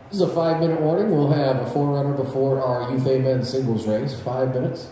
This is a 5-minute warning. We'll have a forerunner before our Youth A men's singles race. 5 minutes.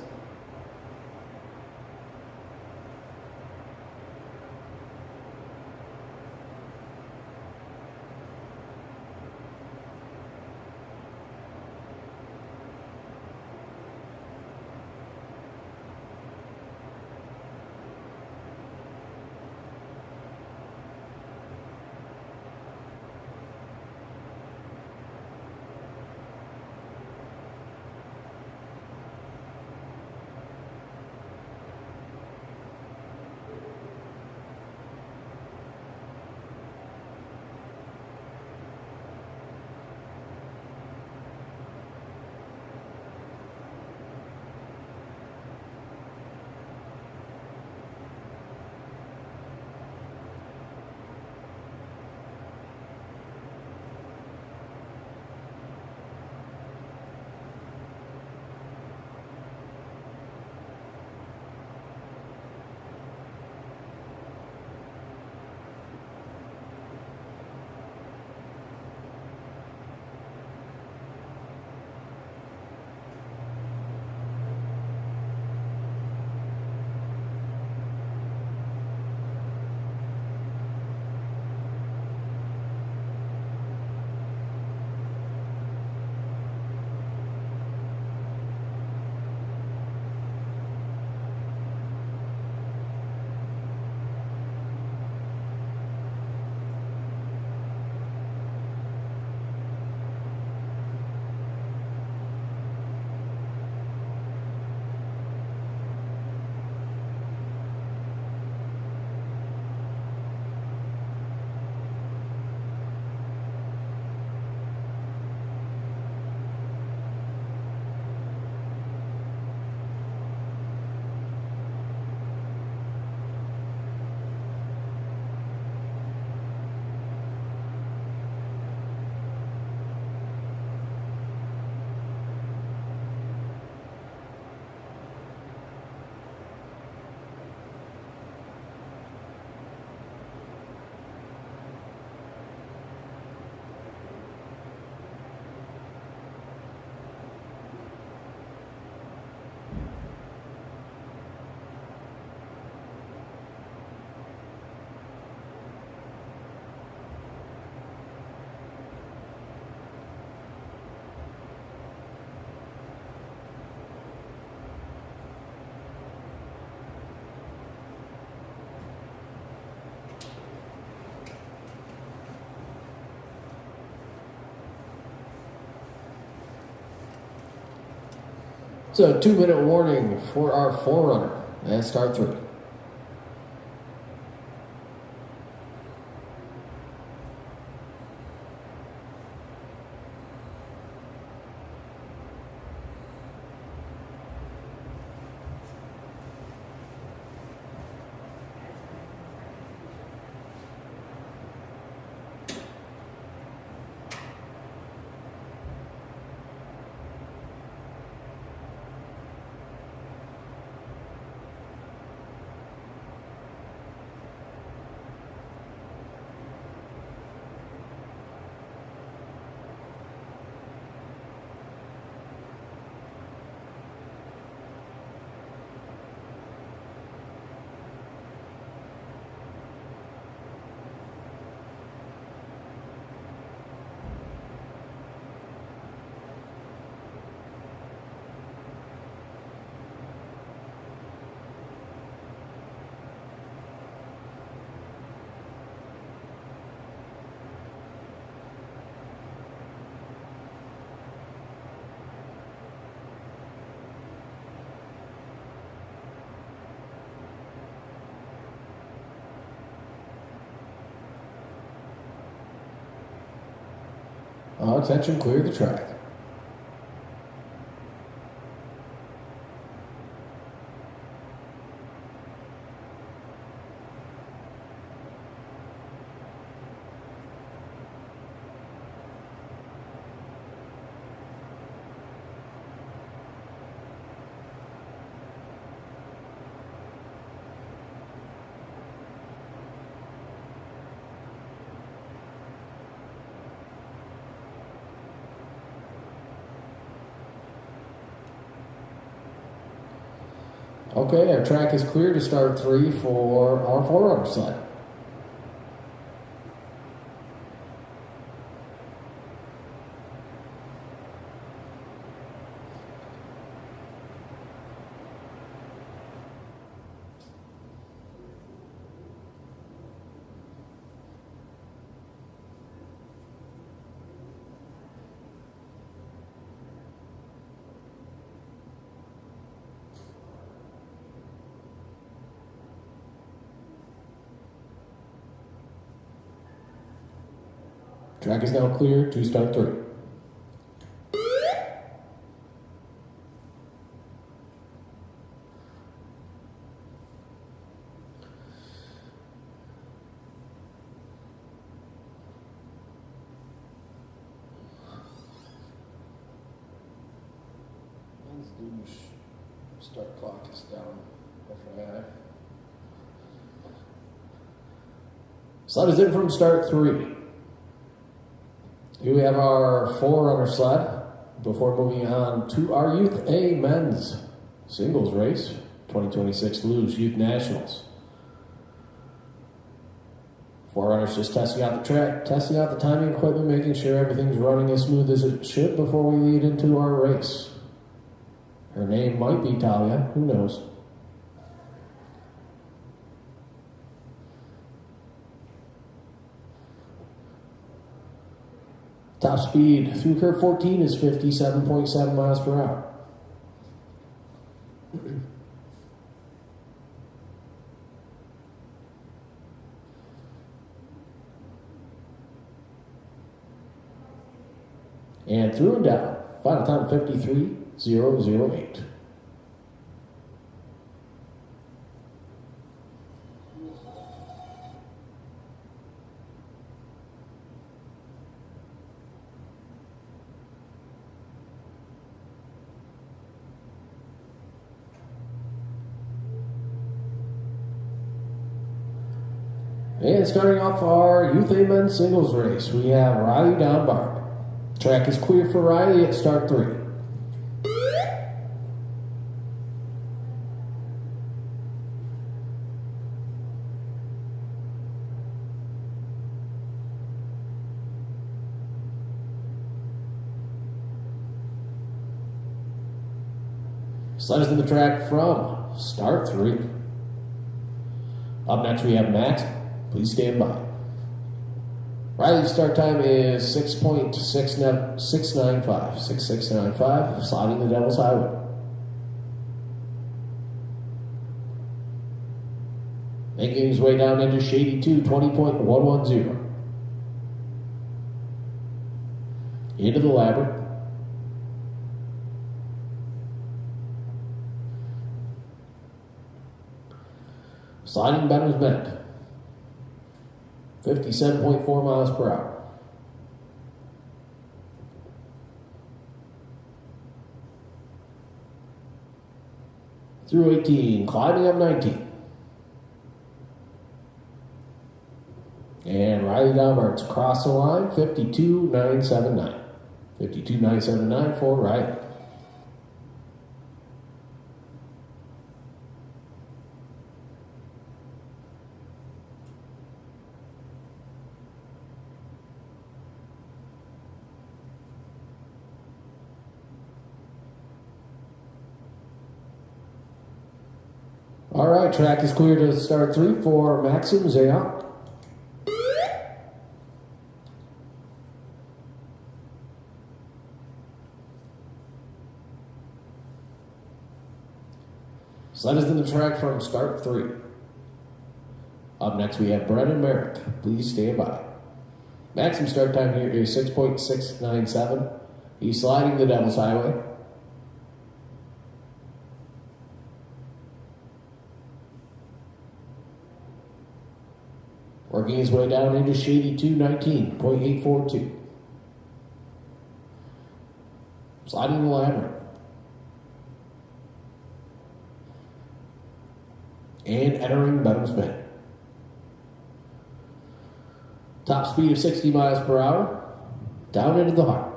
It's a 2-minute warning for our forerunner and start 3. Attention, clear the track. Okay, our track is clear to start 3 for our 4-runner sled. Track is now clear to start 3. Luge start clock is down. FYI. Sled is in from start 3. Here we have our 4-runner sled before moving on to our Youth A men's singles race, 2026 Luge Youth Nationals. 4-runners just testing out the track, testing out the timing equipment, making sure everything's running as smooth as it should before we lead into our race. Her name might be Talia, who knows? Top speed through curve 14 is 57.7 miles per hour. And through and down, final time 53.008. And starting off our Youth A men's singles race, we have Riley Dunbar. Track is clear for Riley at start 3. Sled is in the track from start 3. Up next we have Max. Please stand by. Riley's start time is 6.695, sliding the Devil's Highway. Making his way down into Shady 2, 20.110. Into the Labyrinth. Sliding Benham's Bend. 57.4 miles per hour. Through 18, climbing up 19. And Riley Dalmart's across the line, 52.979. 52.979 for Riley. All right, track is clear to start 3 for Maxim Zayak. Sled is in the track from start 3. Up next we have Brennan Merrick. Please stand by. Maximum start time here is 6.697. He's sliding the Devil's Highway. Working his way down into Shady 2, 19.842. Sliding the Labyrinth. And entering Benham's Bend. Top speed of 60 miles per hour. Down into the heart.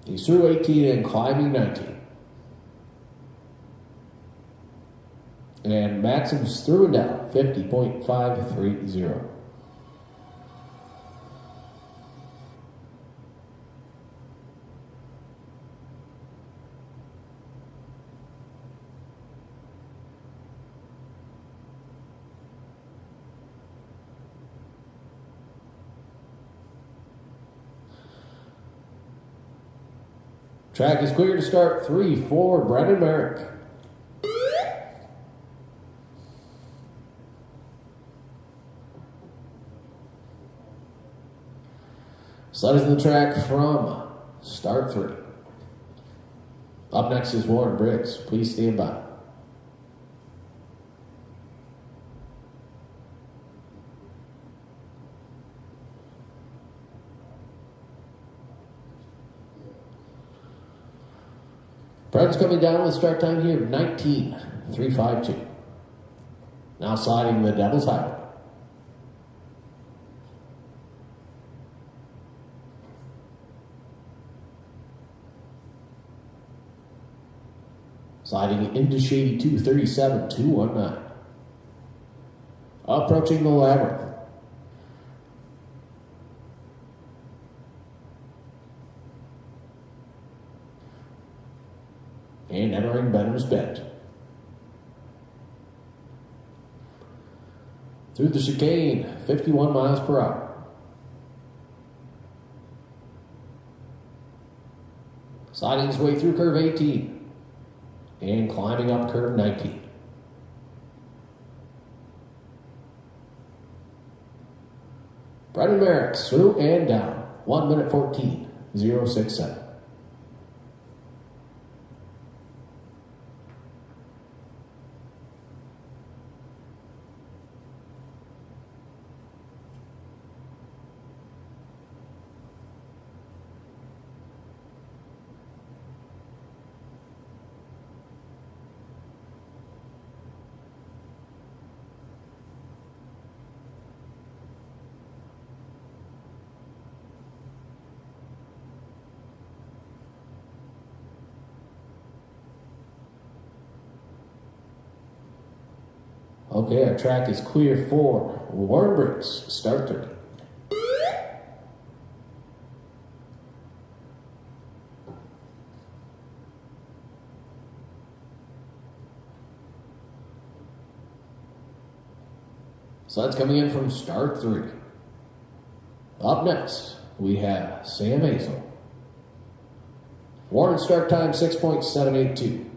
He's through 18 and climbing 19. And Maxim's through and down, 50.530. Track is clear to start 3 for Brendan Merrick. Sled is in the track from start 3. Up next is Warren Briggs. Please stand by. Brendan's coming down with start time here of 19.352. Now sliding the Devil's Highway. Sliding into Shady 2, 37.219. Approaching the Labyrinth. And entering Benham's Bend. Through the chicane, 51 miles per hour. Sliding his way through curve 18 and climbing up curve 19. Brendan Merrick through and down, 1 minute 14.067. Okay, our track is clear for Warren Briggs. Start 30. So that's coming in from start 3. Up next, we have Sam Hazel. Warren start time 6.782.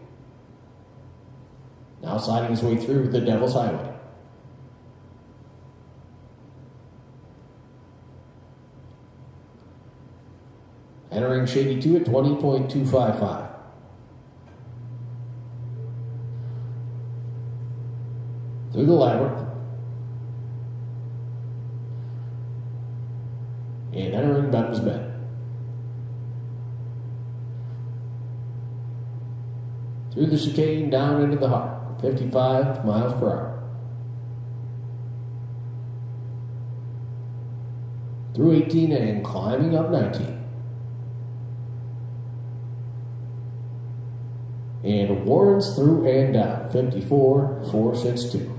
Now sliding his way through the Devil's Highway. Entering Shady 2 at 20.255. Through the Labyrinth. And entering Benham's Bend. Through the chicane down into the heart. 55 miles per hour. Through 18 and climbing up 19. And Warren's through and down, 54.462.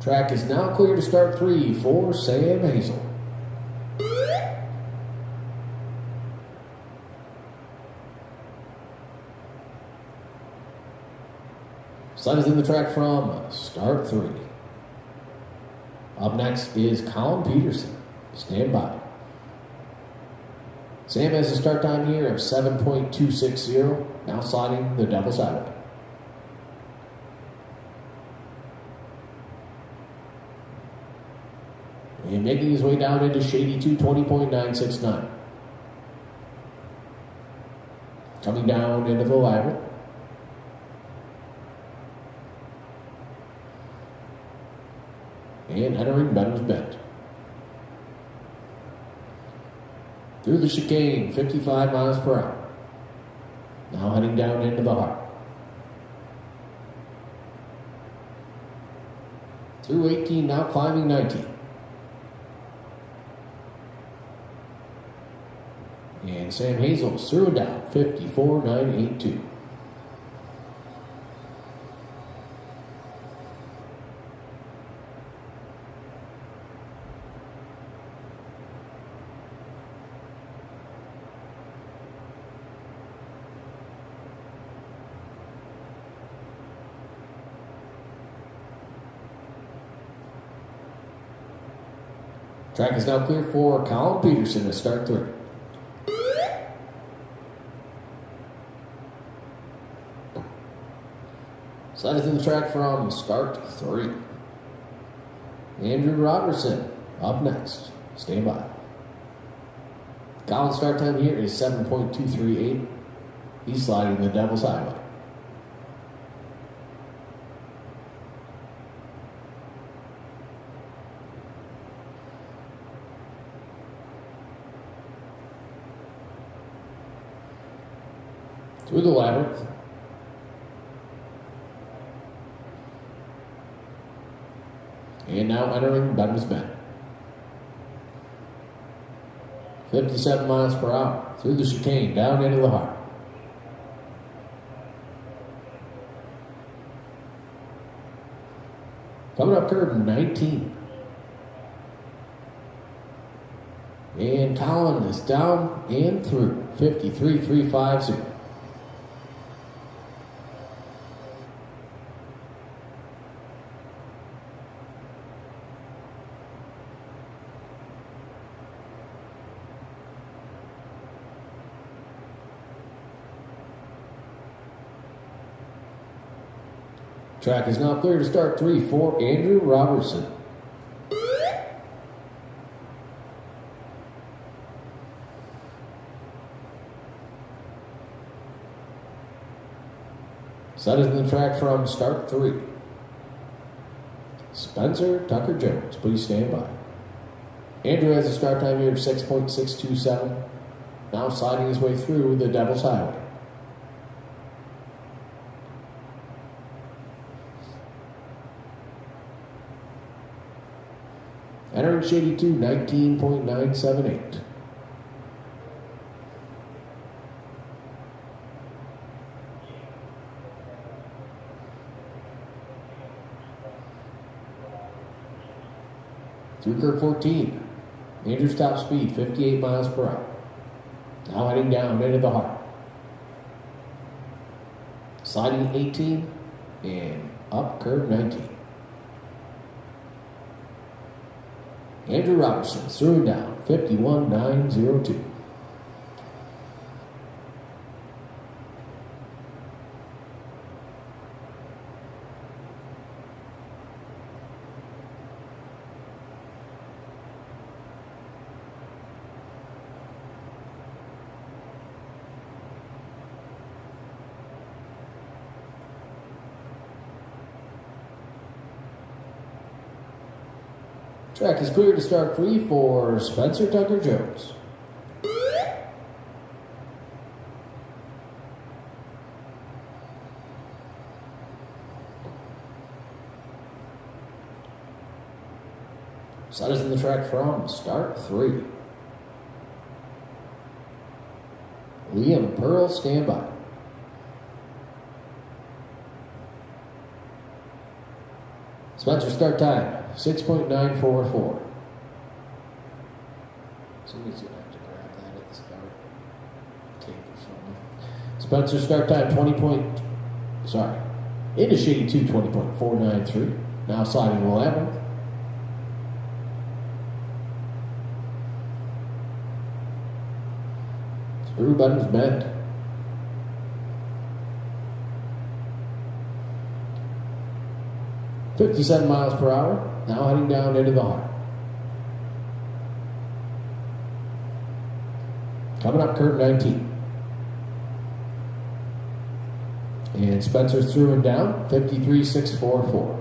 Track is now clear to start 3 for Sam Hazel. Sled is in the track from start 3. Up next is Colin Peterson. Stand by. Sam has a start time here of 7.260. Now sliding the Devil's Highway. And making his way down into Shady 2, 20.969. Coming down into the Labyrinth. And entering Benham's Bend. Through the chicane, 55 miles per hour. Now heading down into the heart. Through 18, now climbing 19. And Sam Hazel's through and down, 54.982. Track is now clear for Colin Peterson to start 3. Slide is in the track from start 3. Andrew Robertson up next. Stand by. Colin's start time here is 7.238. He's sliding the Devil's Highway. Through the labyrinth. And now entering Benton's Bend. 57 miles per hour. Through the chicane, down into the heart. Coming up curve 19. And Colin is down and through. 53.350. Track is now clear to start 3 for Andrew Robertson. Set is in the track from start 3. Spencer Tucker Jones, please stand by. Andrew has a start time here of 6.627. Now sliding his way through the Devil's Highway. Entering Shady 2, 19.978. Through curve 14. Andrew's top speed, 58 miles per hour. Now heading down into the heart. Sliding 18 and up curve 19. Andrew Robertson through and down, 51.902. Track is clear to start 3 for Spencer Tucker Jones. Set is in the track from start 3. Liam Pearl, stand by. Spencer start time, 6.944. Somebody's going to have to grab that at the start. Tape or something. Spencer start time, into Shady 2, 20.493. Now sliding the labyrinth. Through Benton's Bend. .57 miles per hour, now heading down into the heart. Coming up curve 19. And Spencer's through and down, 53.644.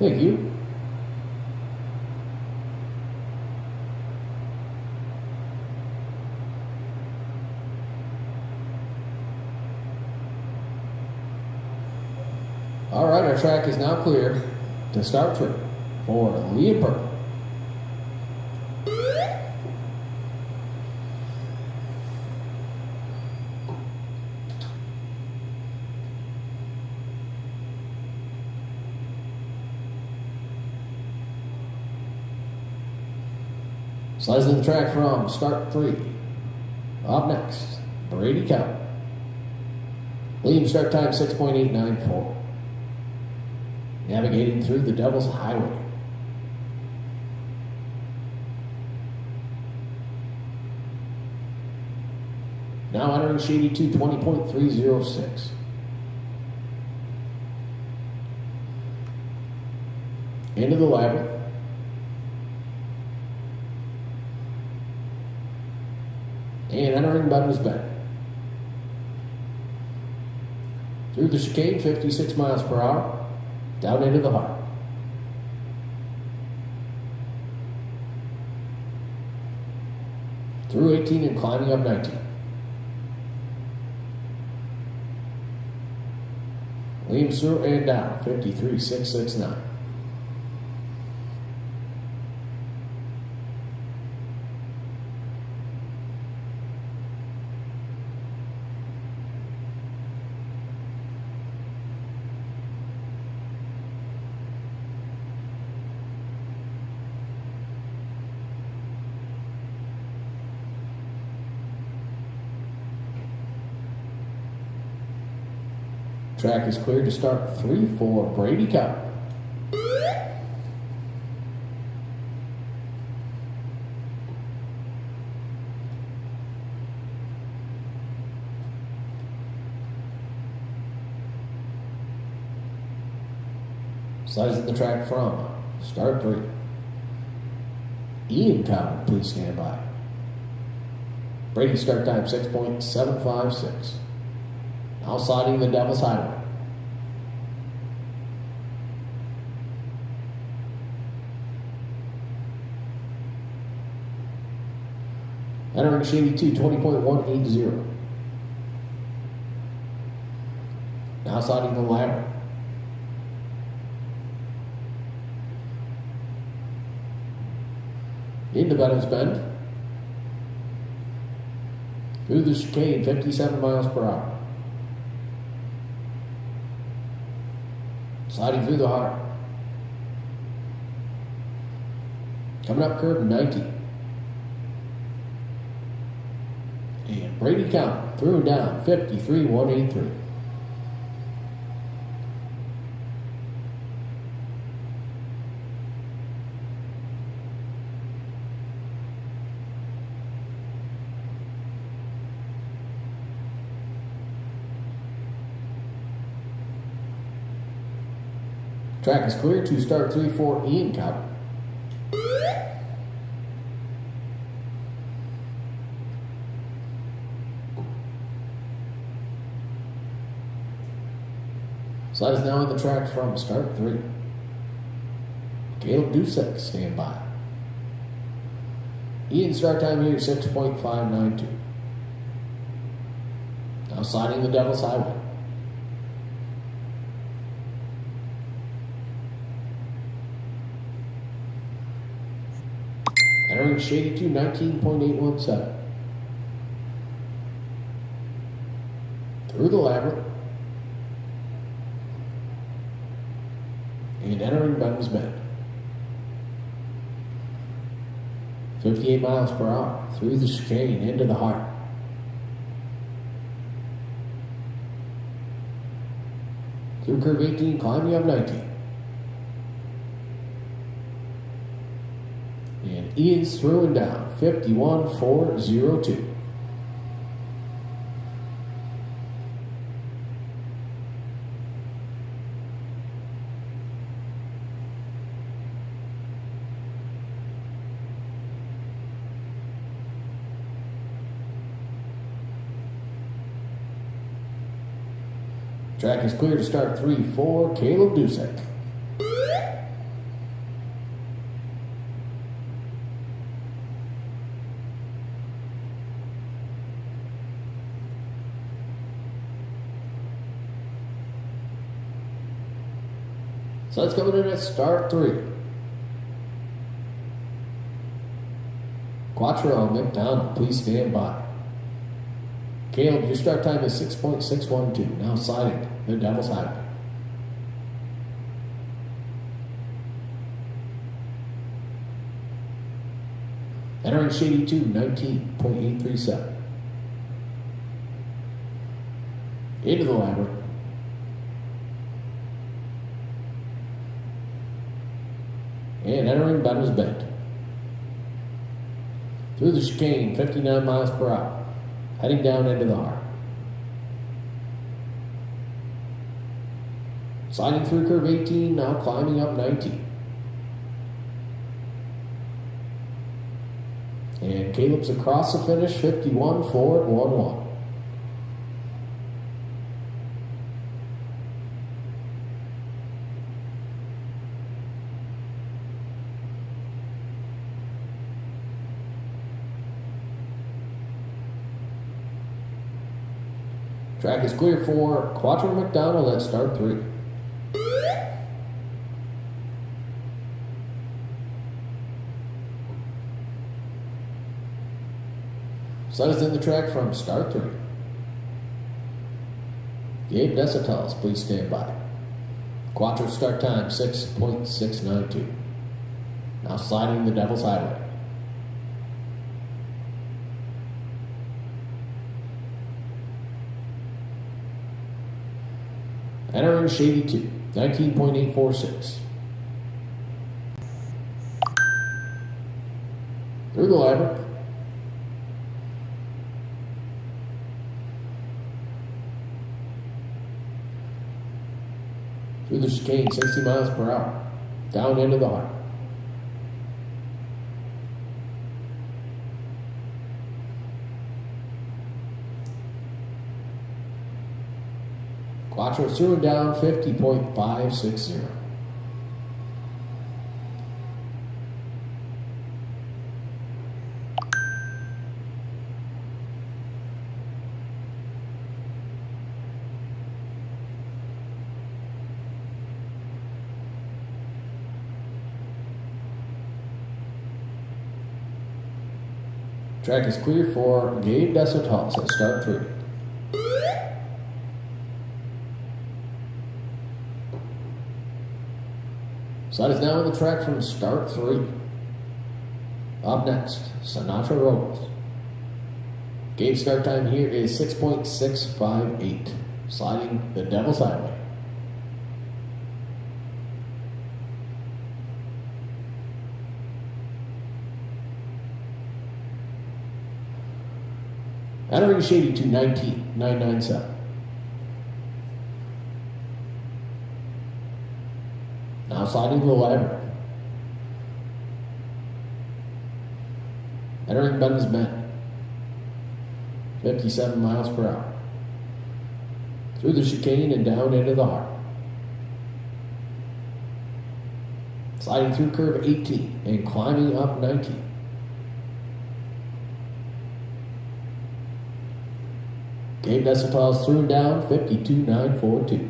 Thank you. All right, our track is now clear to start 3 for Liam Purple. Slicing the track from start 3. Up next, Brady Count. Liam start time 6.894. Navigating through the Devil's Highway. Now entering Shady 2, 20.306. Into the Labyrinth. And entering Buttons Bend. Through the chicane, 56 miles per hour. Down into the heart. Through 18 and climbing up 19. Liam through and down, 53.669. Track is cleared to start 3 for Brady Cup. Slicing the track from start 3. Ian Cowan, please stand by. Brady start time 6.756. Now sliding the Devil's Highway. Entering Shady 2, 20.180. Now sliding the Labyrinth. Into Buttons Bend. Through the chicane, 57 miles per hour. Sliding through the heart. Coming up curve 90. And Brady Count through and down 53.183. Track is clear to start 3 for Ian Cowan. Slide is now in the track from start 3. Caleb Dusek, stand by. Ian start time here 6.592. Now sliding the Devil's Highway. Entering Shady 2, 19.817. Through the Labyrinth. And entering Buttons Bend. 58 miles per hour. Through the chicane into the heart. Through curve 18, climbing up 19. And Ian's through and down, 51.402. Track is clear to start 3 for Caleb Dusek. So that's coming in at start 3. Quattro McDonald, please stand by. Caleb, your start time is 6.612. Now sliding the Devil's Highway. Entering Shady 2, 19.837. Into the labyrinth. And entering Benner's Bend. Through the chicane, 59 miles per hour. Heading down into the heart. Sliding through curve 18, now climbing up 19. And Caleb's across the finish, 51.411. Track is clear for Quattro McDonald at start 3. Set is in the track from start 3. Gabe Desautel, please stand by. Quattro start time 6.692. Now sliding the Devil's Highway. Entering Shady 2, 19.846. Through the labyrinth. Through the chicane, 60 miles per hour. Down into the heart. Quattro through and down 50.560. Track is clear for Gabe Desautel at start 3. Slide is now on the track from start 3. Up next, Sinatra Robles. Gabe's start time here is 6.658. Sliding the Devil's Highway. Entering Shady to 19.997. Now sliding the labyrinth. Entering Ben's Bend. 57 miles per hour. Through the chicane and down into the heart. Sliding through curve 18 and climbing up 19. Gabe Desautel through and down 52.942.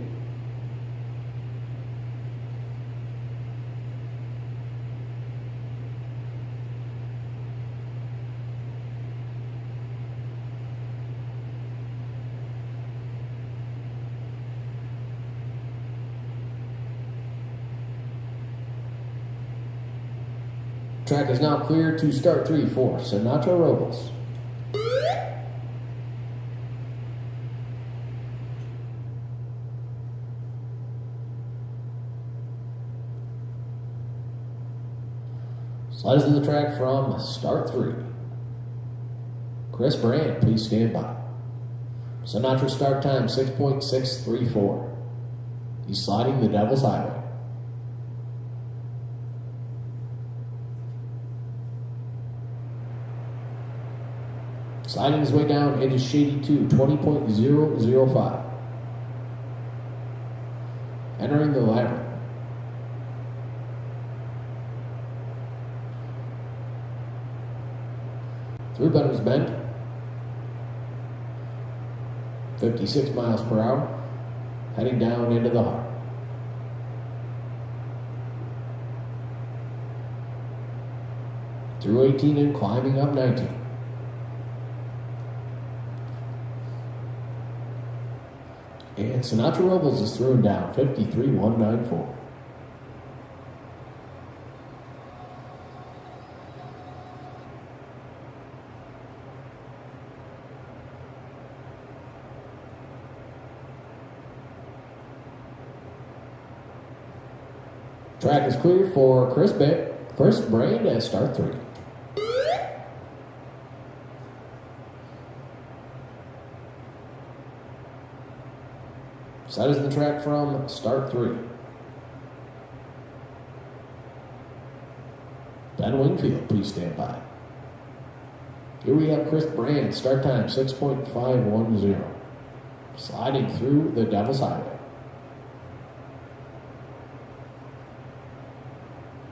Track is now clear to start 3 for Sinatra Robles. Slide is in the track from start 3. Chris Brand, please stand by. Sinatra start time 6.634. He's sliding the Devil's Highway. Sliding his way down into Shady 2, 20.005. Entering the labyrinth. Through Benner's Bend. 56 miles per hour. Heading down into the heart. through 18 and climbing up 19. And Sinatra Robles is through and down, 53-194. Track is clear for Chris Brand at start 3. So that is the track from start 3. Ben Wingfield, please stand by. Here we have Chris Brand, start time 6.510. Sliding through the Devil's Highway.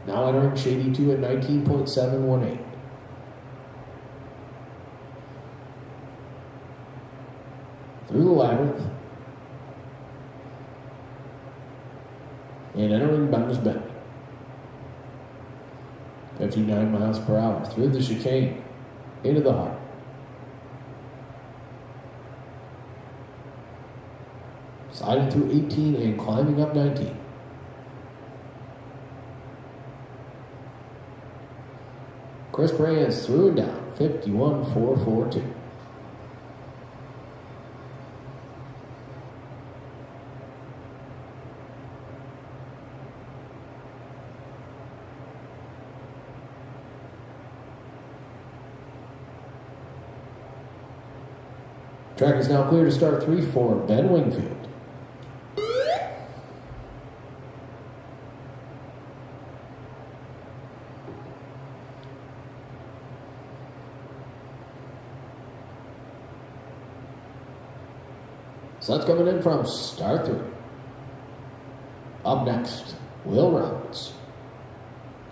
Now entering Shady 2 at 19.718. Through the Labyrinth. And entering Bender's Bend. 59 miles per hour. Through the chicane. Into the heart. Sliding through 18 and climbing up 19. Chris Brand's through and down, 51.442. Track is now clear to start 3 for Ben Wingfield. So that's coming in from start 3. Up next, Will Roberts.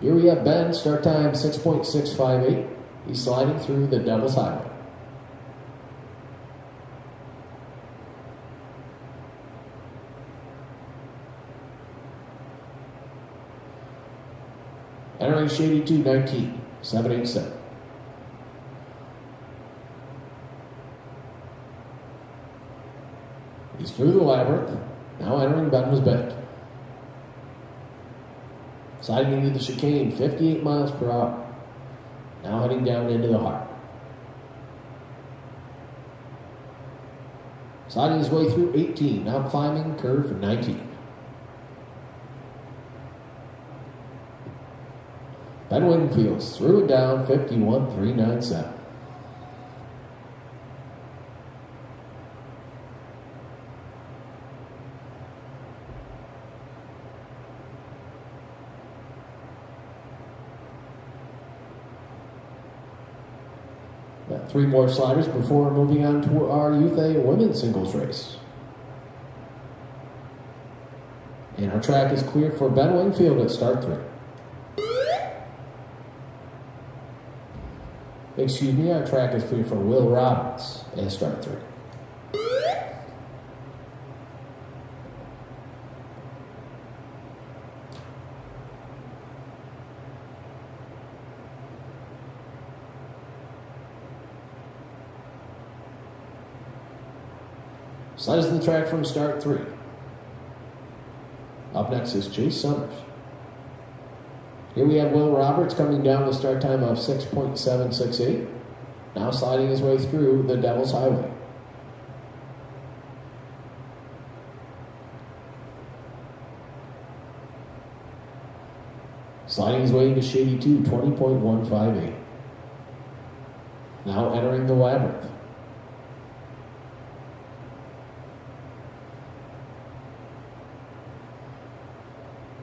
Here we have Ben, start time 6.658. He's sliding through the Devil's Highway. Entering Shady 2, 19, 787. He's through the Labyrinth, now entering Bender's Bend. Sliding into the chicane, 58 miles per hour. Now heading down into the heart. Sliding his way through 18, now climbing curve 19. Ben Wingfield's through and down, 51.397. Got 3 more sliders before moving on to our Youth A women's singles race. And our track is clear for Ben Wingfield at start 3. Excuse me, our track is clear for Will Roberts at start 3. Slide is the track from start 3. Up next is Chase Summers. Here we have Will Roberts coming down with start time of 6.768. Now sliding his way through the Devil's Highway. Sliding his way into Shady 2, 20.158. Now entering the Labyrinth.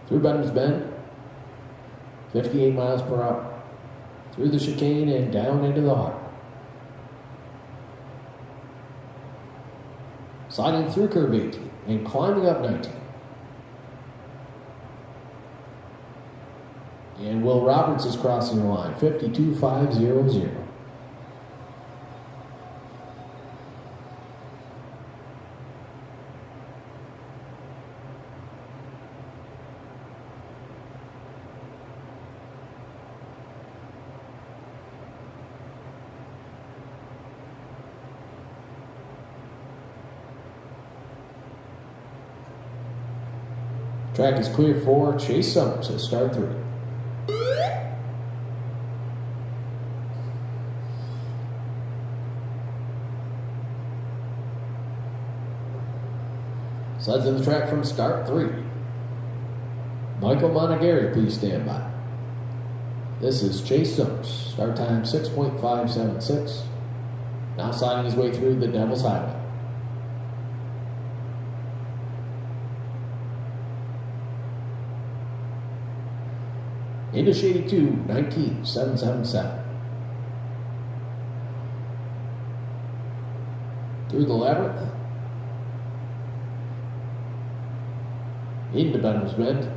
Through Bender's Bend. 58 miles per hour. Through the chicane and down into the heart. Sliding through curve 18 and climbing up 19. And Will Roberts is crossing the line, 52.500. Track is clear for Chase Summers at start 3. Slides in the track from start 3. Michael Monagary, please stand by. This is Chase Summers. Start time 6.576. Now sliding his way through the Devil's Highway. Into Shady 2, 19.777. Through the Labyrinth. Into Benham's Bend.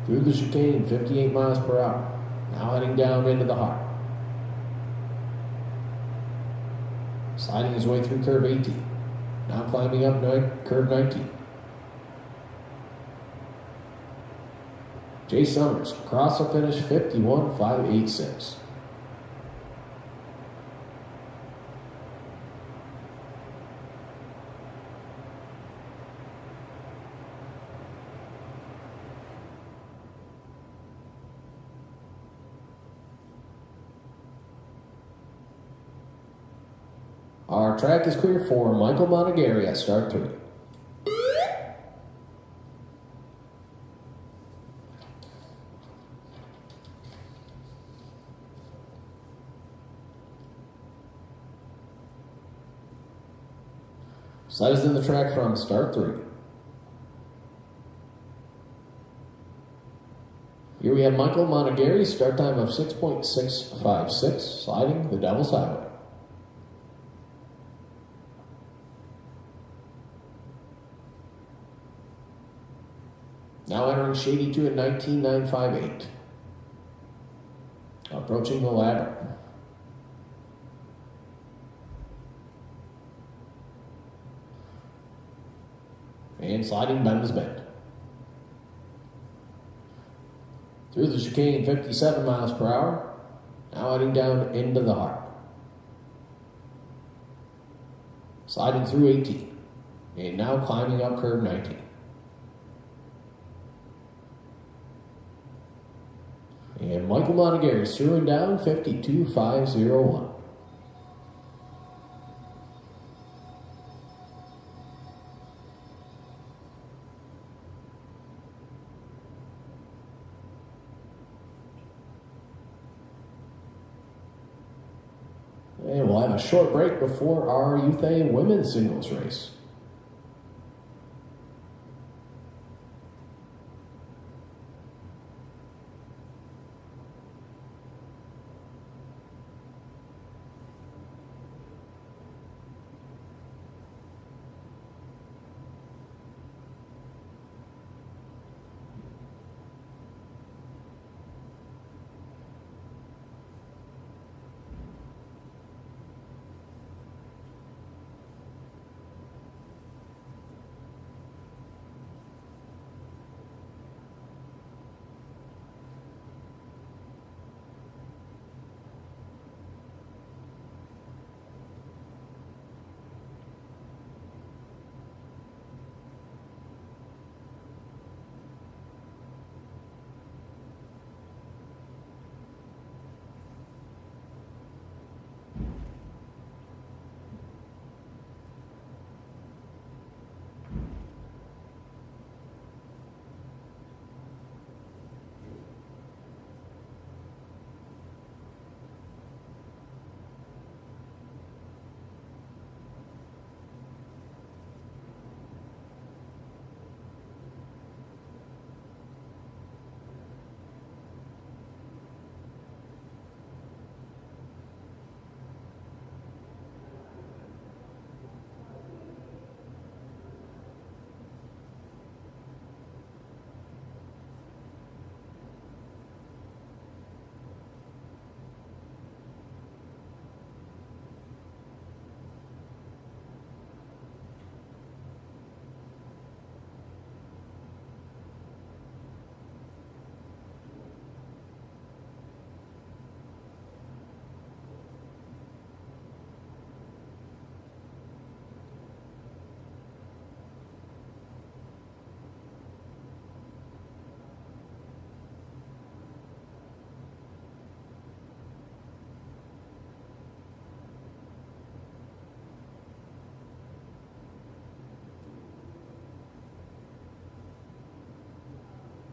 Through the chicane, 58 miles per hour. Now heading down into the heart. Sliding his way through curve 18. Now climbing up curve 19. Chase Summers, across the finish, 51.586. Our track is clear for Michael Monagary at start 3. Slides in the track from start 3. Here we have Michael Monagary, start time of 6.656, sliding the Devil's Highway. Now entering Shady 2 at 19.958. Approaching the Labyrinth. And sliding Benham's Bend. Through the chicane, 57 miles per hour. Now heading down into the heart. Sliding through 18. And now climbing up curve 19. And Michael Monagary zeroing down 52.501. And we'll have a short break before our Youth A women's singles race.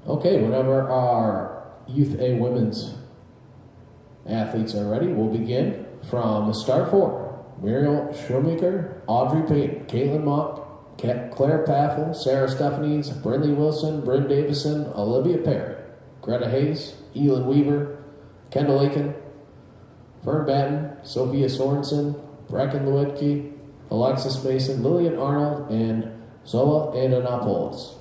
Okay, whenever our Youth A women's athletes are ready, we'll begin from start 4. Muriel Shoemaker, Audrey Payton, Caitlin Mock, Claire Paffel, Sarah Stephanies, Brindley Wilson, Bryn Davison, Olivia Perry, Greta Hayes, Elin Weaver, Kendall Aiken, Fern Batten, Sophia Sorensen, Brecken Lewicki, Alexis Mason, Lillian Arnold, and Zola Antonopoulos.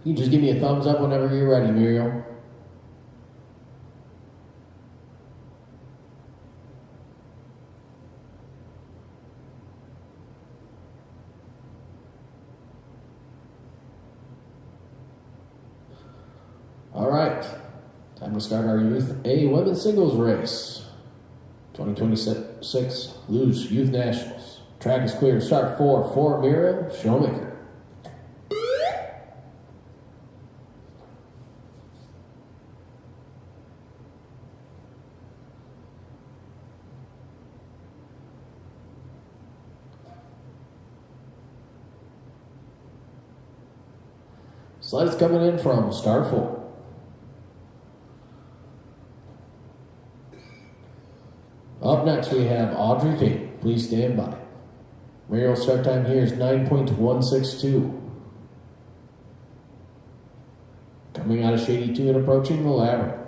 You just give me a thumbs up whenever you're ready, Muriel. All right, time to start our Youth A Women's Singles Race. 2026 Luge Youth Nationals. Track is clear. Start 4 for Muriel Shoemaker. Sled is coming in from start 4. Up next, we have Audrey Payton. Please stand by. Muriel's start time here is 9.162. Coming out of Shady 2 and approaching the Labyrinth.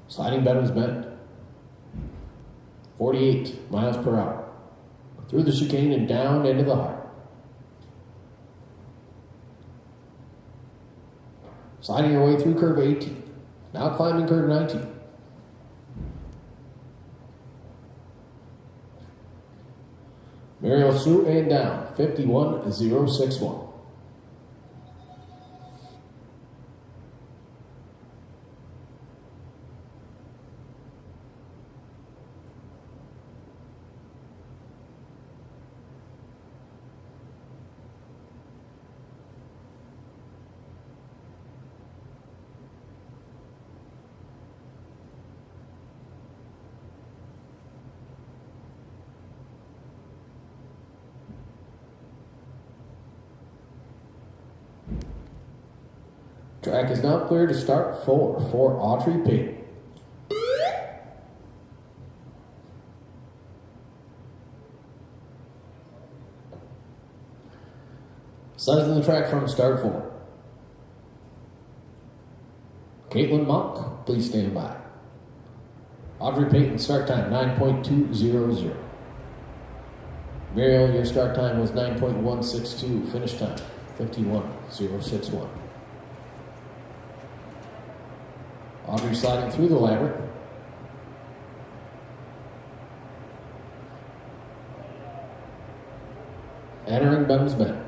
Sliding Bedham's Bend. 48 miles per hour. Through the chicane and down into the heart. Sliding your way through curve 18. Now climbing curve 19. Muriel Sue and down, 51.061. Track is now clear to start 4 for Audrey Payton. Size of the track from start 4. Caitlin Monk, please stand by. Audrey Payton, start time 9.200. Muriel, your start time was 9.162. Finish time 51.061. Audrey sliding through the labyrinth. Entering Benham's Bend.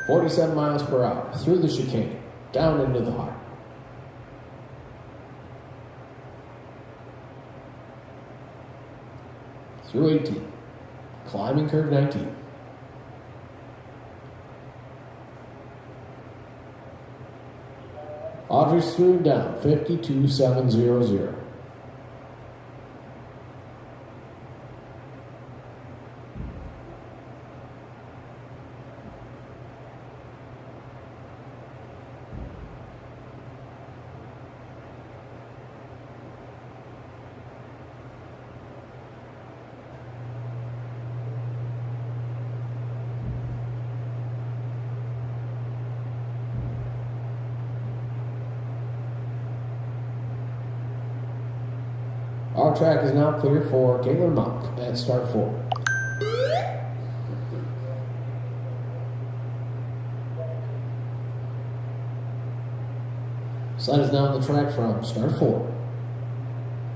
47 miles per hour through the chicane, down into the heart. Through 18, climbing curve 19. Audrey's through down 52.700. Our track is now clear for Caitlin Monk at start 4. Slide is now on the track from start 4.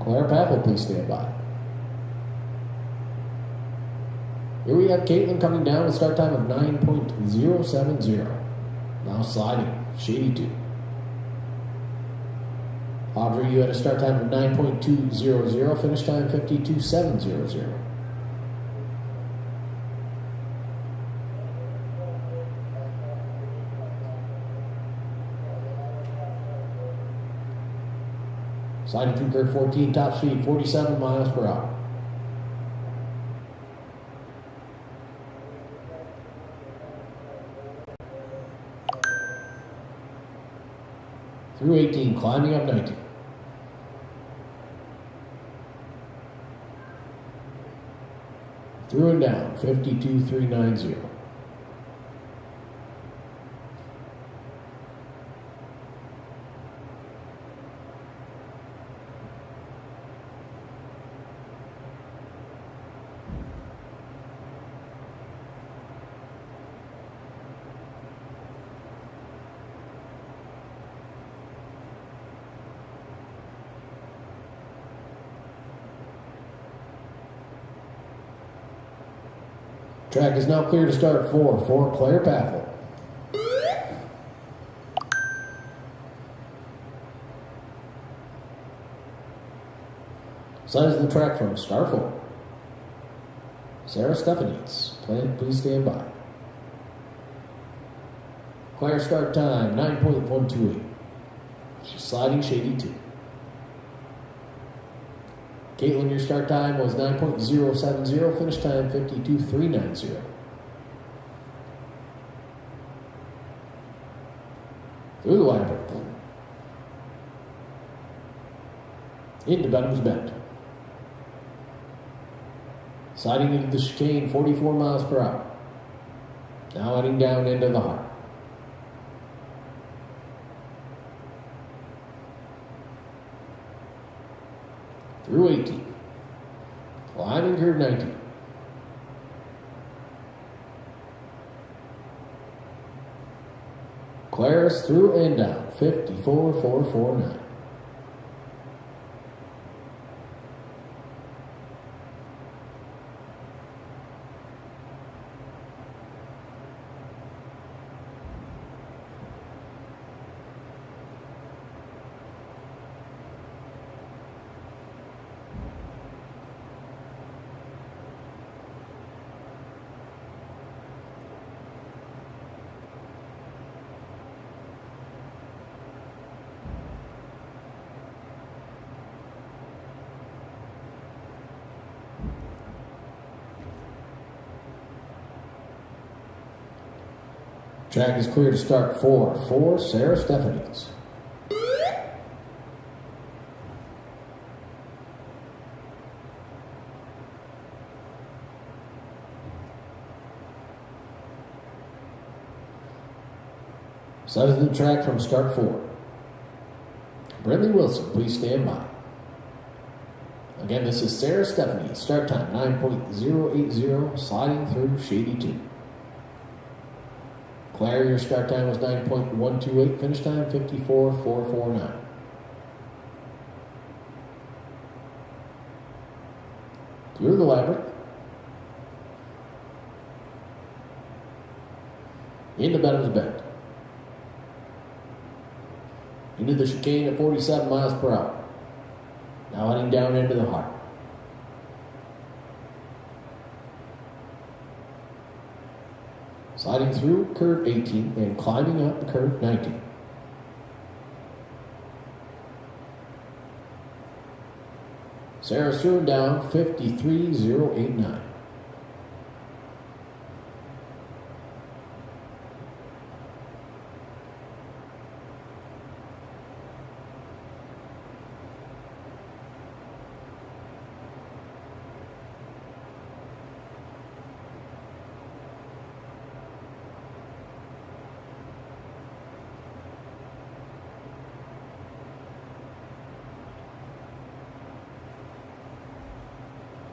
Claire Pavel, please stand by. Here we have Caitlin coming down with start time of 9.070. Now sliding, shady 2. Audrey, you had a start time of 9.200, finish time 52.700. Sliding through curve 14, top speed 47 miles per hour. Through 18, climbing up 19. Through and down, 52.390. Track is now clear to start 4 for Claire Pavel. Size of the track from start 4. Sarah Stefanitz, please stand by. Claire start time 9.128. She's sliding shady 2. Caitlin, your start time was 9.070, finish time 52.390. Through the labyrinth. Into Benham's Bend. Sliding into the chicane 44 miles per hour. Now heading down into the heart. Through 18. Climbing curve 19. Claris through and down 54.449. Track is clear to start 4 for Sarah Stephanies. Side of the track from start 4. Brindley Wilson, please stand by. Again, this is Sarah Stephanie. Start time 9.080, sliding through Shady 2. Claire, your start time was 9.128, finish time 54.449. Through the labyrinth. Into Benham's Bend. Into the chicane at 47 miles per hour. Now heading down into the heart. Sliding through curve 18 and climbing up curve 19. Sarah's through and down 53.089.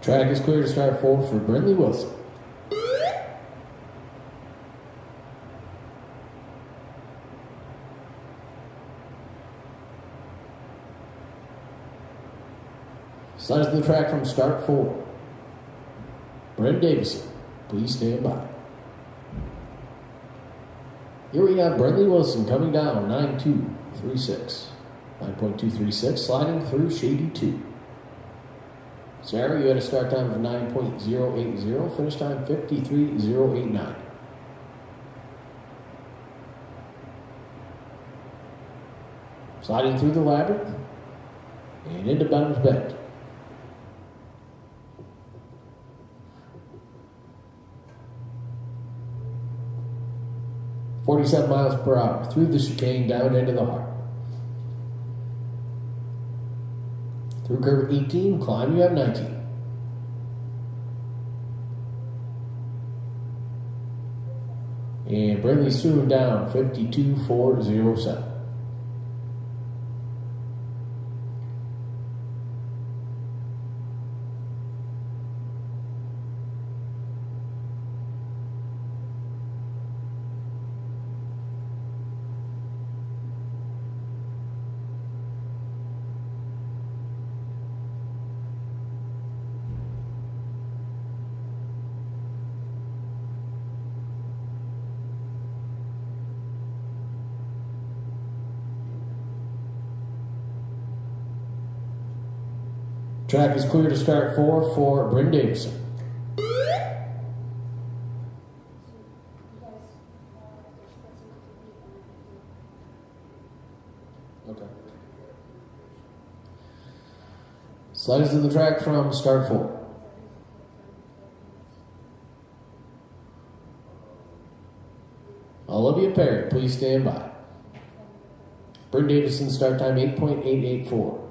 Track is clear to start 4 for Brindley Wilson. Sides of the track from start 4. Brent Davison, please stand by. Here we have Brindley Wilson coming down 9.236. 9.236, sliding through Shady 2. Sarah, you had a start time of 9.080, finish time 53.089. Sliding through the labyrinth and into Benham's Bend. .47 miles per hour through the chicane down into the heart. Through curve 18, climb, you have 19. And Brindley's through and down 52.407. Track is clear to start 4 for Bryn Davison. Okay. Slides to the track from start 4. Olivia Perry, please stand by. Bryn Davison, start time 8.884.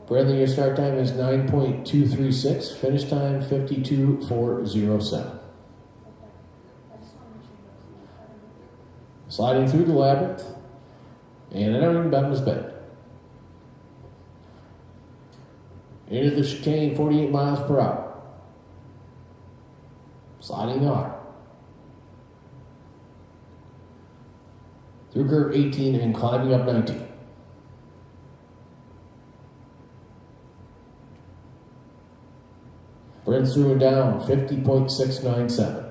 Bradley, your start time is 9.236. Finish time 52.407. Sliding through the labyrinth and entering Benham's Bend. Into the chicane, 48 miles per hour. Sliding hard. Through curve 18 and climbing up 19. Brent's through and down 50.697.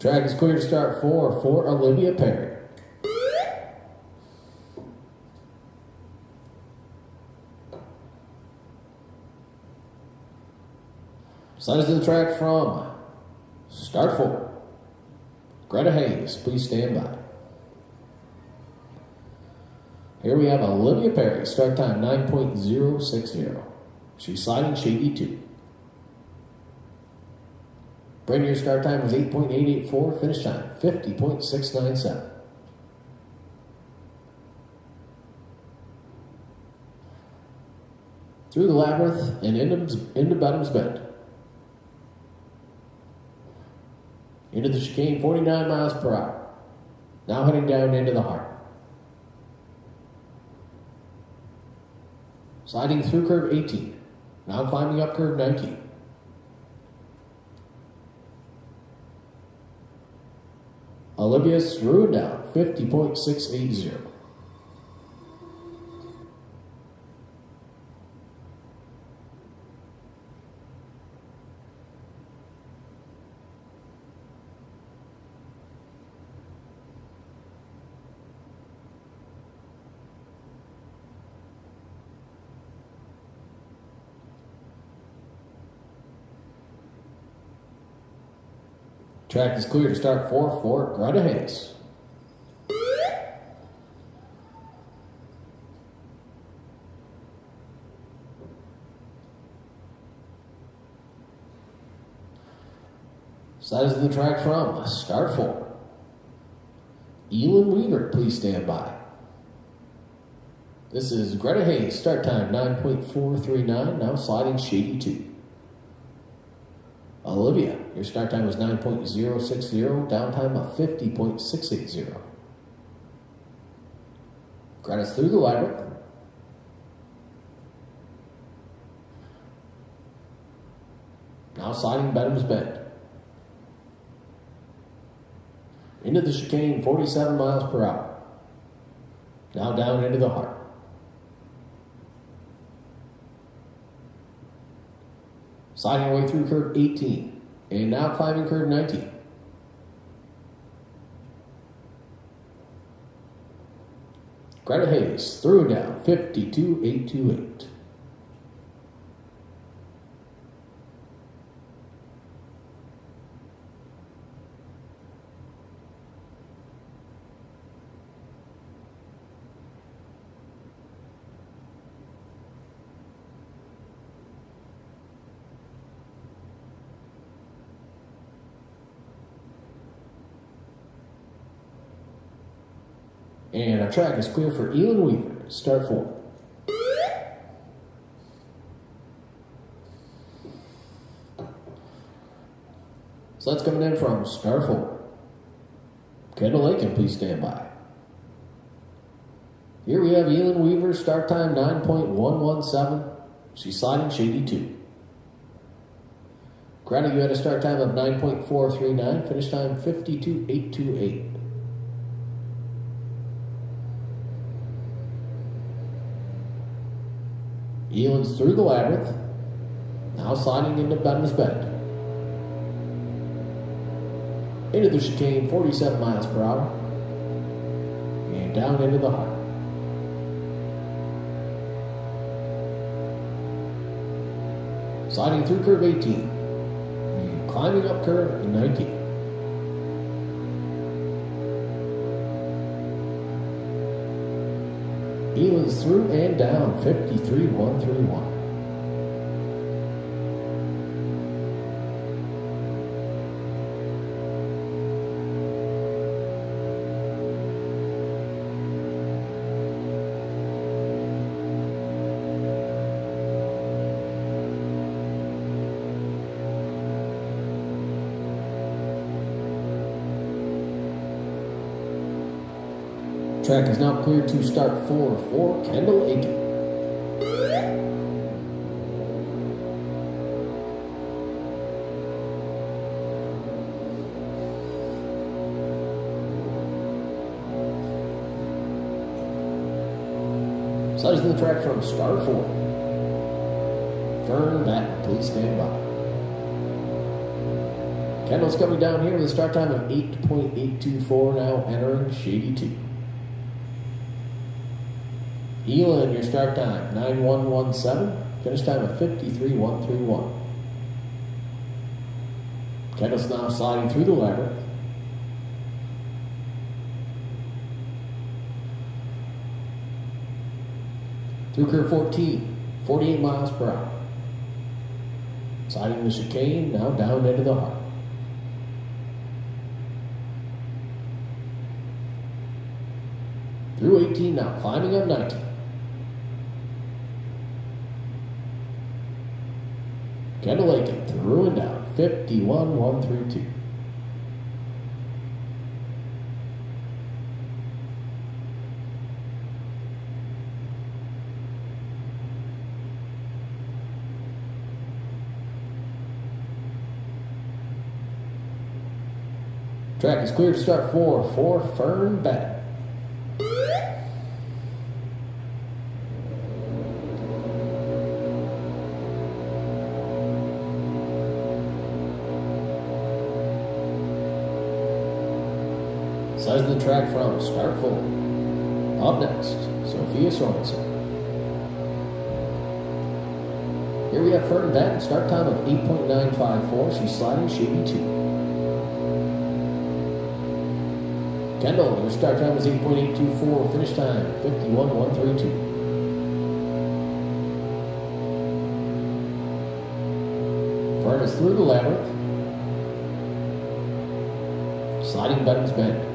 Track is clear to start 4 for Olivia Perry. Size of the track from start 4. Greta Hayes, please stand by. Here we have Olivia Perry, start time 9.060. She's sliding shady 2. Brand new start time was 8.884, finish time 50.697. Through the labyrinth and into Bottom's Bend. Into the chicane, 49 miles per hour. Now heading down into the heart. Sliding through curve 18. Now climbing up curve 19. Olivia's through and down, 50.680. Track is clear to start 4 for Greta Hayes. Size of the track from start 4. Elin Weaver, please stand by. This is Greta Hayes, start time 9.439, now sliding shady 2. Olivia, your start time was 9.060, downtime of 50.680. Greta's through the labyrinth. Now sliding Bottom's Bend. Into the chicane, 47 miles per hour. Now down into the heart. Sliding our way through curve 18, and now climbing curve 19. Greta Hayes, through and down, 52.828. And our track is clear for Elin Weaver. Start 4. So that's coming in from start 4. Kendall Aiken, please stand by. Here we have Elin Weaver, start time 9.117. She's sliding shady 2. Greta, you had a start time of 9.439, finish time 52.828. Elin's through the labyrinth, now sliding into Bottom's Bend. Into the chicane, 47 miles per hour, and down into the heart. Sliding through curve 18, and climbing up curve 19. Elin's through and down, 53.131. Track is now cleared to start 4 for Kendall Aiken. Size of the track from start 4. Fern Batten, please stand by. Kendall's coming down here with a start time of 8.824, now entering Shady 2. Elin, your start time, 9.117, finish time of 53.131. Kendall's now sliding through the labyrinth. Through curve 14, 48 miles per hour. Sliding the chicane, now down into the heart. Through 18, now climbing up 19. Kendall Aiken through and down, 51.132. Track is clear to start for Fern Benton. Size of the track from start 4. Up next, Sophia Sorensen. Here we have Fern Benton, start time of 8.954. She's sliding Shady 2. Kendall, your start time was 8.824, finish time 51.132. Fern is through the labyrinth. Sliding Benton's Bend.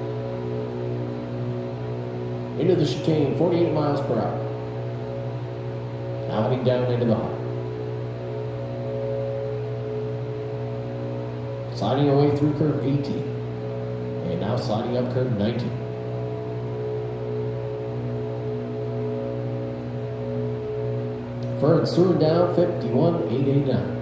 Into the chicane, 48 miles per hour. Now heading down into the heart. Sliding our way through curve 18. And now sliding up curve 19. Fern's through and down, 51.889.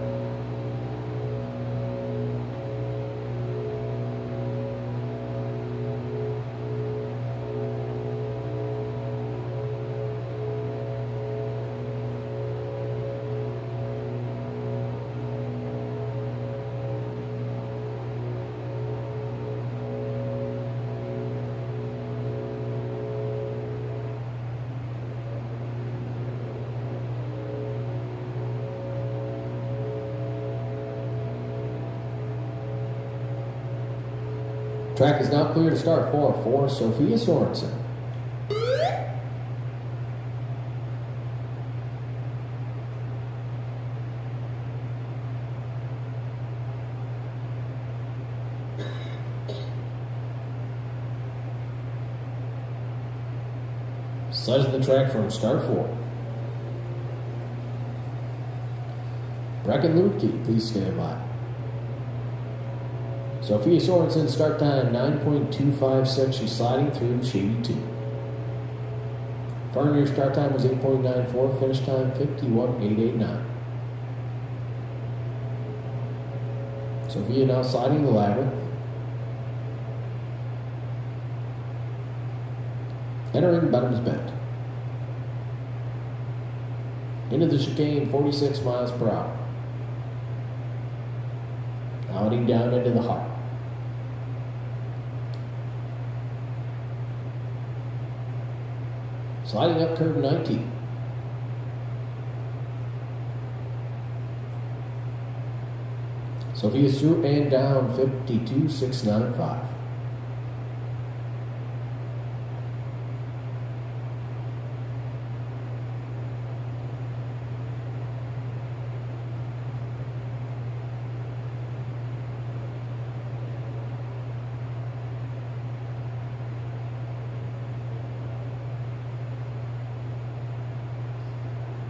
Track is now clear to start for Sophia Sorensen. Size of the track from start 4. Bracken Luge, please stand by. Sophia Sorensen, start time 9.256. She's sliding through Shady 2. Fern, your start time was 8.94. Finish time 51.889. Sophia now sliding the labyrinth. Entering Benton's Bend. Into the chicane, 46 miles per hour. Now heading down into the heart. Sliding up curve 19. Sophia's through and down, 52.695.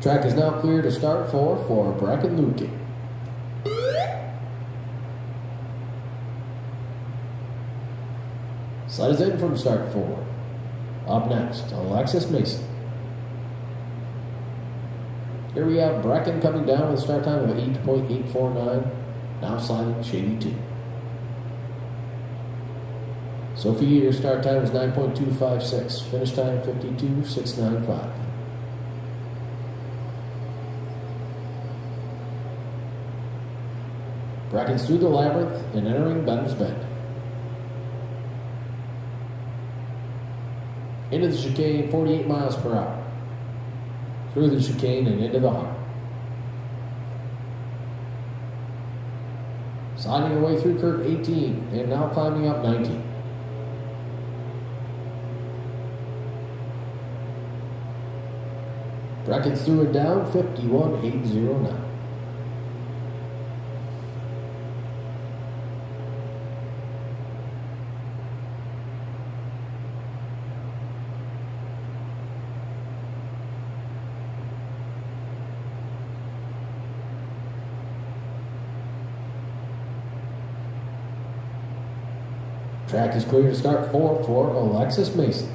Track is now clear to start for Bracken Luge. Slide is in from start 4. Up next, Alexis Mason. Here we have Bracken coming down with a start time of 8.849. Now sliding Shady 2. Sophia, your start time was 9.256. Finish time 52.695. Brackets through the labyrinth and entering Benham's Bend. Into the chicane, 48 miles per hour. Through the chicane and into the heart. Sliding your way through curve 18 and now climbing up 19. Brackets through and down, 51,809. Track is clear to start 4 for Alexis Mason.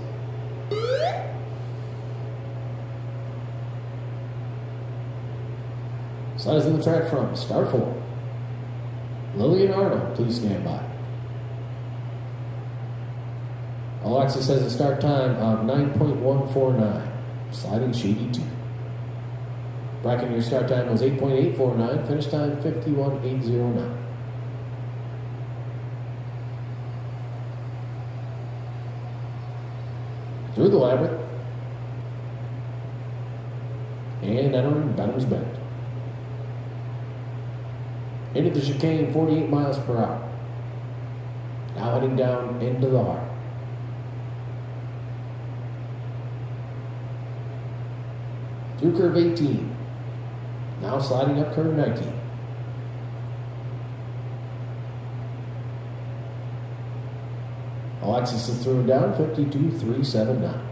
Size of the track from start 4. Lillian Arnold, please stand by. Alexis has a start time of 9.149, sliding shady 2. Bracken, your start time was 8.849, finish time 51,809. Through the labyrinth and entering Benham's Bend. Into the chicane, 48 miles per hour. Now heading down into the heart. Through curve 18. Now sliding up curve 19. Alexis is through and down, 52,379.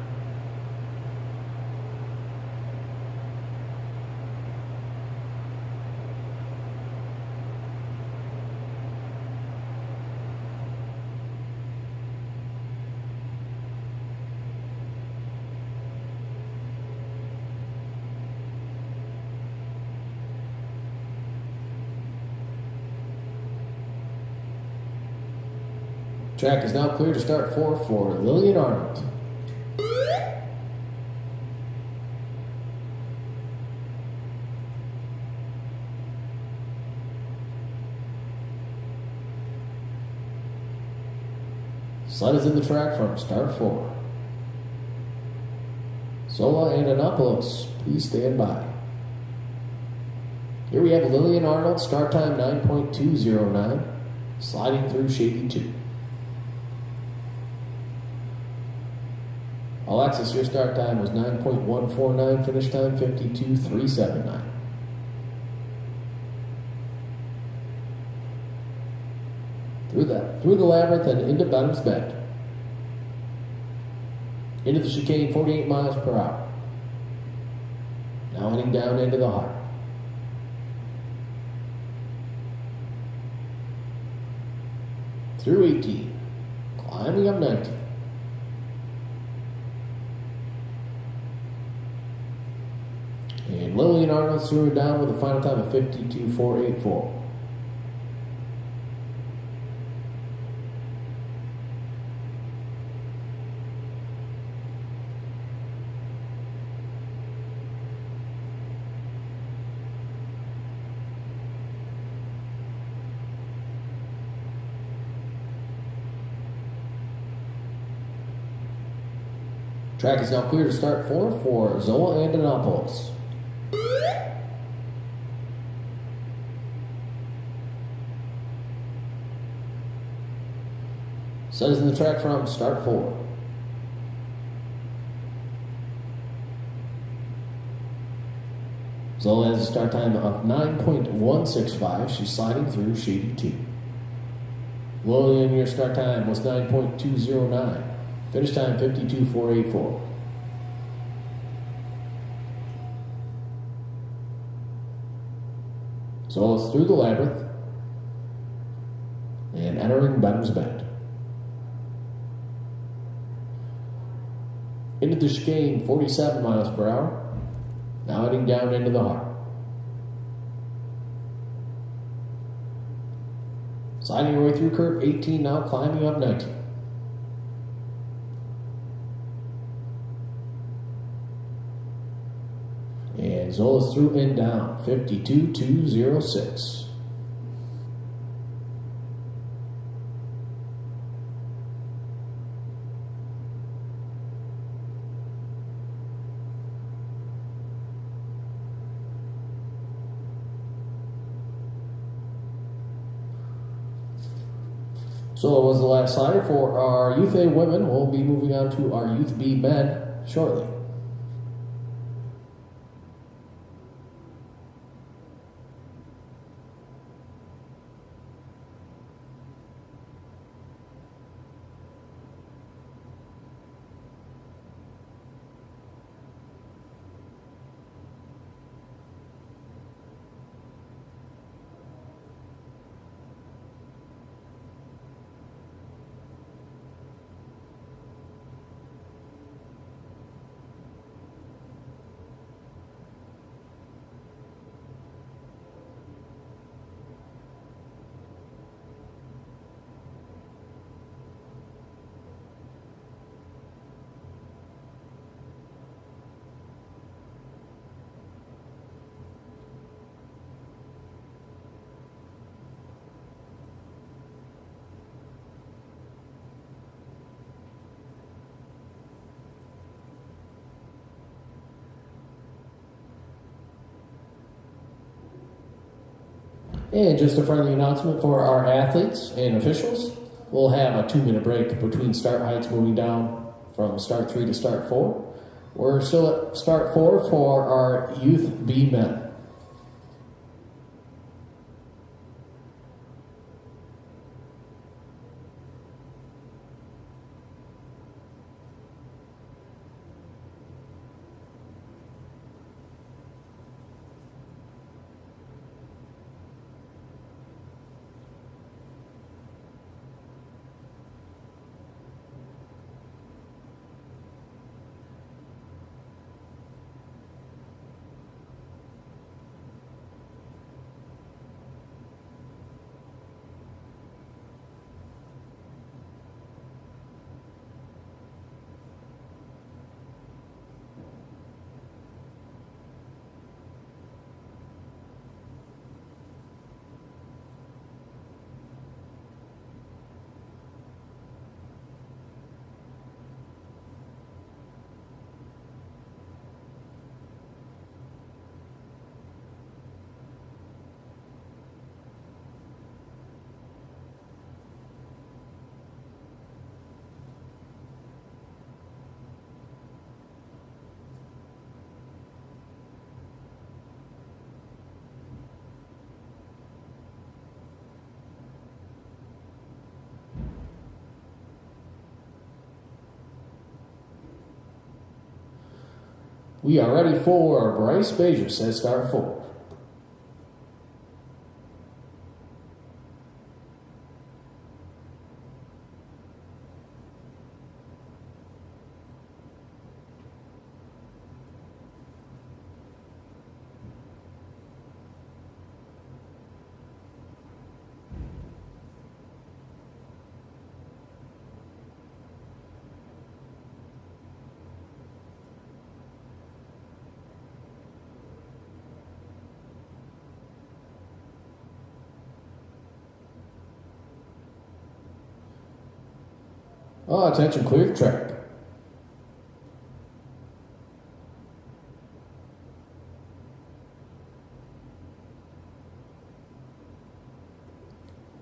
Track is now clear to start 4 for Lillian Arnold. Sled is in the track from start 4. Zola and Annapolis, please stand by. Here we have Lillian Arnold, start time 9.209, sliding through shady 2. Alexis, your start time was 9.149, finish time 52,379. Through the labyrinth and into Benham's Bend. Into the chicane, 48 miles per hour. Now heading down into the heart. Through 18, climbing up 19. And Lillian Arnold threw it down with a final time of 52,484. Track is now clear to start 4 for Zola and Annapolis. Says in the track from start 4. Zola has a start time of 9.165. She's sliding through shady 2. Lillian, your start time was 9.209. Finish time 52,484. Zola's through the labyrinth and entering Benham's Bend. Into the chicane, 47 miles per hour. Now heading down into the heart. Sliding your way through curve 18, now climbing up 19. And Zola's through and down, 52,206. So it was the last slider for our Youth A women. We'll be moving on to our Youth B men shortly. And just a friendly announcement for our athletes and officials. We'll have a 2-minute break between start heights moving down from start 3 to start 4. We're still at start 4 for our Youth B men. We are ready for Bryce Bejas at start 4. Attention, clear track.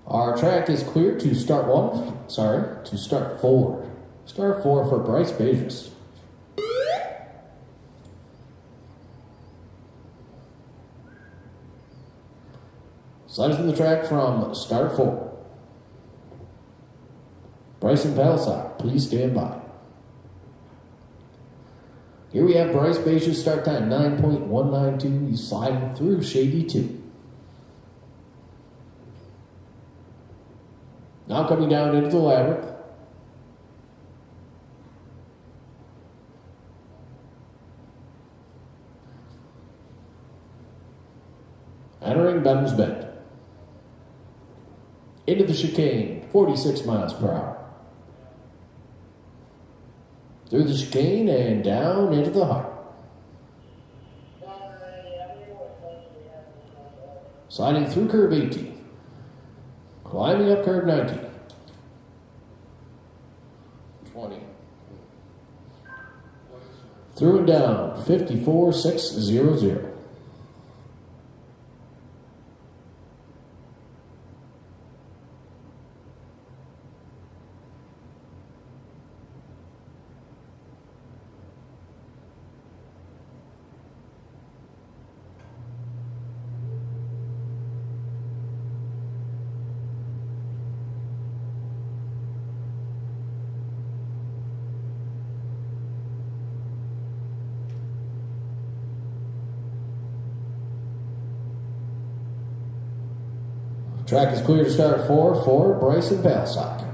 Our track is clear to start 4. Start 4 for Bryce Bejas. Sliders in the track from start 4. Bryson Palisade, please stand by. Here we have Bryce Bejas start time 9.192. He's sliding through Shady 2. Now coming down into the labyrinth. Entering Ben's Bend. Into the chicane, 46 miles per hour. Through the chicane and down into the heart. Sliding through curve 18. Climbing up curve 19. 20. Through and down, 54,600. Track is clear to start 4 for Bryson Palsock.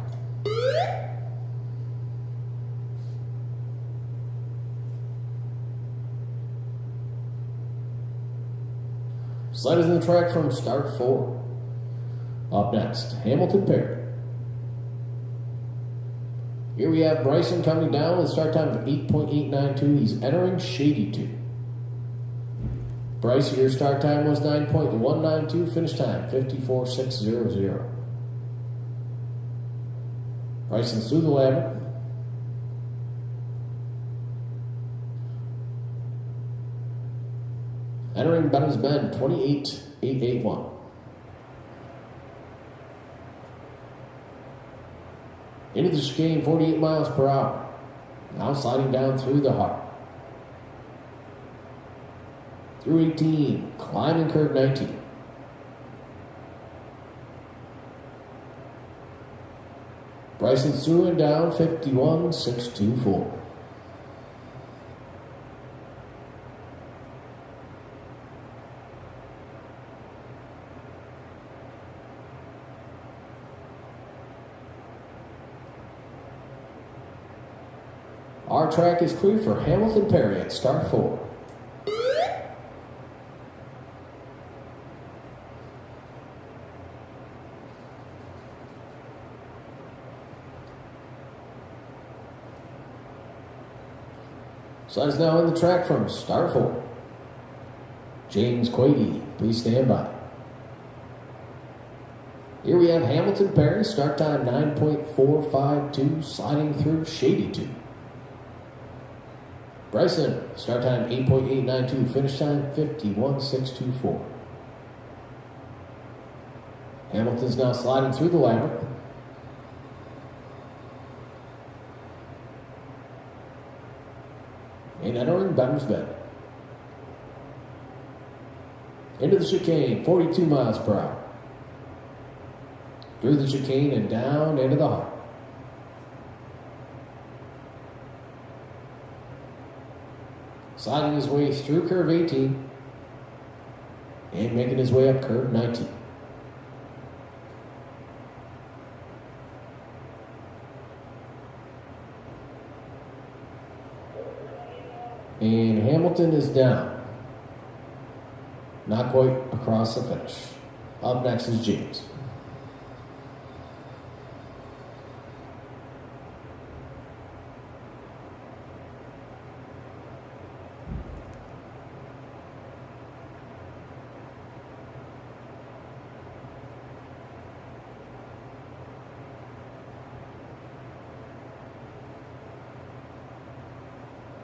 Sled is in the track from start 4. Up next, Hamilton Perry. Here we have Bryson coming down with a start time of 8.892. He's entering Shady 2. Bryce, your start time was 9.192. Finish time 54.600. Bryson's through the labyrinth. Entering Benham's Bend 28.881. Into the chicane, 48 miles per hour. Now sliding down through the heart. Through 18, climbing curve 19. Bryson's through and down 51.624. Our track is clear for Hamilton Perry at start 4. Sled is now in the track from start 4. James Quady, please stand by. Here we have Hamilton Perry, start time 9.452, sliding through Shady 2. Bryson, start time 8.892, finish time 51.624. Hamilton's now sliding through the labyrinth. And entering Benham's Bend. Into the chicane, 42 miles per hour. Through the chicane and down into the heart. Sliding his way through curve 18 and making his way up curve 19. And Hamilton is down. Not quite across the finish. Up next is James.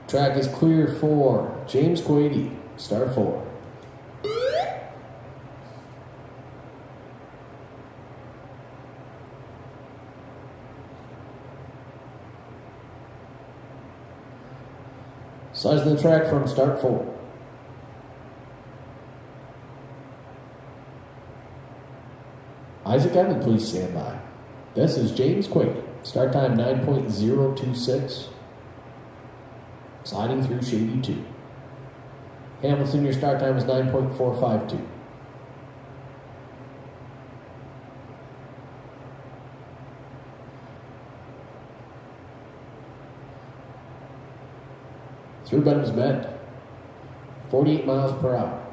Track is clear for James Quady, start 4. Size of the track from start 4. Isaac Evan, please stand by. This is James Quady, start time 9.026. Sliding through Shady 2. Hamilton, your start time is 9.452. Through Benham's Bend, 48 miles per hour.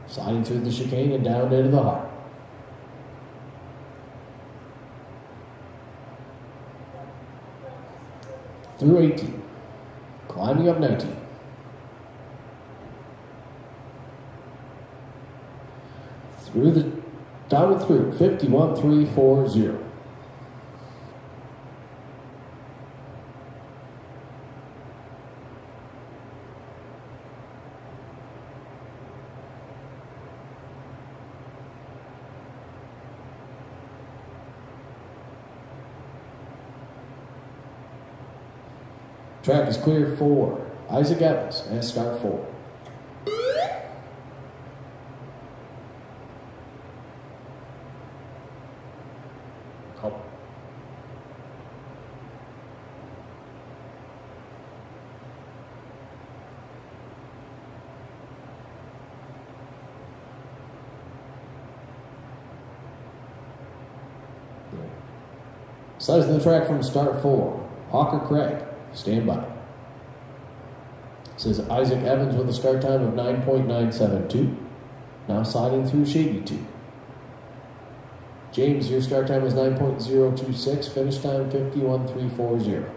Sliding through the chicane and down into the heart. Through 18. Climbing up 19. Through the down and through 51.340. Track is clear for Isaac Evans at start 4. Size of the track from start 4. Hawker Craig, stand by. Says Isaac Evans with a start time of 9.972. Now sliding through Shady 2. James, your start time was 9.026. Finish time 51.340.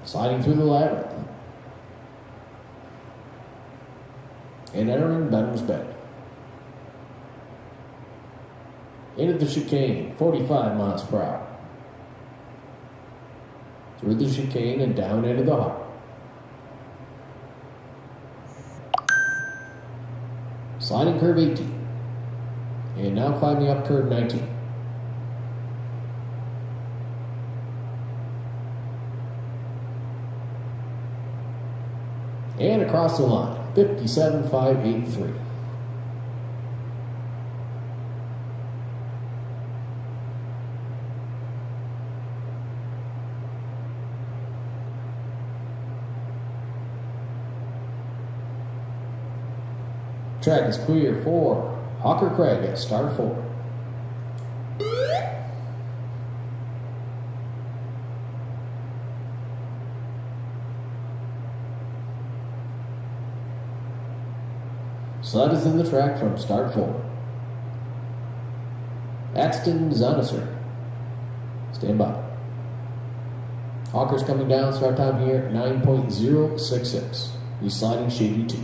Sliding through the labyrinth. And entering Benner's Bend. Into the chicane, 45 miles per hour. Through the chicane and down into the heart. Sliding curve 18. And now climbing up curve 19. And across the line, 57.583. Track is clear for Hawker Craig at start 4. Sled is in the track from start 4. Axton Zonaser, stand by. Hawker's coming down, start time here at 9.066. He's sliding Shady 2.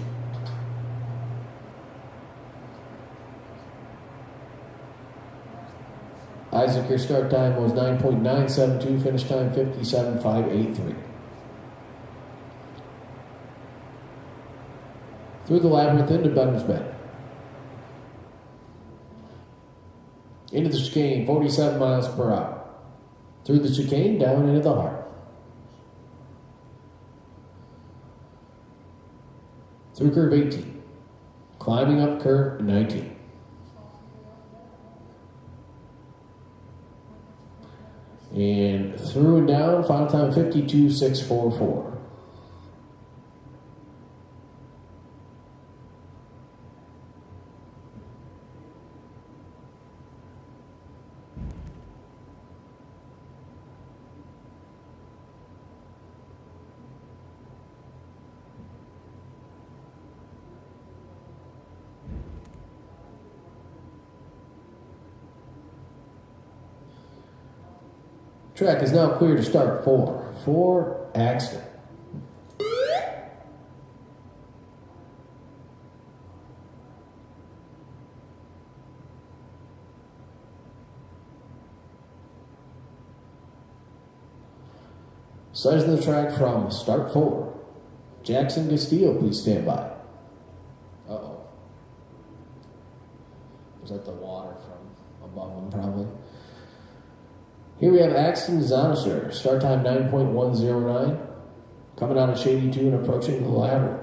Isaac, your start time was 9.972, finish time 57.583. Through the labyrinth into Benner's Bend. Into the chicane, 47 miles per hour. Through the chicane, down into the heart. Through curve 18. Climbing up curve 19. And through and down, final time 52.644. Track is now clear to start 4. 4, Axton. Size of the track from start 4. Jackson Castillo, please stand by. Uh-oh. Was that the water from above him, probably? Here we have Axton Zonaser, start time 9.109, coming out of Shady 2 and approaching the labyrinth.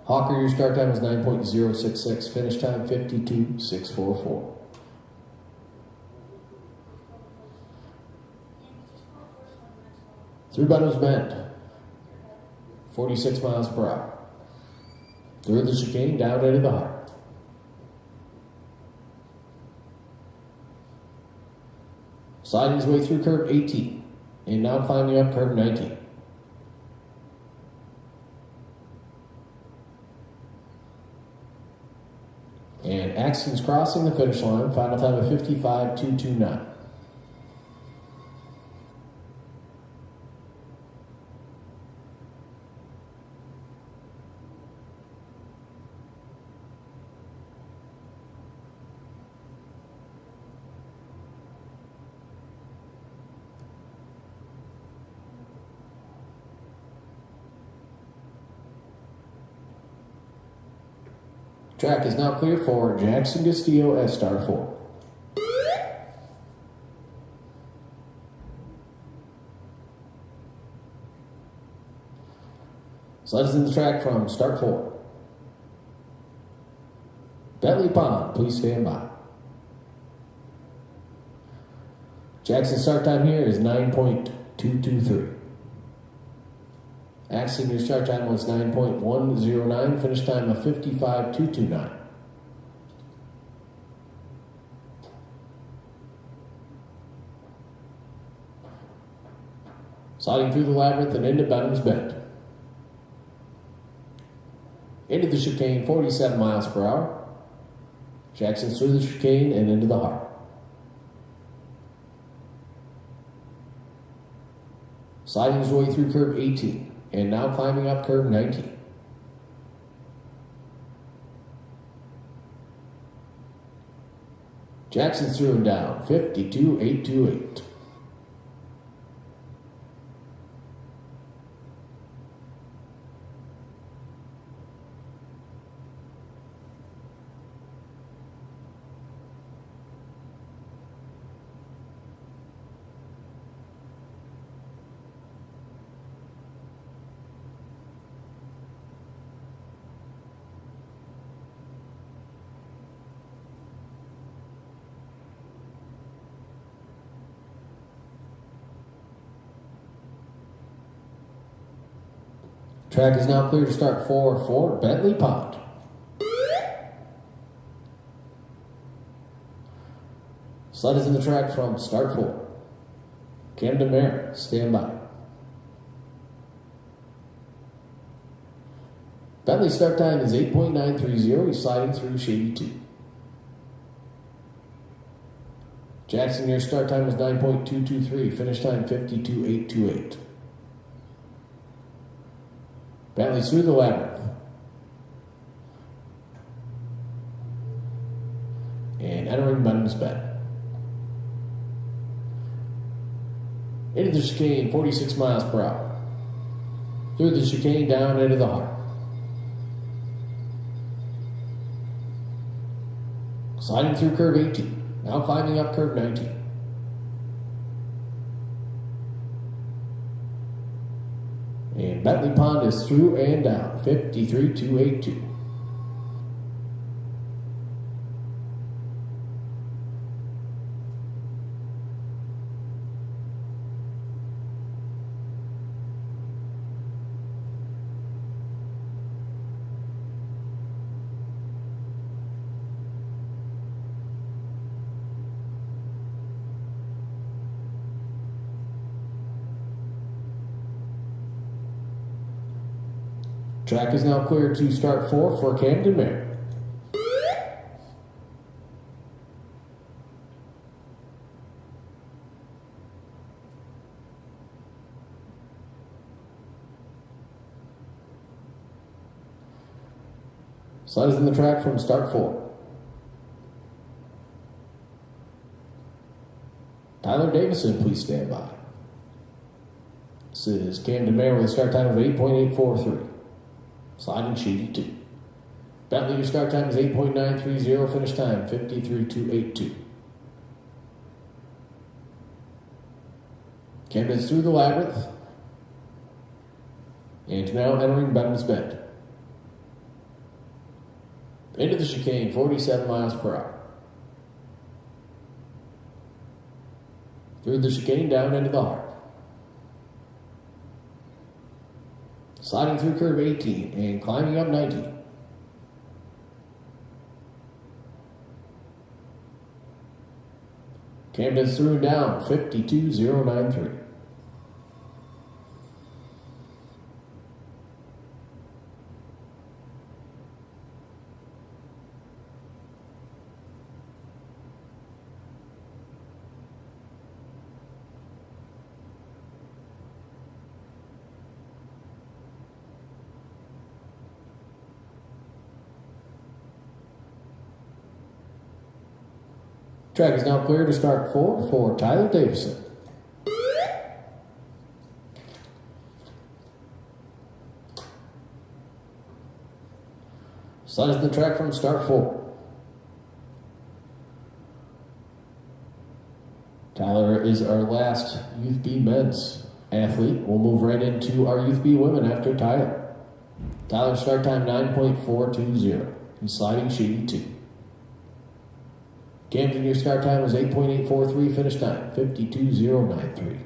Hawker, your start time is 9.066, finish time 52.644. Through Benner's Bend, 46 miles per hour. Through the chicane, down into the heart. Sliding his way through curve 18, and now climbing up curve 19. And Axton's crossing the finish line, final time of 55.229. Track is now clear for Jackson Castillo at start 4. Sleds in the track from start 4. Bentley Pond, please stand by. Jackson's start time here is 9.223. Axton, your start time was 9.109, finish time of 55.229. Sliding through the labyrinth and into Benham's Bend. Into the chicane, 47 miles per hour. Jackson's through the chicane and into the heart. Sliding his way through curve 18 and now climbing up curve 19. Jackson's through and down, 52.828. Track is now clear to start for Bentley Pond. Sled is in the track from start 4. Camden Mare, stand by. Bentley's start time is 8.930. He's sliding through Shady 2. Jackson, your start time is 9.223. Finish time 52.828. Bentley's through the labyrinth. And entering Benham's Bend. Into the chicane, 46 miles per hour. Through the chicane, down into the heart. Sliding through curve 18. Now climbing up curve 19. And Bentley Pond is through and down, 53.282. Track is now clear to start 4 for Camden Mare. Sled is in the track from start 4. Tyler Davison, please stand by. This is Camden Mare with a start time of 8.843. Sliding Shady 2. Bentley, your start time is 8.930. Finish time 53.282. Camden's through the labyrinth. And now entering Benham's Bend. Into the chicane, 47 miles per hour. Through the chicane, down into the heart. Sliding through curve 18 and climbing up 19. Camden's through and down, 52.093. Track is now clear to start 4 for Tyler Davison. Sled is in the track from start 4. Tyler is our last Youth B men's athlete. We'll move right into our Youth B women after Tyler. Tyler's start time 9.420. He's sliding Shady 2. Camden, your start time was 8.843, finish time 52.093.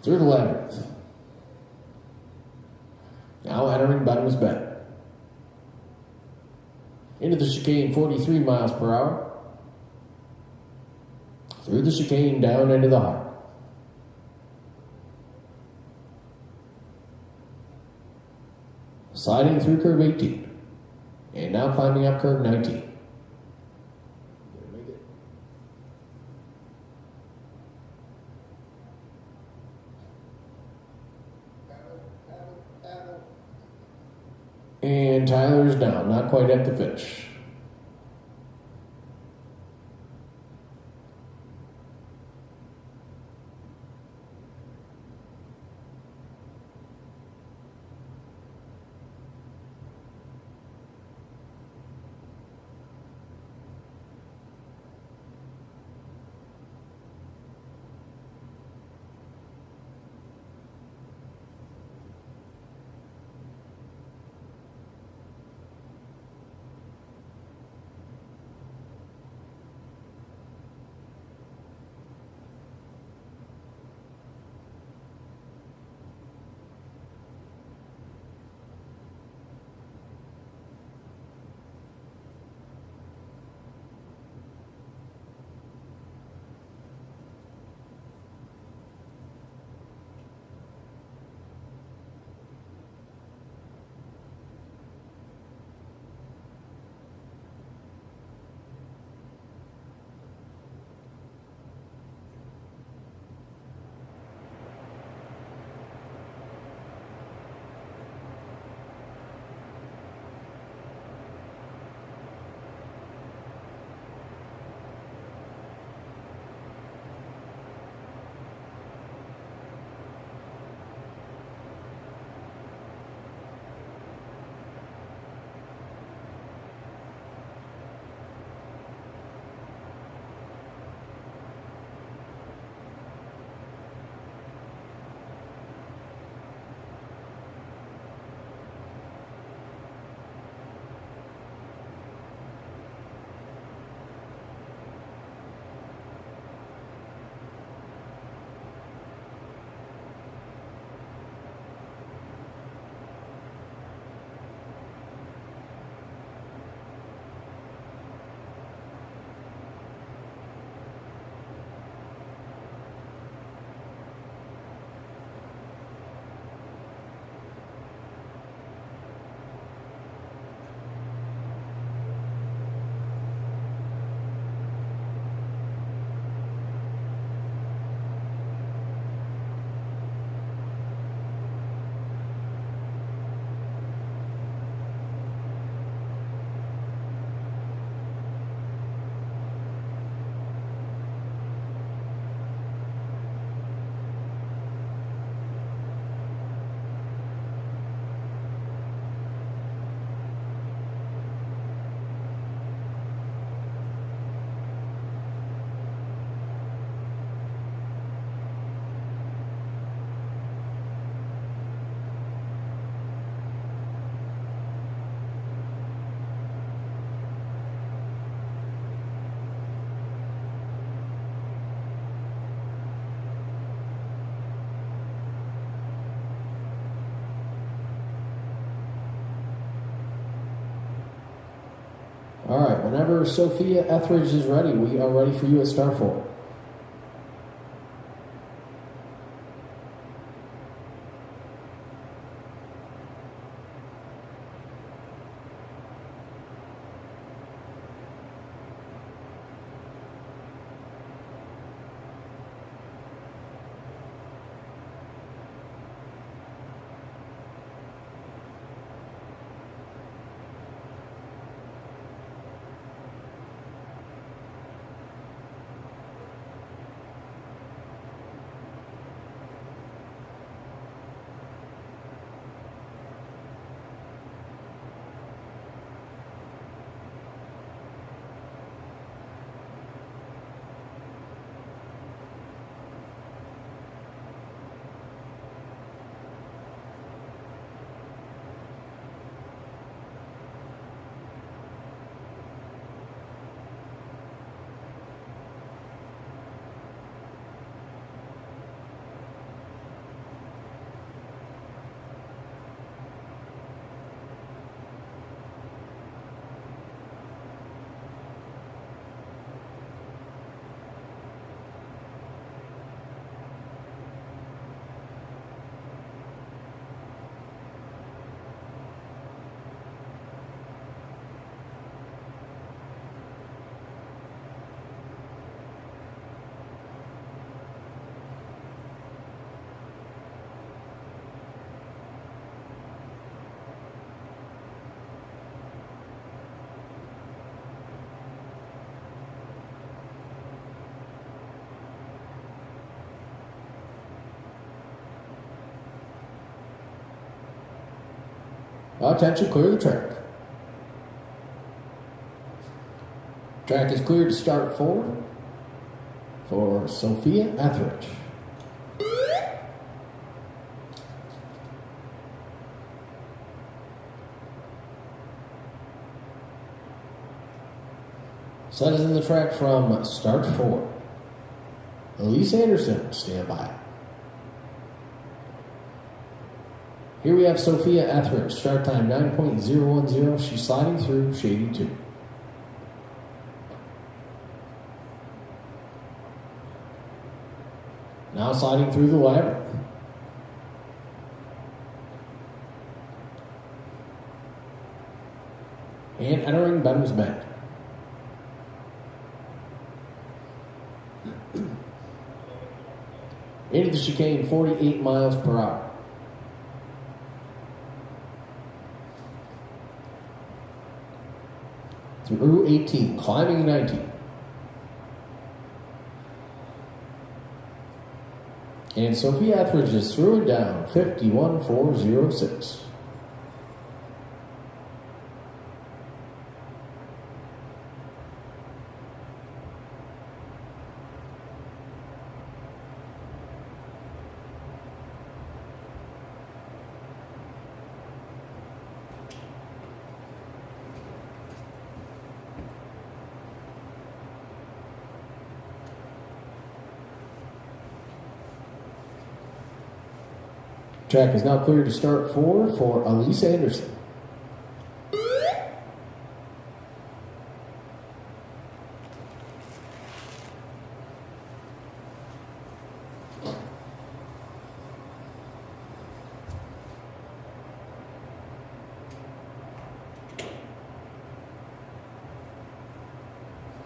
Through the labyrinth. Now entering Benham's Bend. Into the chicane, 43 miles per hour. through the chicane down into the heart. Sliding through curve 18, and now climbing up curve 19. And Tyler's down, not quite at the finish. All right, whenever Sophia Etheridge is ready, we are ready for you at Star 4. Attention, clear the track. Track is cleared to start forward for Sophia Etheridge. Sled is in the track from start forward. Elise Anderson, stand by. Here we have Sophia Etheridge, start time 9.010. She's sliding through Shady 2. Now sliding through the labyrinth. And entering Benham's Bend. Into the chicane, 48 miles per hour. Through 18, climbing 19. And Sophia Etheridge is through and down, 51.406. Track is now cleared to start forward for Elise Anderson.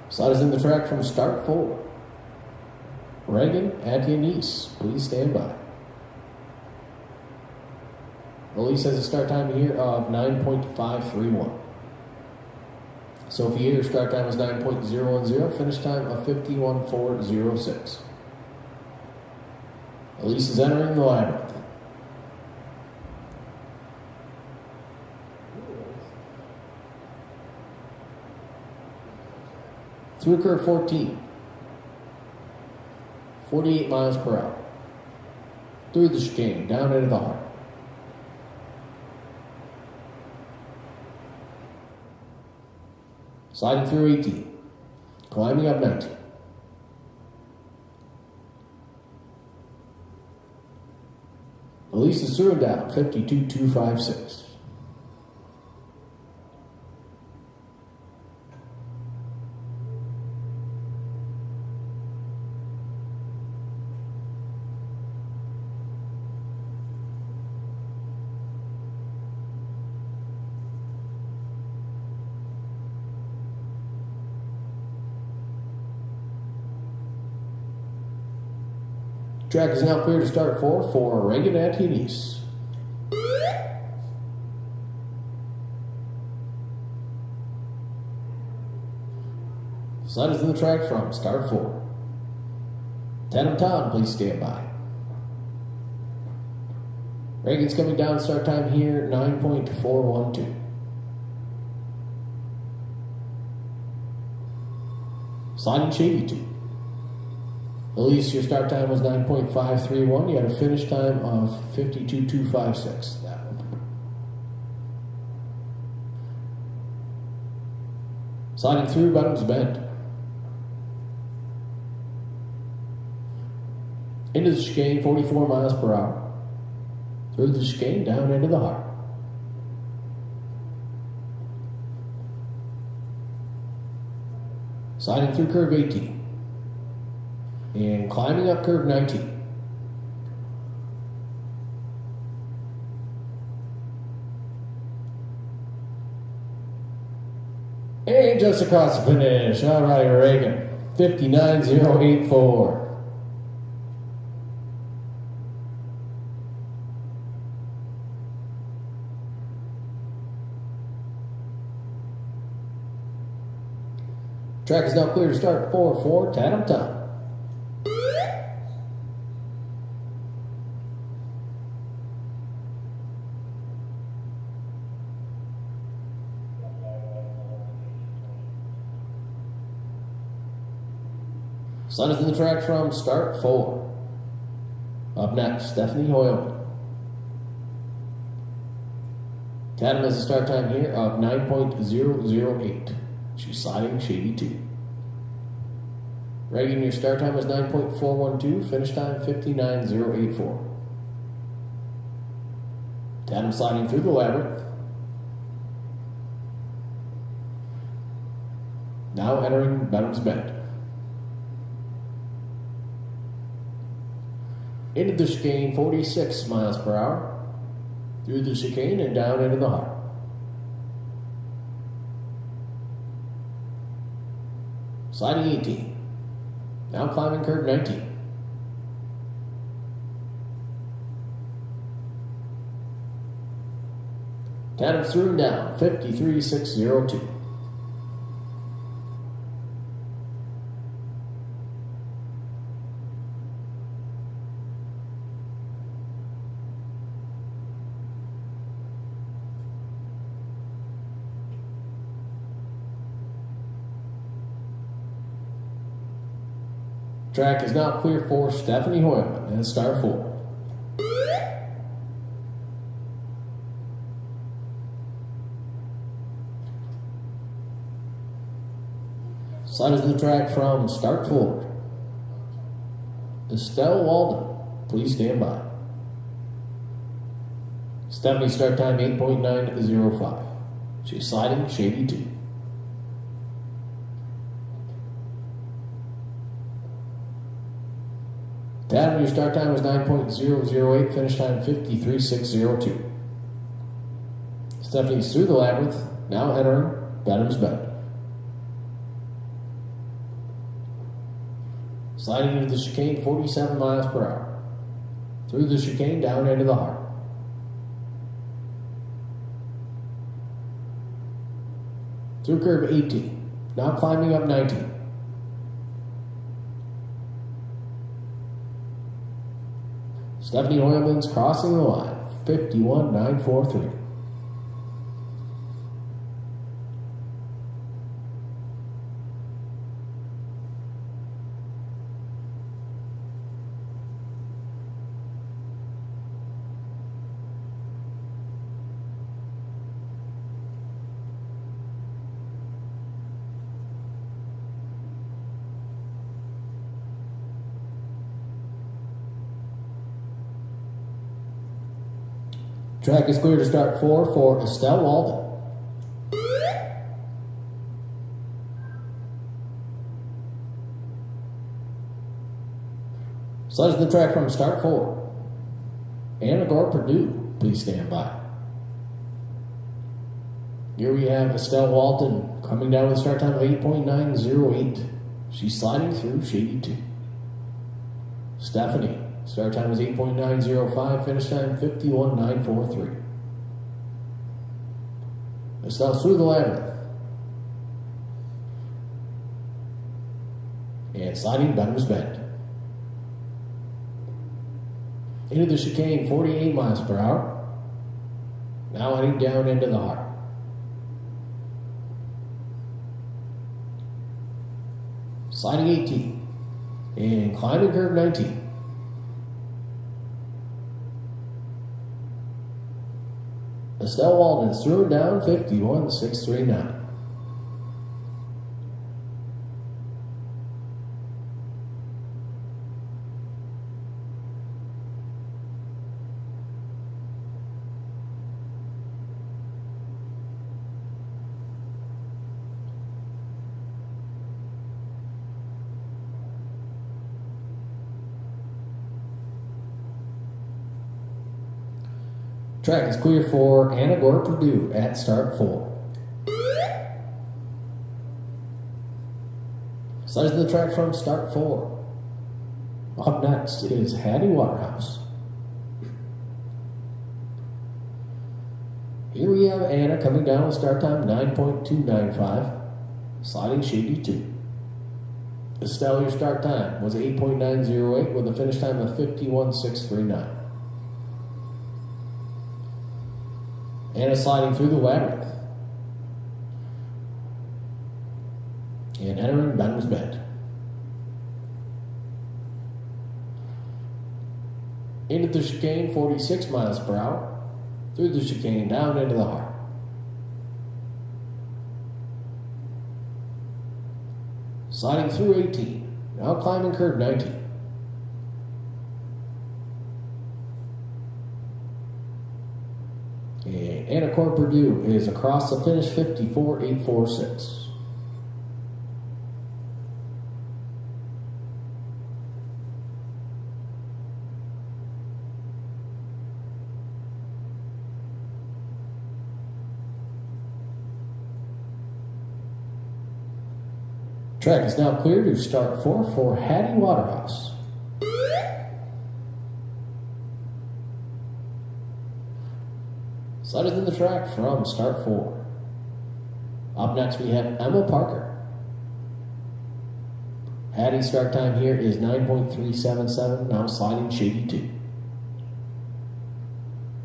Slide is in the track from start forward. Reagan Atienese, please stand by. Elise has a start time here of 9.531. Sophia, your start time was 9.010, finish time of 51.406. Elise is entering the labyrinth. Through curve 14, 48 miles per hour. Through the chicane, down into the heart. Sliding through 18, climbing up 19. Elise is through and down, 52.256. Track is now clear to start for Reagan Atienese. Slide is in the track from start 4. Tatum Town, please stand by. Reagan's coming down, start time here, 9.412. Sliding Shady 2. Elise, your start time was 9.531. You had a finish time of 52.256. Sliding through Benham's Bend. Into the chicane, 44 miles per hour. Through the chicane, down into the heart. Sliding through curve 18. And climbing up curve 19. And just across the finish. All right, Reagan. 59.084. Track is now clear to start 4-4, Tatum Town. Slide is in the track from start 4. Up next, Stephanie Hoyleman. Tatum has a start time here of 9.008. She's sliding shady 2. Reagan, your start time was 9.412, finish time 59.084. Tatum sliding through the labyrinth. Now entering Benham's Bend. Into the chicane, 46 miles per hour. Through the chicane and down into the heart. Sliding 18. Now climbing curve 19. Tatum through and down, 53.602. Track is now clear for Stephanie Hoyleman in start 4. Slide is in the track from start 4. Estelle Walden, please stand by. Stephanie's start time 8.905. She's sliding shady 2. Tatum, your start time was 9.008, finish time 53.602. Stephanie's through the labyrinth, now entering Benham's Bend. Sliding into the chicane, 47 miles per hour. Through the chicane, down into the heart. Through curve 18, now climbing up 19. Stephanie Hoyleman's crossing the line, 51.943. Track is clear to start 4 for Estelle Walden. Slides the track from start 4. Anna Gore Purdue, please stand by. Here we have Estelle Walden coming down with a start time of 8.908. She's sliding through shady 2. Stephanie. Start time was 8.905, finish time 51.943. Estelle through the labyrinth. And sliding Benham's Bend. Into the chicane, 48 miles per hour. Now heading down into the heart. Sliding 18. And climbing curve 19. Estelle Walden is through and down 51.639. Track is clear for Anna Gore Purdue at start 4. Slides the track from start 4. Up next is Hattie Waterhouse. Here we have Anna coming down with start time 9.295, sliding shady 2. Estelle, your start time was 8.908 with a finish time of 51.639. Anna sliding through the labyrinth and entering Benham's Bend. Into the chicane, 46 miles per hour. Through the chicane, down into the heart. Sliding through 18. Now climbing curve 19. And Anacortes Purdue is across the finish, 54.846. Track is now clear to start 4 for Hattie Waterhouse. Sliders in the track from start 4. Up next we have Emma Parker. Hattie's start time here is 9.377, now sliding shady 2.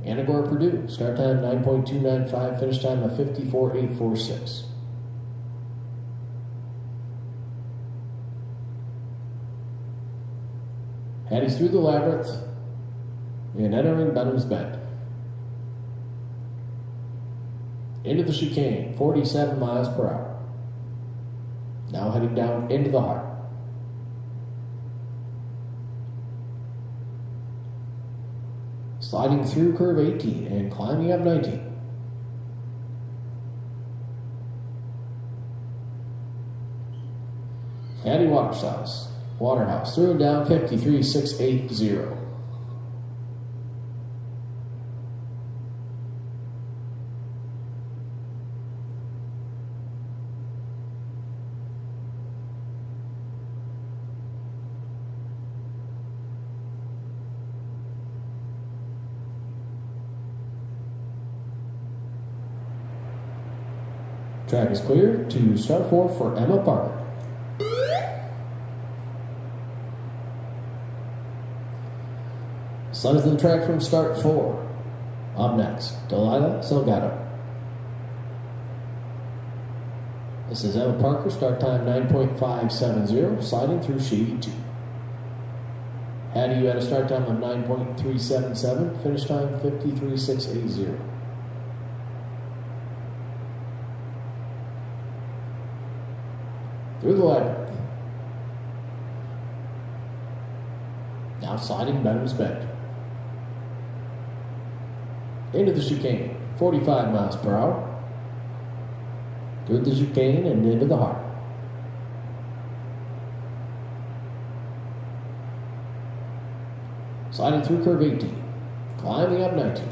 Anacortes Purdue, start time 9.295, finish time of 54.846. Hattie's through the labyrinth and entering Benham's Bend. Into the chicane, 47 miles per hour. Now heading down into the heart. Sliding through curve 18 and climbing up 19. Hattie Waterhouse through and down 53.680. Track is clear to start 4 for Emma Parker. Sliders in the track from start 4. Up next, Delilah Salgado. This is Emma Parker, start time 9.570, sliding through shady 2. Hattie, you had a start time of 9.377, finish time 53.680. Through the labyrinth. Now sliding Benham's Bend. Into the chicane, 45 miles per hour. Through the chicane and into the heart. Sliding through curve 18, climbing up 19.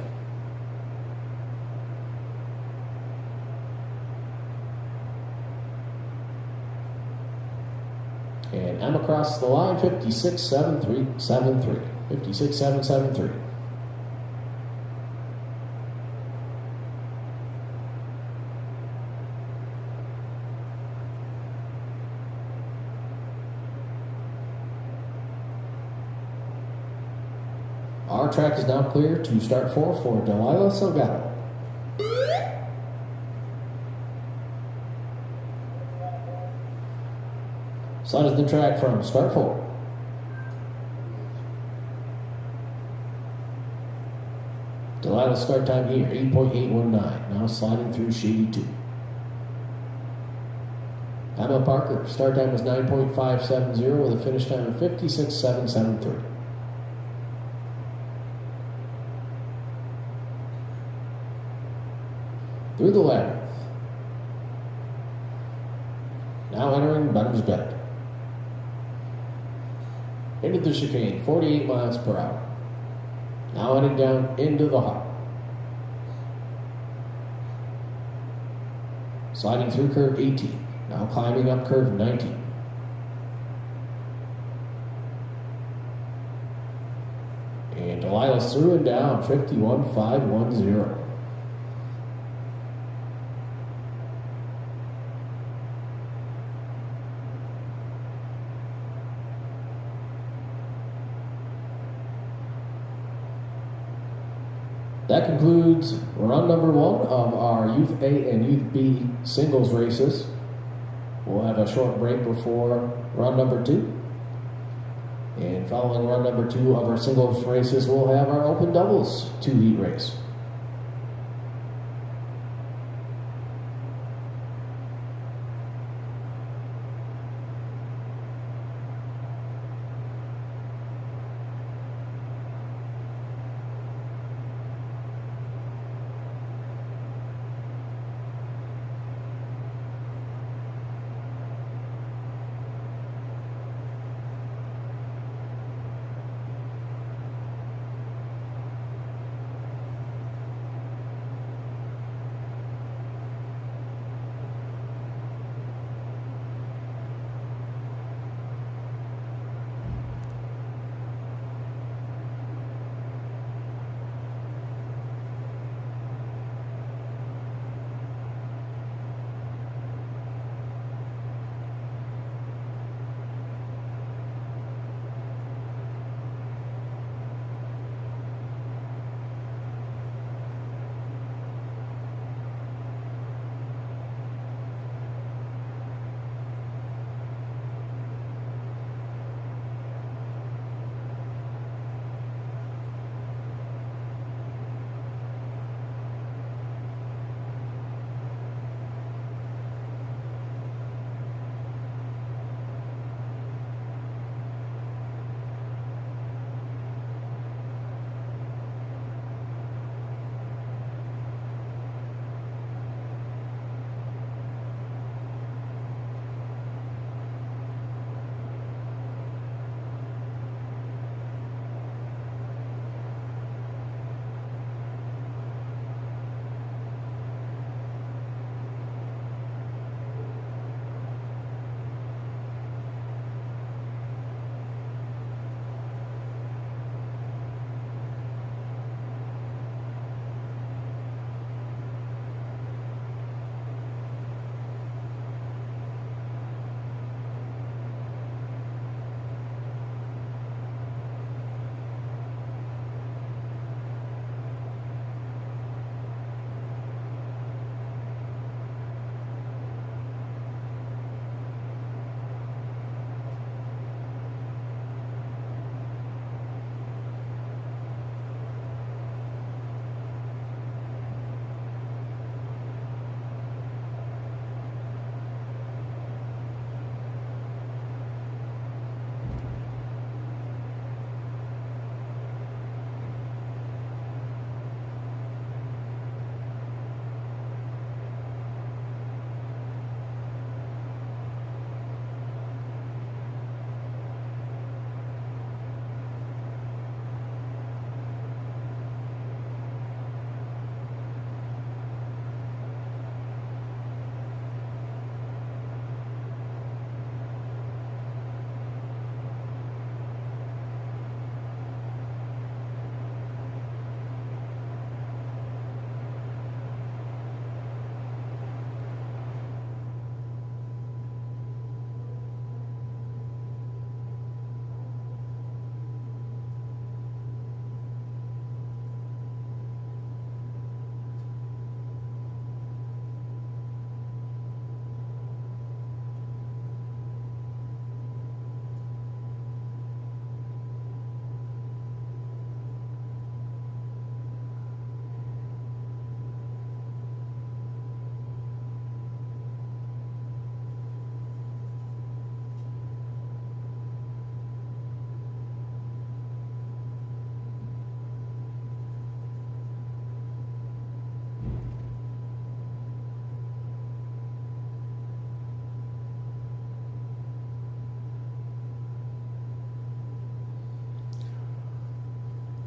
And I'm across the line, 56.773. 56.773. Our track is now clear to start 4 for Delilah Salgado. Sliders the track from start 4. Delilah's start time here, 8.819. Now sliding through shady 2. Emma Parker, start time was 9.570 with a finish time of 56.773. Through the labyrinth. Now entering Benham's Bend. Into the chicane, 48 miles per hour. Now heading down into the heart. Sliding through curve 18. Now climbing up curve 19. And Delilah's through and down, 51.510. That concludes run number 1 of our Youth A and Youth B singles races. We'll have a short break before run number 2. And following run number 2 of our singles races, we'll have our open doubles 2 heat race.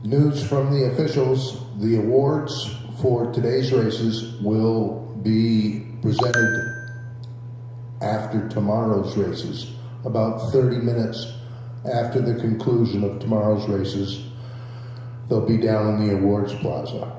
News from the officials: the awards for today's races will be presented after tomorrow's races, about 30 minutes after the conclusion of tomorrow's races. They'll be down in the awards plaza.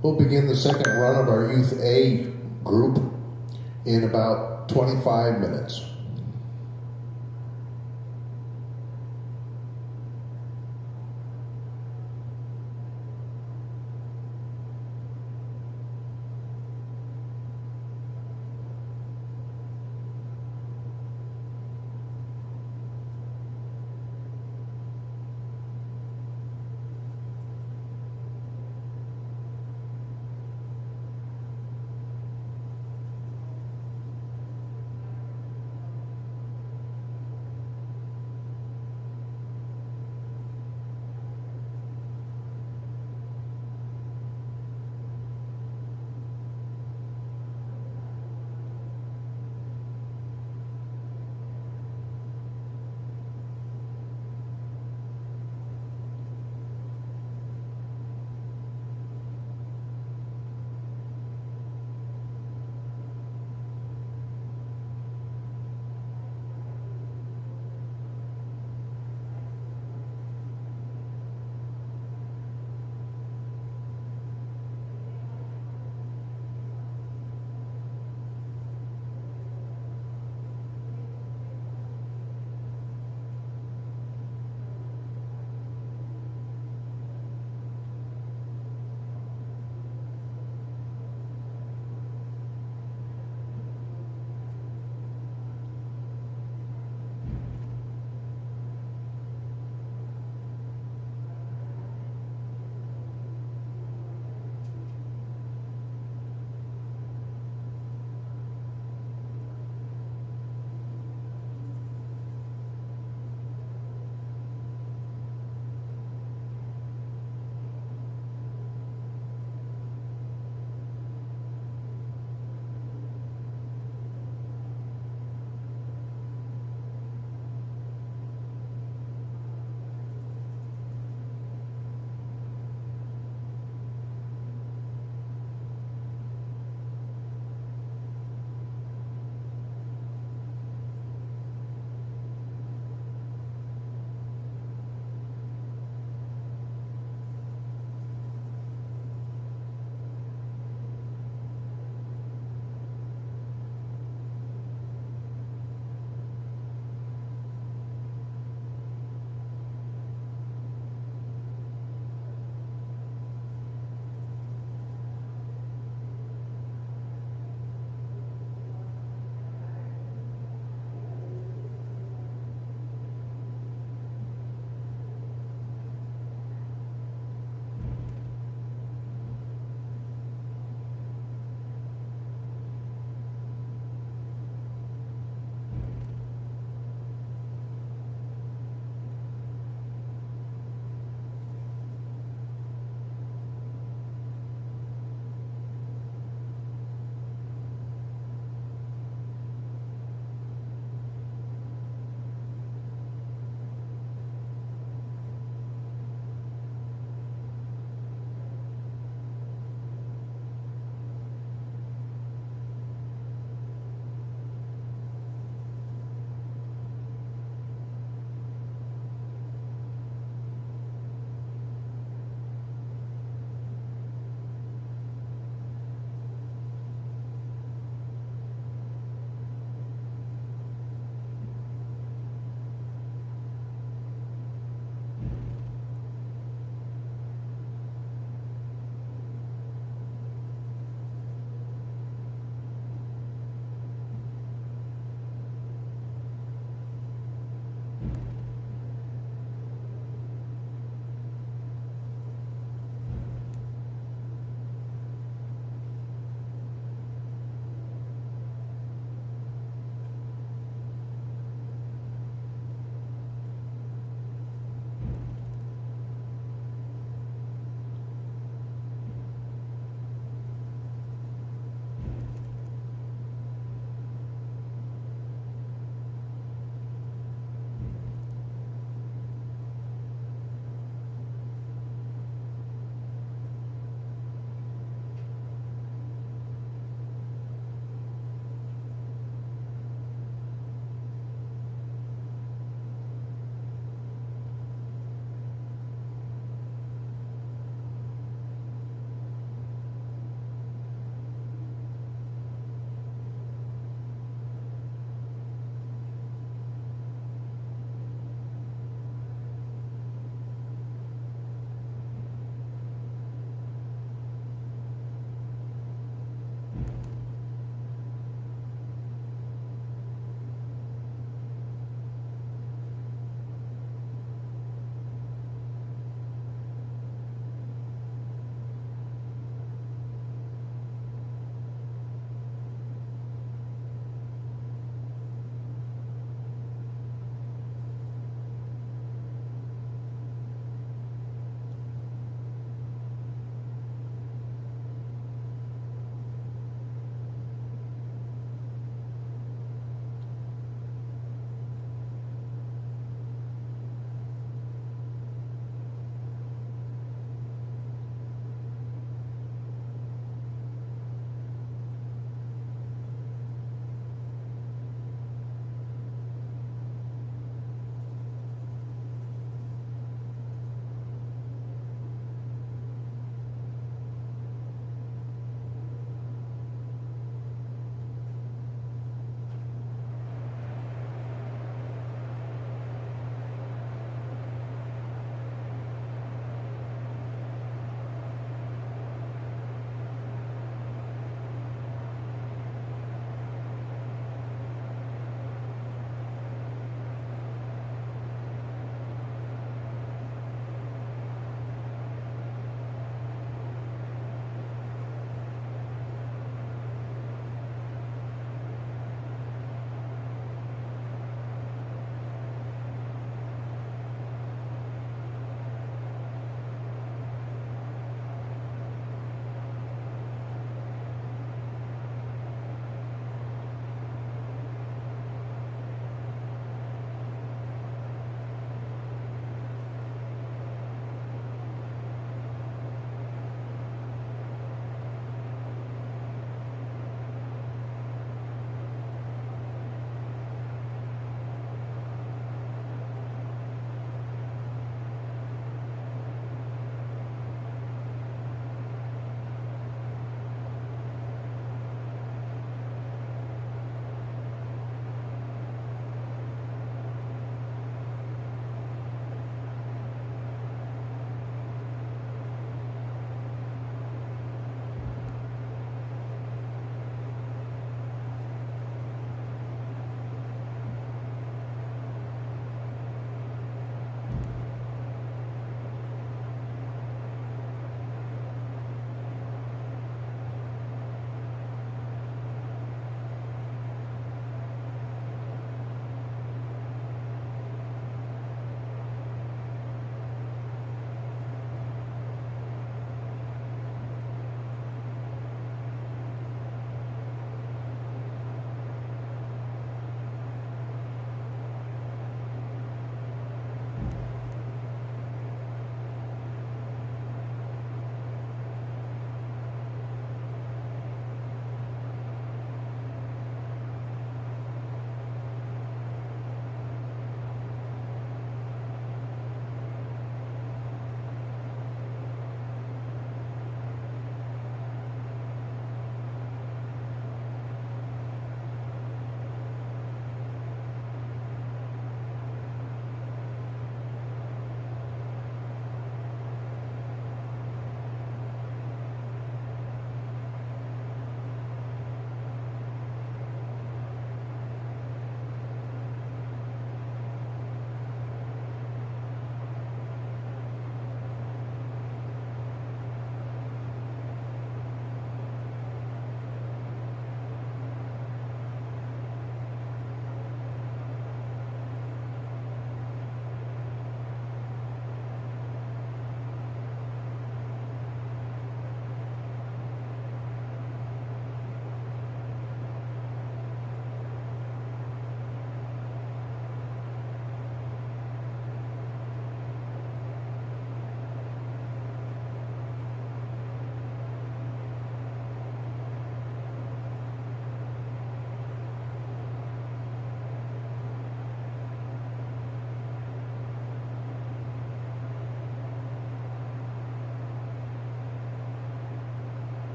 We'll begin the second run of our Youth A group in about 25 minutes.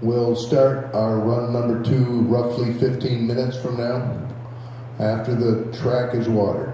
We'll start our run number 2 roughly 15 minutes from now, after the track is watered.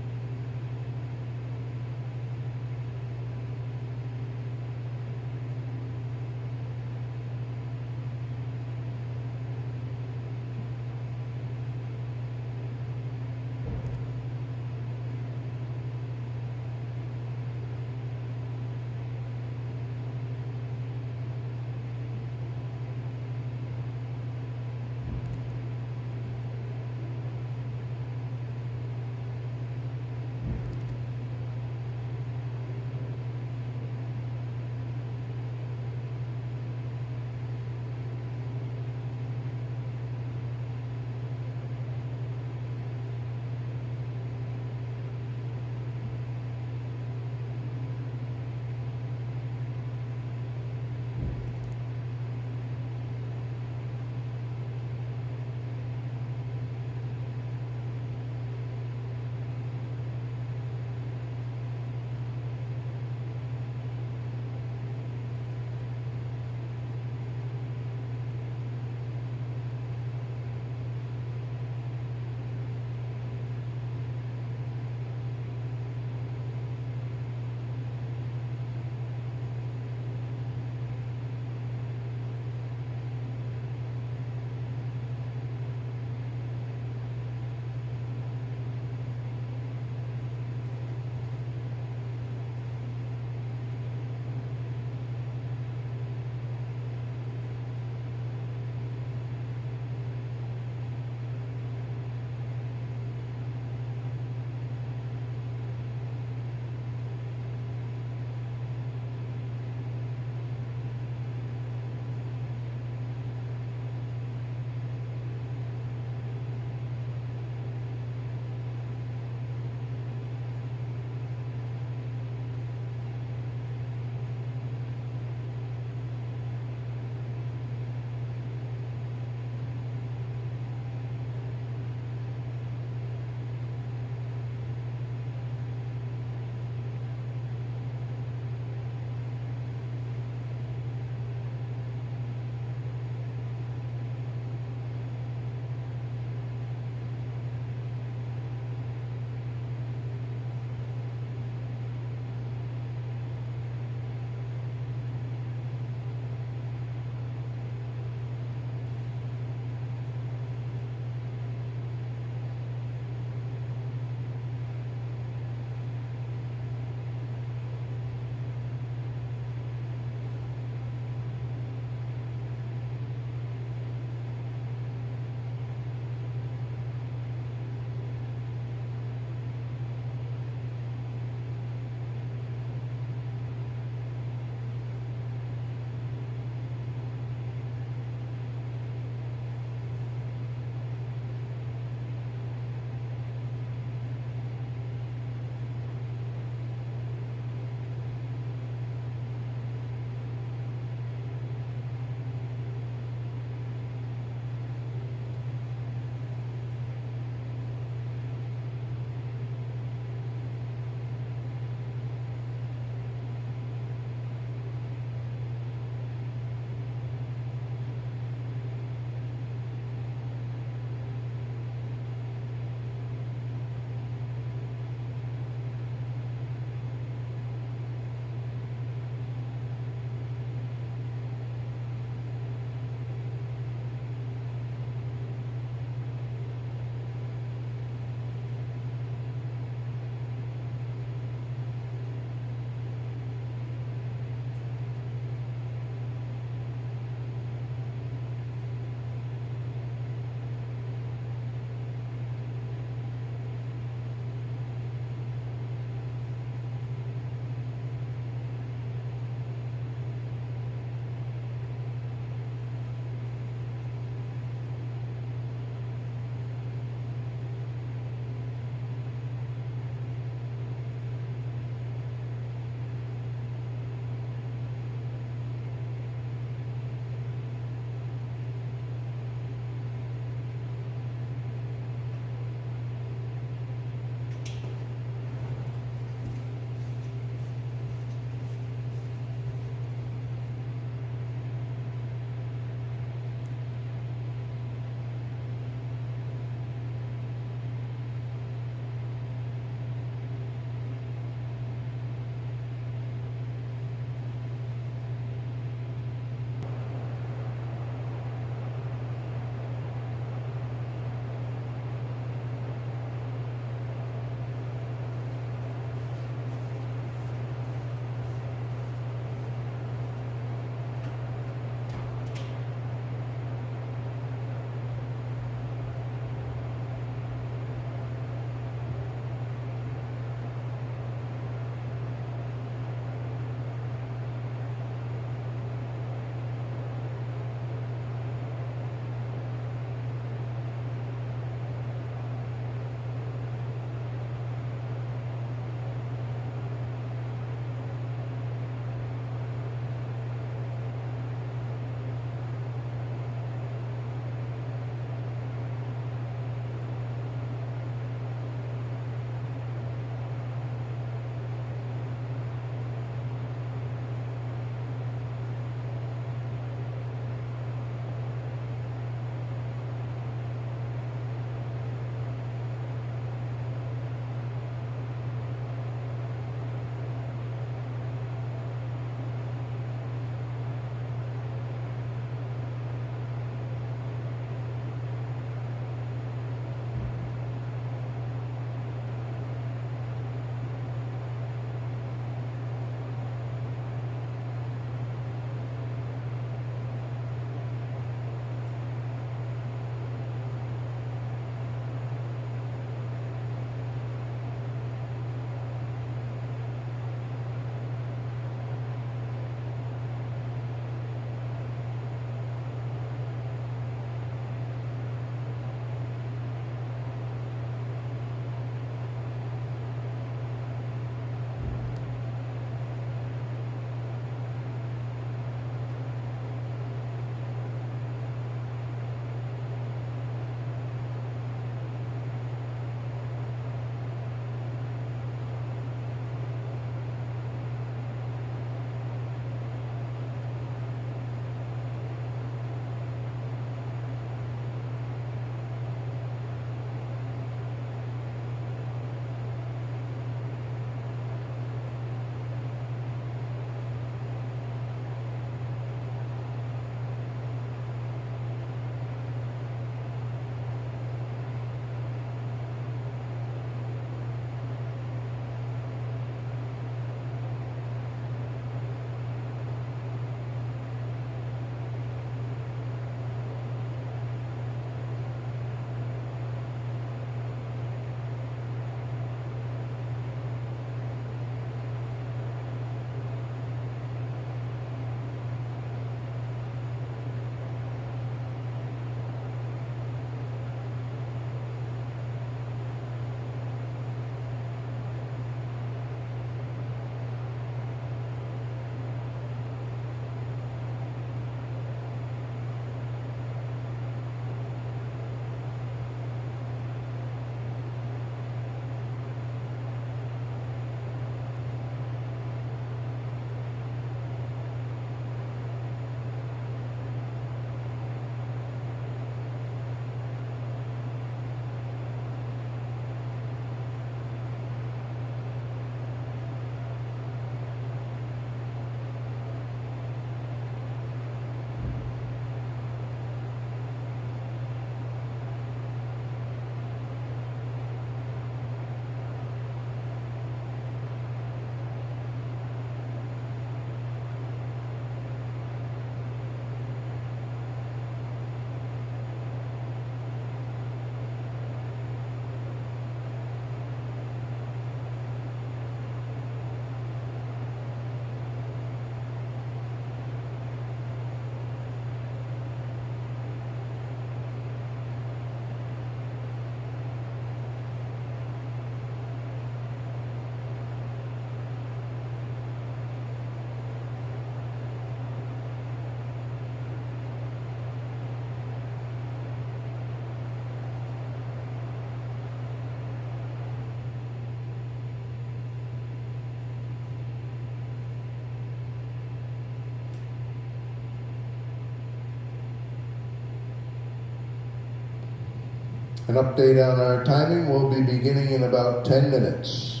An update on our timing will be beginning in about 10 minutes.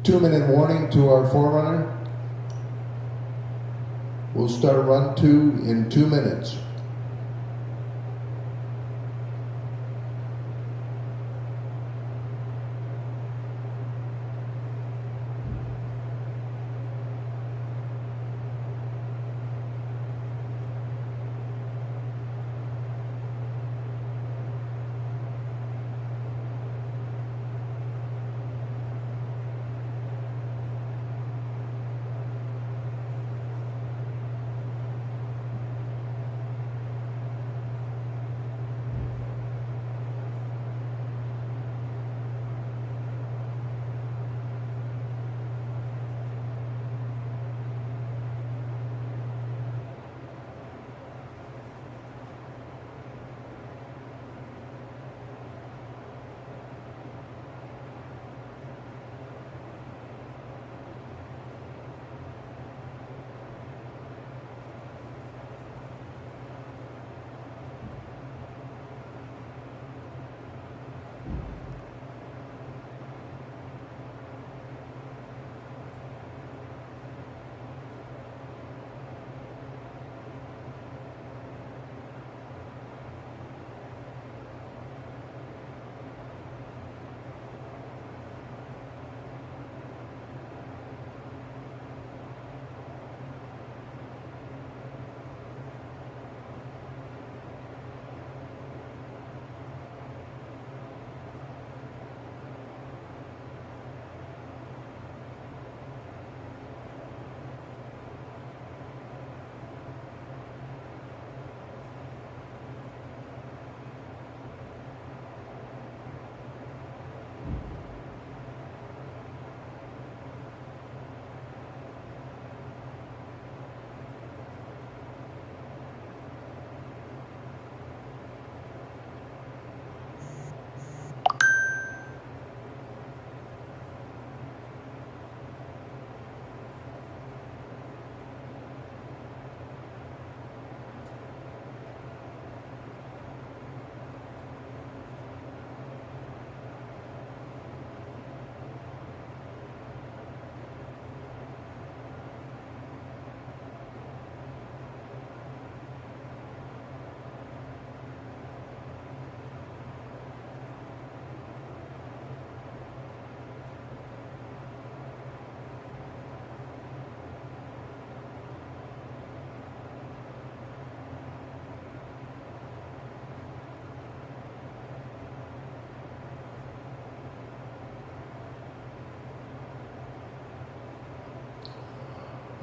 2-minute warning to our forerunner. We'll start run 2 in 2 minutes.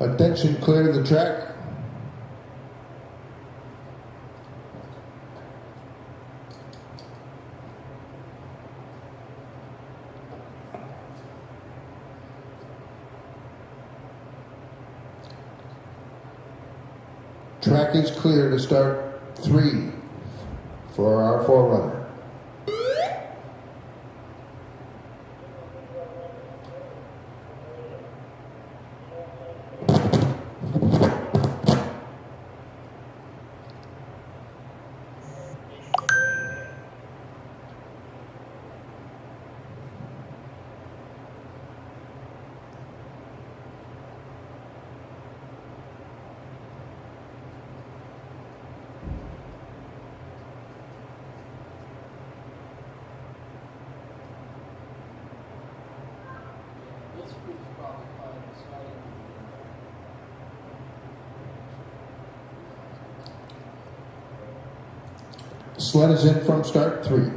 Attention, clear the track. Track is clear to start 3 for our forerunner. Sled is in from start 3.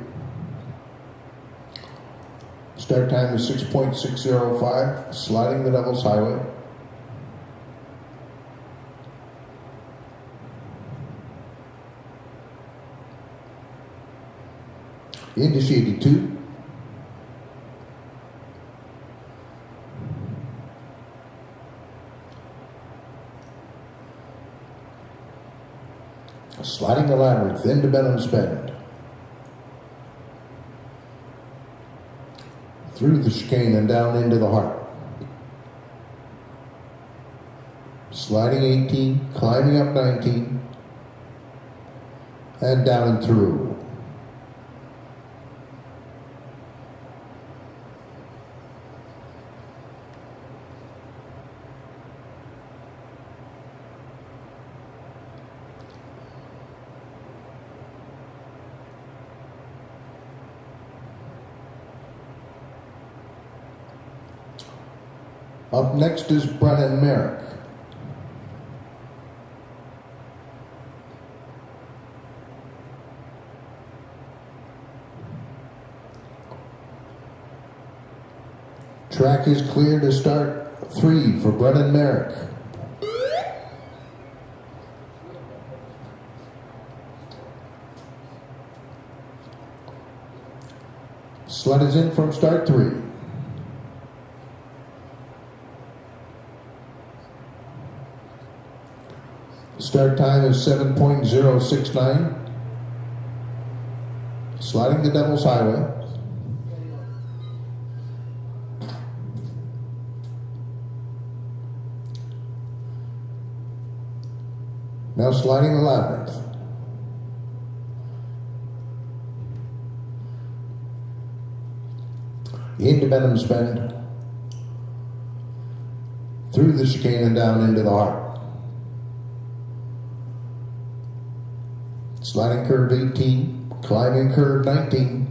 Start time is 6.605, sliding the Devil's Highway. Into 82. Sliding the Labyrinth into Benham's Bend. Through the chicane and down into the heart. Sliding 18, climbing up 19, and down and through. Up next is Brennan Merrick. Track is clear to start 3 for Brennan Merrick. Sled is in from start 3. Start time is 7.069. Sliding the Devil's Highway. Now sliding the Labyrinth. Into Benham's Bend. Through the chicane and down into the heart. Sliding curve 18, climbing curve 19.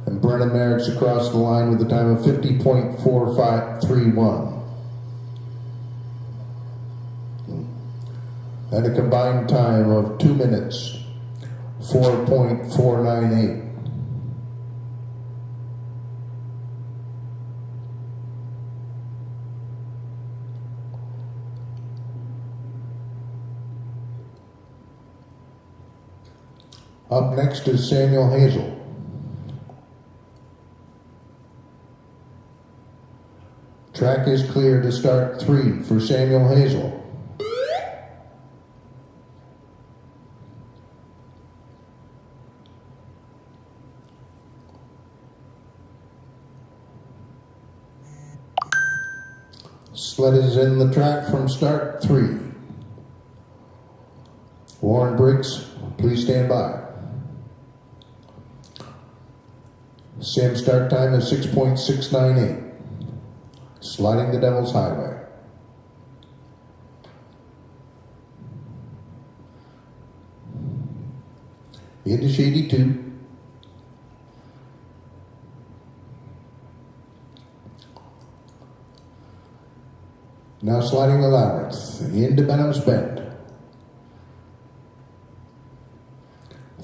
And Brennan Merrick's across the line with a time of 50.4531. And a combined time of 2 minutes, 4.498. Up next is Samuel Hazel. Track is clear to start 3 for Samuel Hazel. Sled is in the track from start 3. Warren Briggs, please stand by. Sam start time is 6.698. Sliding the Devil's Highway. Into Shady 2. Now sliding the Labyrinth. Into Benham's Bend.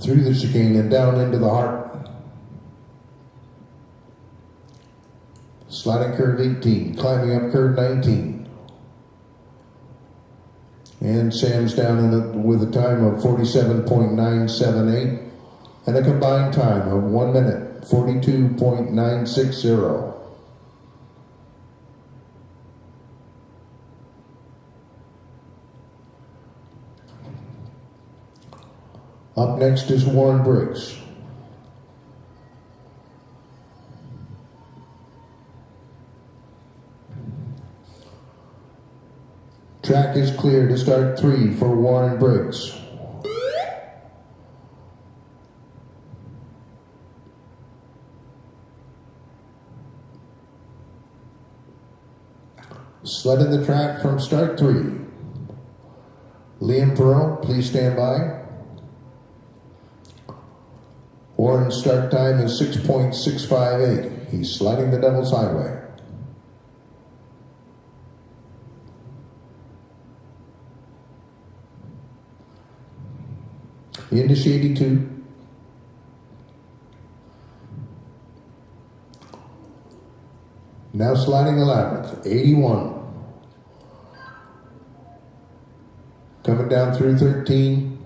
Through the chicane and down into the heart. Sliding curve 18, climbing up curve 19. And Sam's down with a time of 47.978 and a combined time of 1 minute, 42.960. Up next is Warren Briggs. Track is clear to start 3 for Warren Briggs. Sled in the track from start 3. Liam Perot, please stand by. Warren's start time is 6.658. He's sliding the Devil's Highway. Into Shady 2. Now sliding the Labyrinth, 81. Coming down through 13.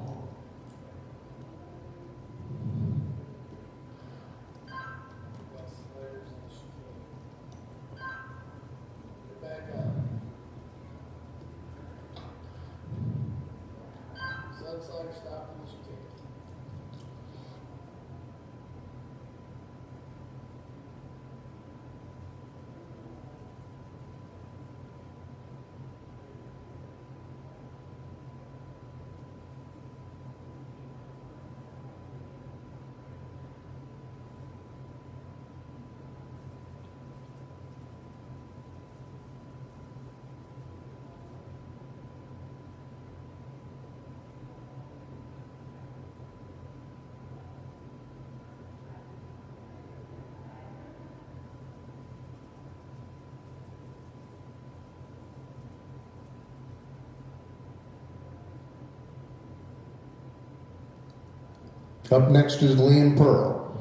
Up next is Liam Pearl.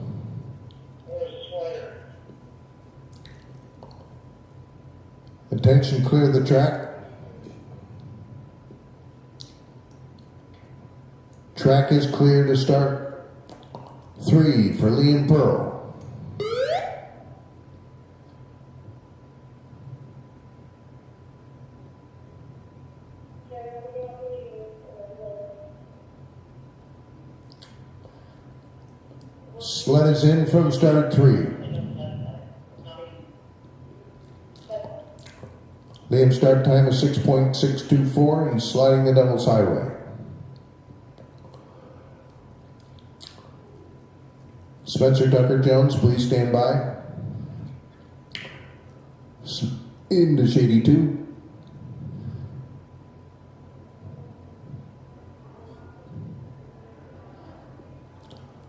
Attention, clear the track. Track is clear to start 3 for Liam Pearl. Sled is in from start 3. Liam's start time is 6.624. He's sliding the Devil's Highway. Spencer Tucker Jones, please stand by. Into Shady 2.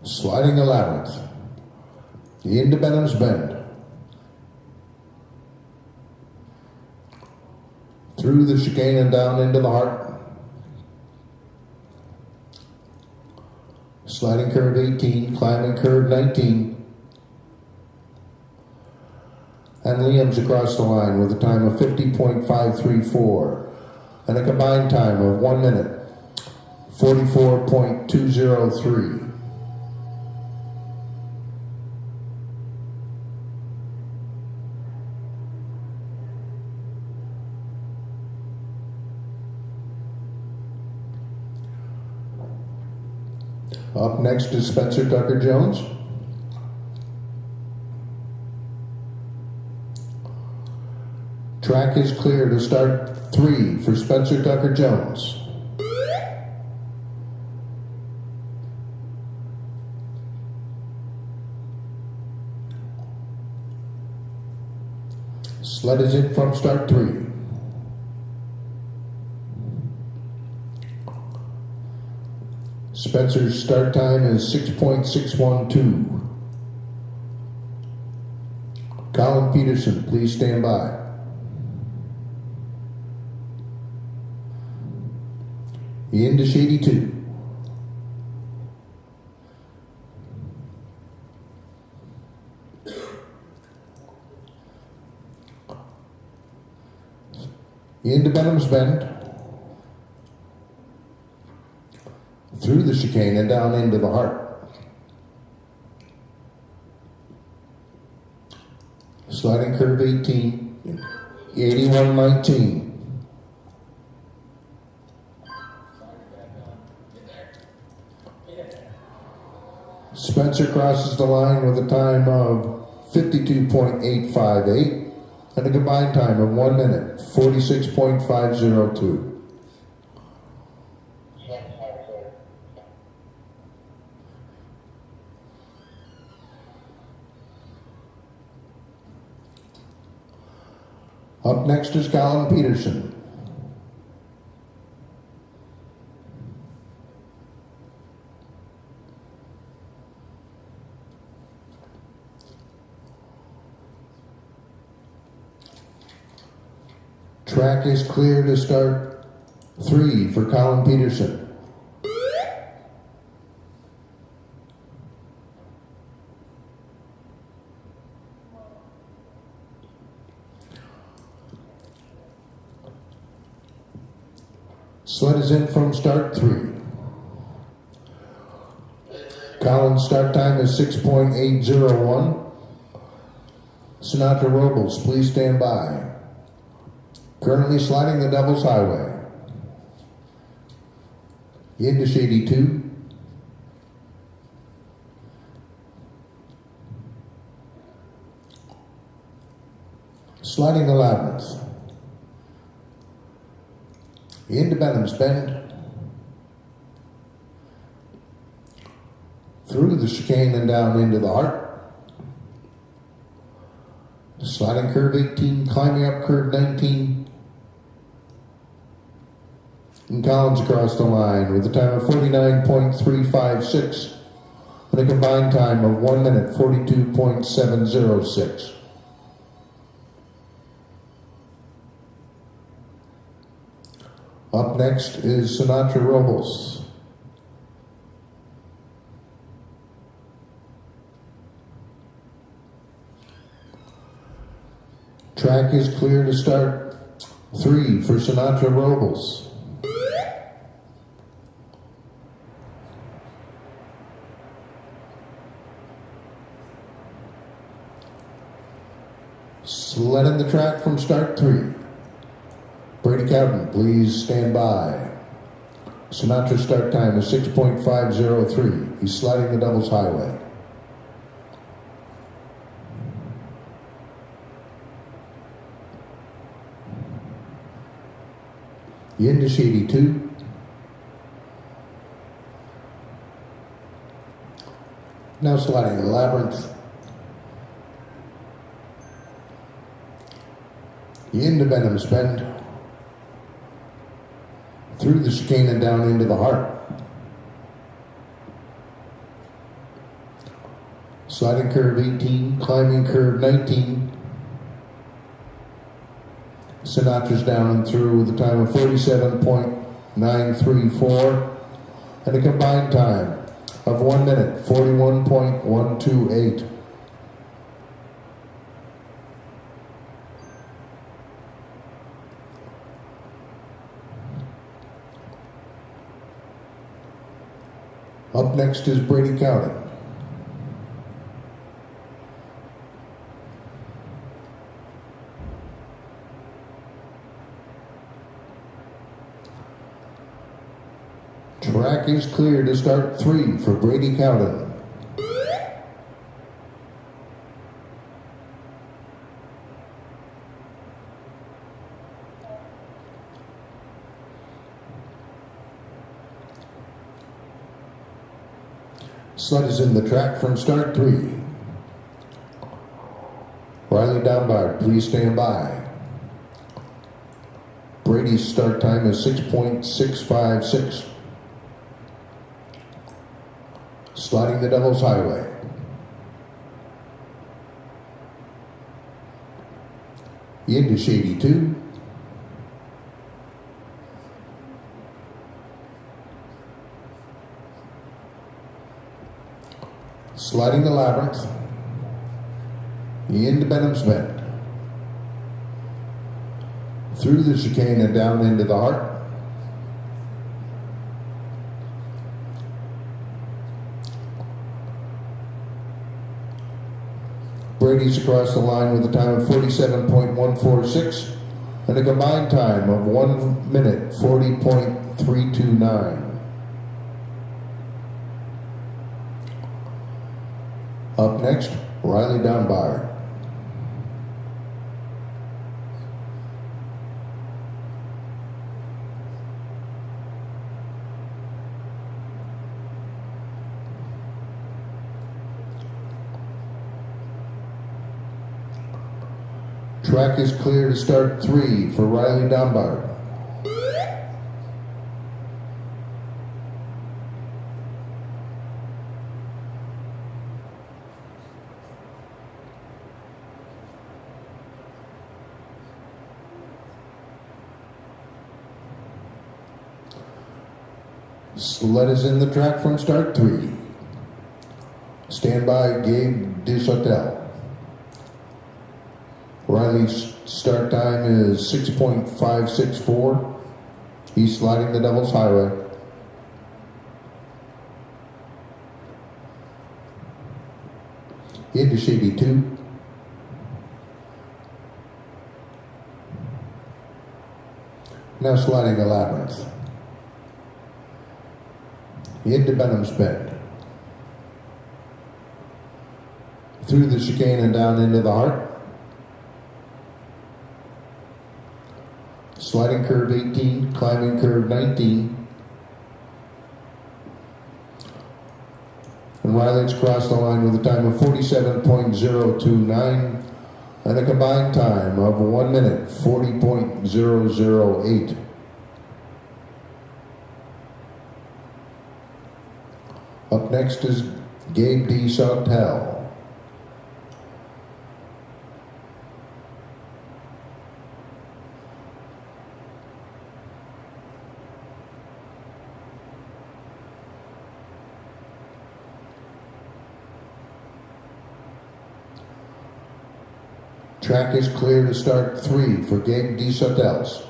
Sliding the Labyrinth. Into Benham's Bend. Through the chicane and down into the heart. Sliding curve 18, climbing curve 19. And Liam's across the line with a time of 50.534 and a combined time of 1 minute, 44.203. Up next is Spencer Tucker Jones. Track is clear to start 3 for Spencer Tucker Jones. Sled is in from start 3. Spencer's start time is 6.612. Colin Peterson, please stand by. Into Shady 2. Into Benham's Bend. Through the chicane and down into the heart. Sliding curve 18, 81.19. Spencer crosses the line with a time of 52.858 and a combined time of 1 minute, 46.502. Up next is Colin Peterson. Track is clear to start 3 for Colin Peterson. Sled is in from start 3. Colin's start time is 6.801. Sinatra Robles, please stand by. Currently sliding the Devil's Highway. Into Shady 2. Sliding the Labyrinth. Into Benham's Bend. Through the chicane and down into the heart. Sliding curve 18, climbing up curve 19. And Collins across the line with a time of 49.356 and a combined time of 1 minute, 42.706. Up next is Sinatra Robles. Track is clear to start 3 for Sinatra Robles. Sled in the track from start 3. Brady Cowden, please stand by. Sinatra's start time is 6.503. He's sliding the doubles highway. Yiddish 82. Now sliding the labyrinth. Into Benham's Bend. Through the chicane and down into the heart. Sliding curve 18, climbing curve 19. Sinatra's down and through with a time of 47.934 and a combined time of 1 minute, 41.128. Up next is Brady Cowden. Track is clear to start 3 for Brady Cowden. Sled is in the track from start 3. Riley Downbard, please stand by. Brady's start time is 6.656. Sliding the Devil's Highway. Yiddish 82. Sliding the labyrinth. Into Benham's Bend. Through the chicane and down into the heart. Brady's across the line with a time of 47.146 and a combined time of 1 minute, 40.329. Up next, Riley Downbard. Track is clear to start 3 for Riley Downbard. Sled is in the track from start 3. Stand by, Gabe Deschâtel. Riley's start time is 6.564. He's sliding the Devil's Highway. Yiddish 82. Now sliding the labyrinth. Into Benham's Bend. Through the chicane and down into the heart. Sliding curve 18, climbing curve 19. And Riley's crossed the line with a time of 47.029 and a combined time of 1 minute, 40.008. Up next is Gabe Deschâtel. Track is clear to start 3 for Gabe D. Sotels.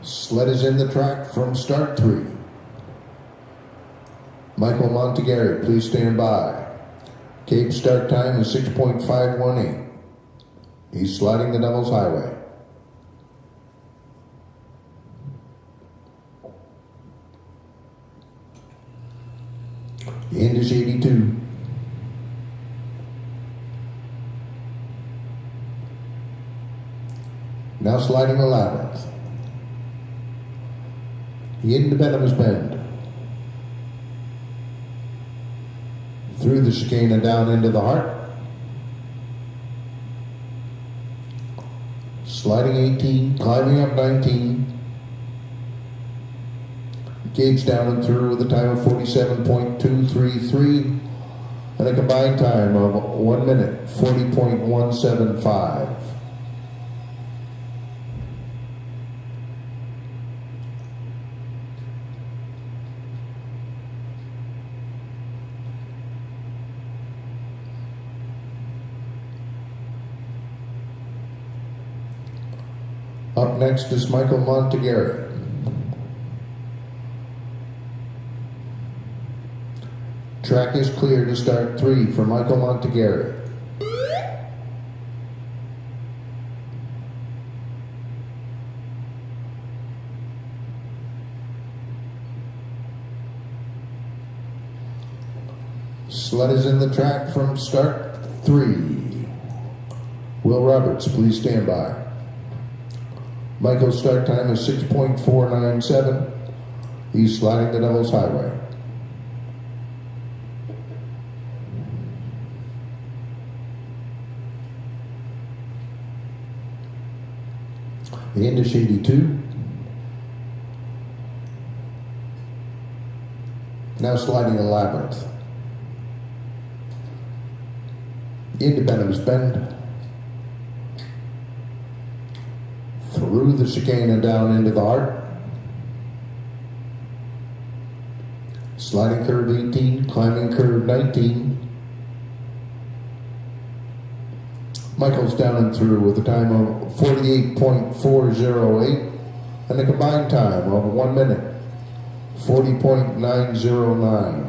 Sled is in the track from start 3. Michael Montegari, please stand by. Gabe's start time is 6.518. He's sliding the Devil's Highway. The end is 82. Now sliding a labyrinth. Into Benham's Bend. Through the chicane and down into the heart. Sliding 18, climbing up 19. Gabe's down and through with a time of 47.233 and a combined time of 1 minute, 40.175. Up next is Michael Montegari. Track is clear to start 3 for Michael Montegari. Sled is in the track from start 3. Will Roberts, please stand by. Michael's start time is 6.497. He's sliding the Devil's Highway. The end is 82. Now sliding a labyrinth. Into Benham's Bend. Through the chicane and down into the heart. Sliding curve 18, climbing curve 19. Michael's down and through with a time of 48.408 and a combined time of 1 minute, 40.909.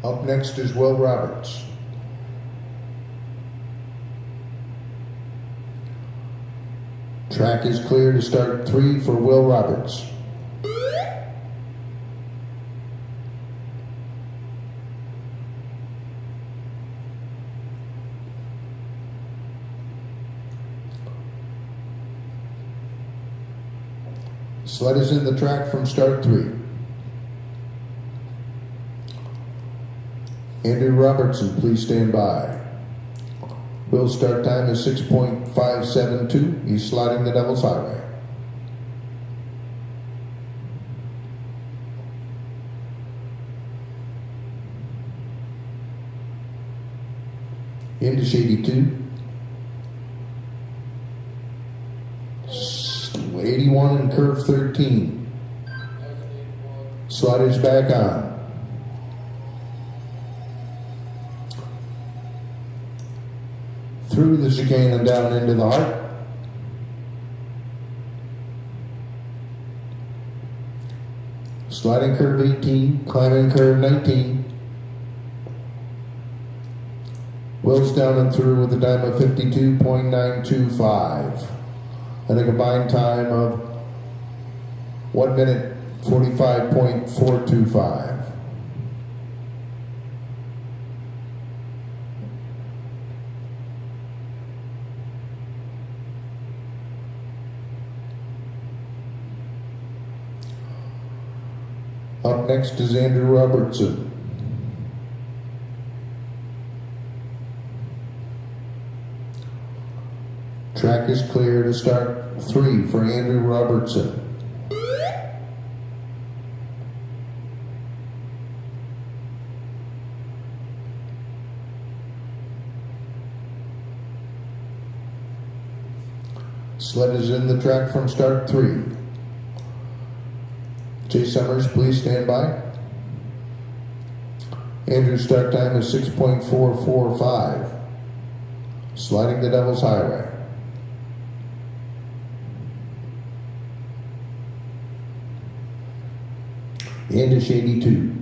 Up next is Will Roberts. Track is clear to start 3 for Will Roberts. Sled is in the track from start 3. Andrew Robertson, please stand by. Will's start time is 6.572. He's sliding the Devil's Highway. Into 82. 81 and curve 13. Sliders back on. Through the chicane and down into the heart. Sliding curve 18, climbing curve 19. Will's down and through with a time of 52.925 and a combined time of 1 minute, 45.425. Up next is Andrew Robertson. Track is clear to start 3 for Andrew Robertson. Sled is in the track from start 3. Chase Summers, please stand by. Andrew's start time is 6.445. Sliding the Devil's Highway. Into 82.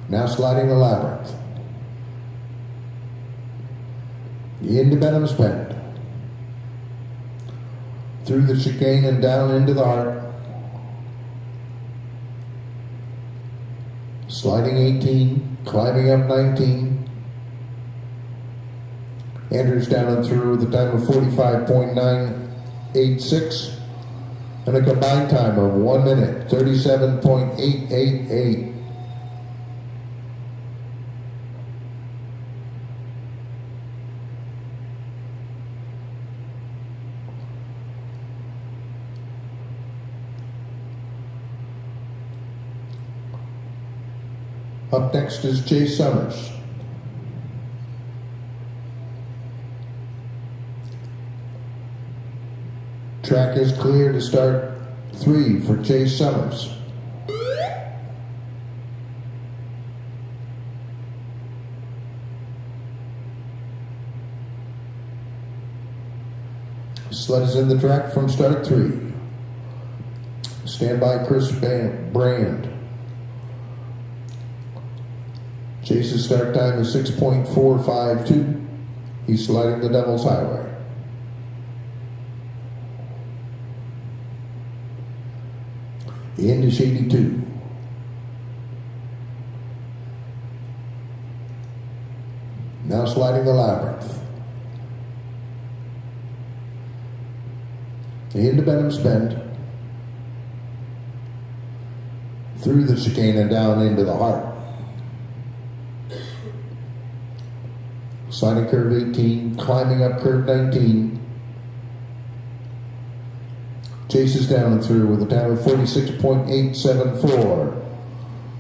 Now sliding the Labyrinth. Into Benham's Bend. Through the chicane and down into the heart. Sliding 18, climbing up 19. Andrews down and through with a time of 45.986 and a combined time of 1 minute, 37.888. Up next is Chase Summers. Track is clear to start 3 for Chase Summers. Sled is in the track from start 3. Stand by Chris Brand. Chase's start time is 6.452. He's sliding the Devil's Highway. Into 82. Now sliding the Labyrinth. Into Benham's Bend. Through the chicane and down into the heart. Sliding curve 18, climbing up curve 19. Chase is down and through with a time of 46.874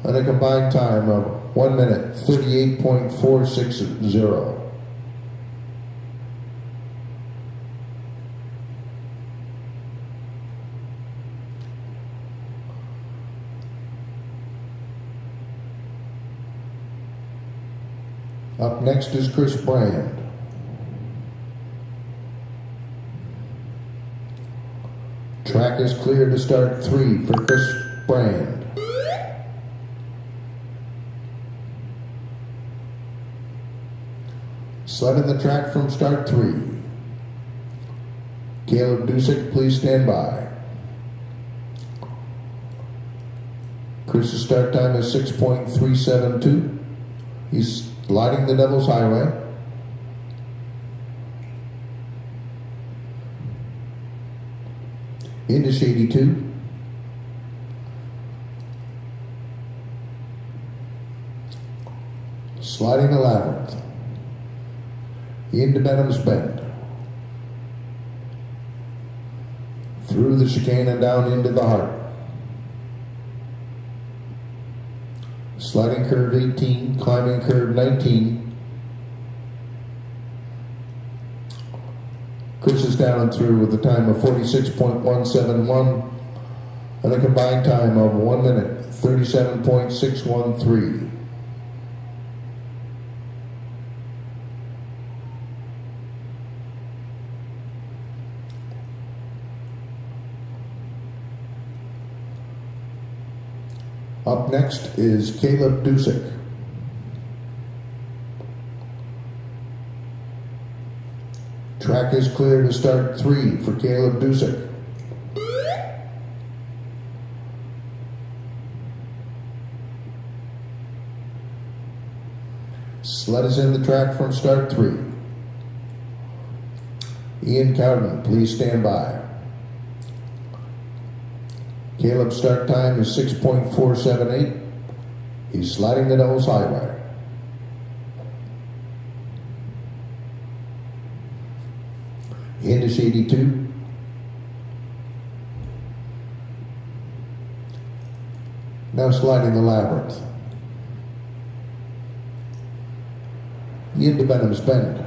and a combined time of 1 minute, 38.460. Up next is Chris Brand. Track is clear to start 3 for Chris Brand. Sled in the track from start 3. Caleb Dusick, please stand by. Chris's start time is 6.372. He's sliding the Devil's Highway. Into 82. Sliding the Labyrinth. Into Benham's Bend. Through the chicane and down into the heart. Sliding curve 18, climbing curve 19. Chris is down and through with a time of 46.171 and a combined time of 1 minute, 37.613. Up next is Caleb Dusick. Track is clear to start 3 for Caleb Dusick. Sled is in the track from start 3. Ian Cowden, please stand by. Caleb's start time is 6.478. He's sliding the Devil's Highway. Into 82. Now sliding the Labyrinth. into Benham's Bend.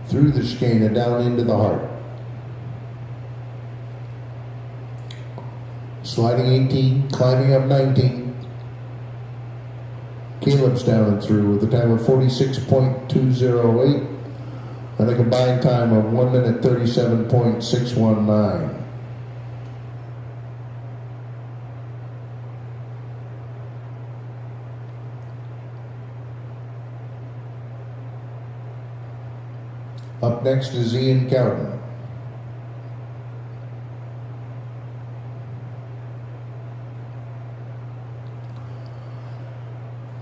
Through the chicane and down into the heart. Sliding 18, climbing up 19. Caleb's down and through with a time of 46.208 and a combined time of 1 minute 37.619. Up next is Ian Cowden.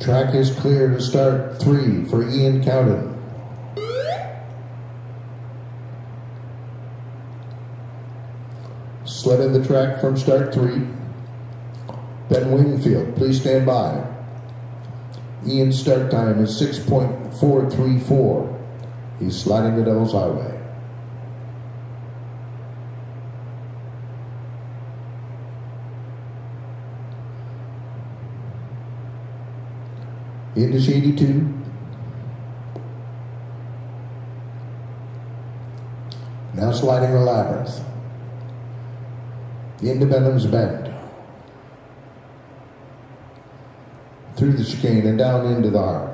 Track is clear to start 3 for Ian Cowden. Sled in the track from start 3. Ben Wingfield, please stand by. Ian's start time is 6.434. He's sliding the Devil's Highway. Into 82. Now sliding the Labyrinth. Into Benham's Bend. Through the chicane and down into the heart.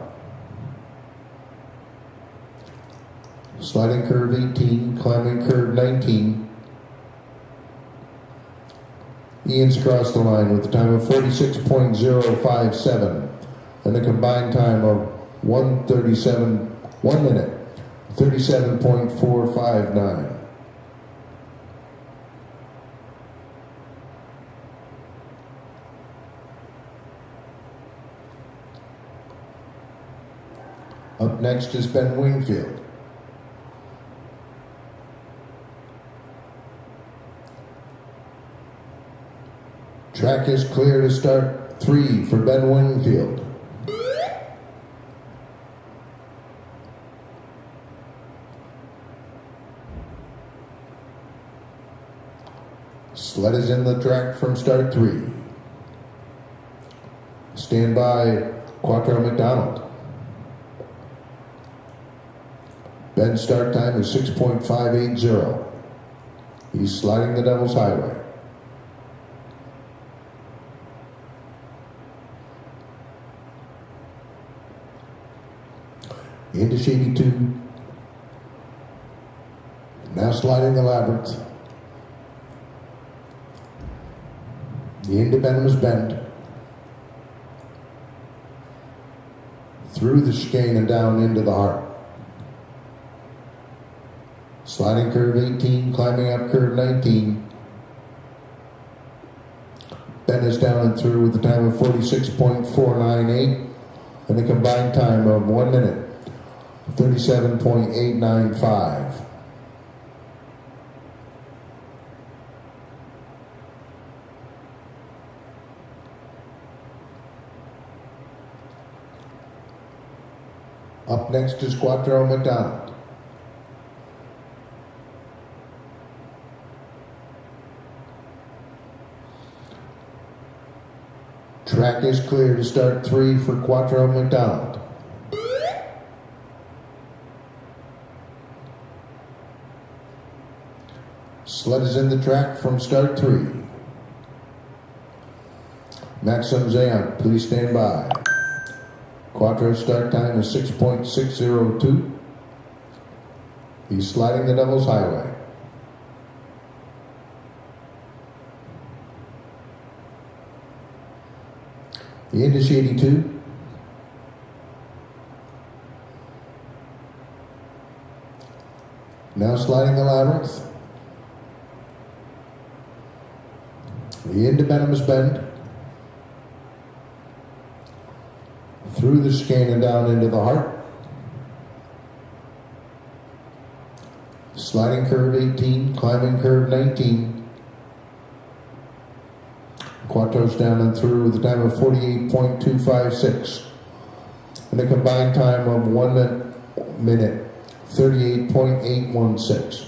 Sliding curve 18, climbing curve 19. Ian's across the line with a time of 46.057 and a combined time of 1 minute 37.459. Up next is Ben Wingfield. Track is clear to start 3 for Ben Wingfield. Sled is in the track from start 3. Stand by Quattro McDonald. Ben's start time is 6.580. He's sliding the Devil's Highway. Into 82. Now sliding the Labyrinth. Into Benham's Bend. Through the chicane and down into the heart. Sliding curve 18, climbing up curve 19. Ben is down and through with a time of 46.498 and a combined time of 1 minute 37.895. Up next is Quattro McDonald. Track is clear to start 3 for Quattro McDonald. Sled is in the track from start 3. Maxim Zayon, please stand by. Quattro's start time is 6.602. He's sliding the Devil's Highway. Into 82. Now sliding the Labyrinth. Into Benham's Bend. Through the chicane and down into the heart. Sliding curve 18, climbing curve 19. Quattro's down and through with a time of 48.256 and a combined time of 1 minute 38.816.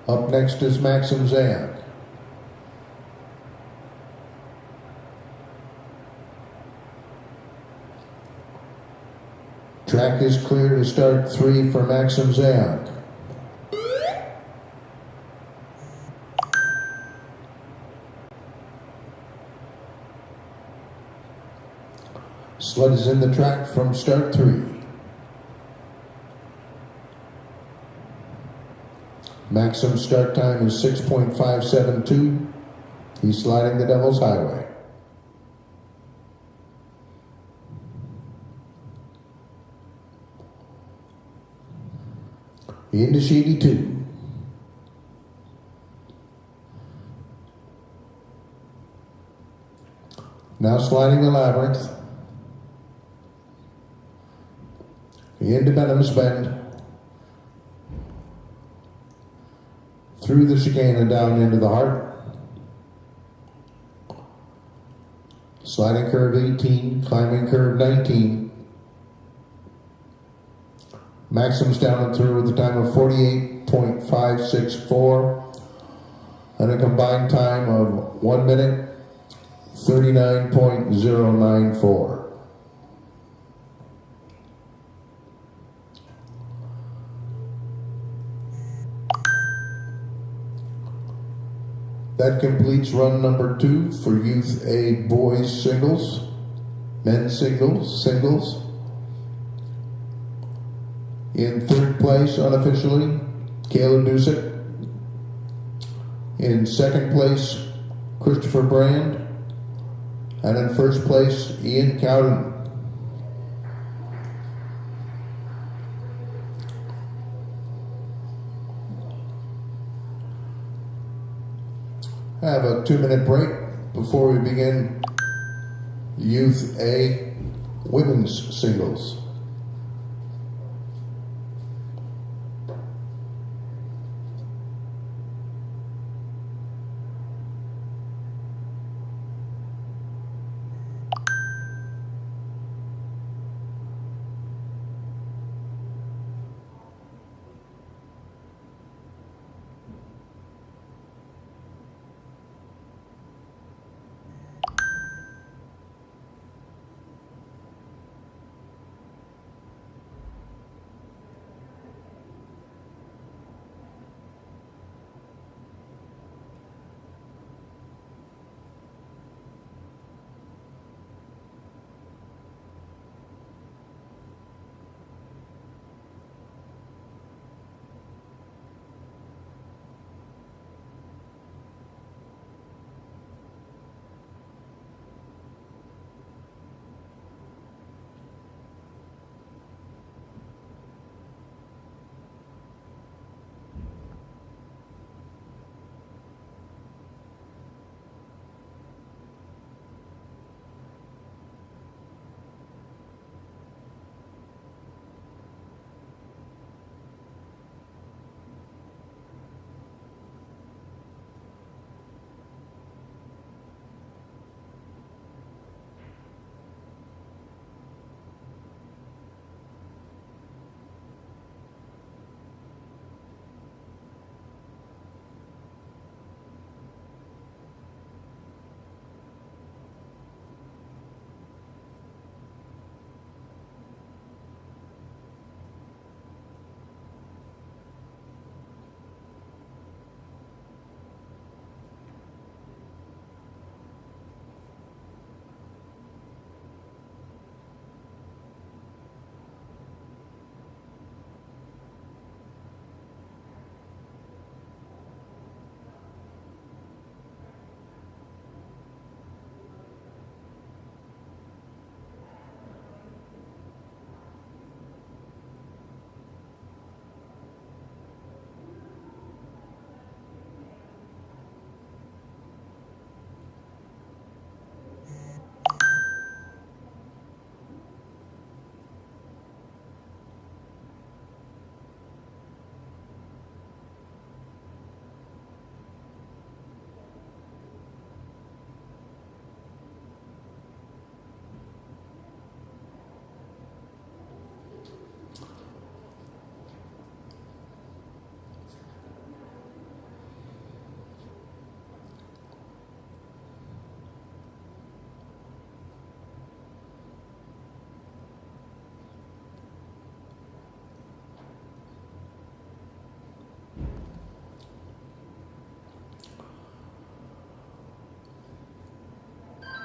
Up next is Maxim Zayak. Track is clear to start 3 for Maxim Zayak. Sled is in the track from start 3. Maximum start time is 6.572. He's sliding the Devil's Highway. Into Shady 2. Now sliding the Labyrinth. Into Benham's Bend. Through the chicane and down into the Heart. Sliding curve 18, climbing curve 19. Maxim's down and through with a time of 48.564 and a combined time of 1 minute 39.094. That completes run number 2 for Youth A boys singles, men's singles. In third place, unofficially, Caleb Dusick. In second place, Christopher Brand. And in first place, Ian Cowden. Have a 2-minute break before we begin Youth A women's singles.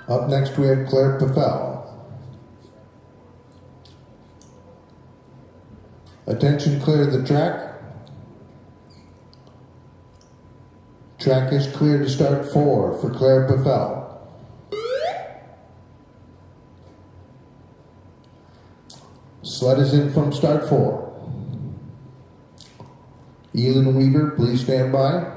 Up next we have Claire Paffel. Attention, clear the track. Track is clear to start 4 for Claire Paffel. Sled is in from start 4. Elin Weaver, please stand by.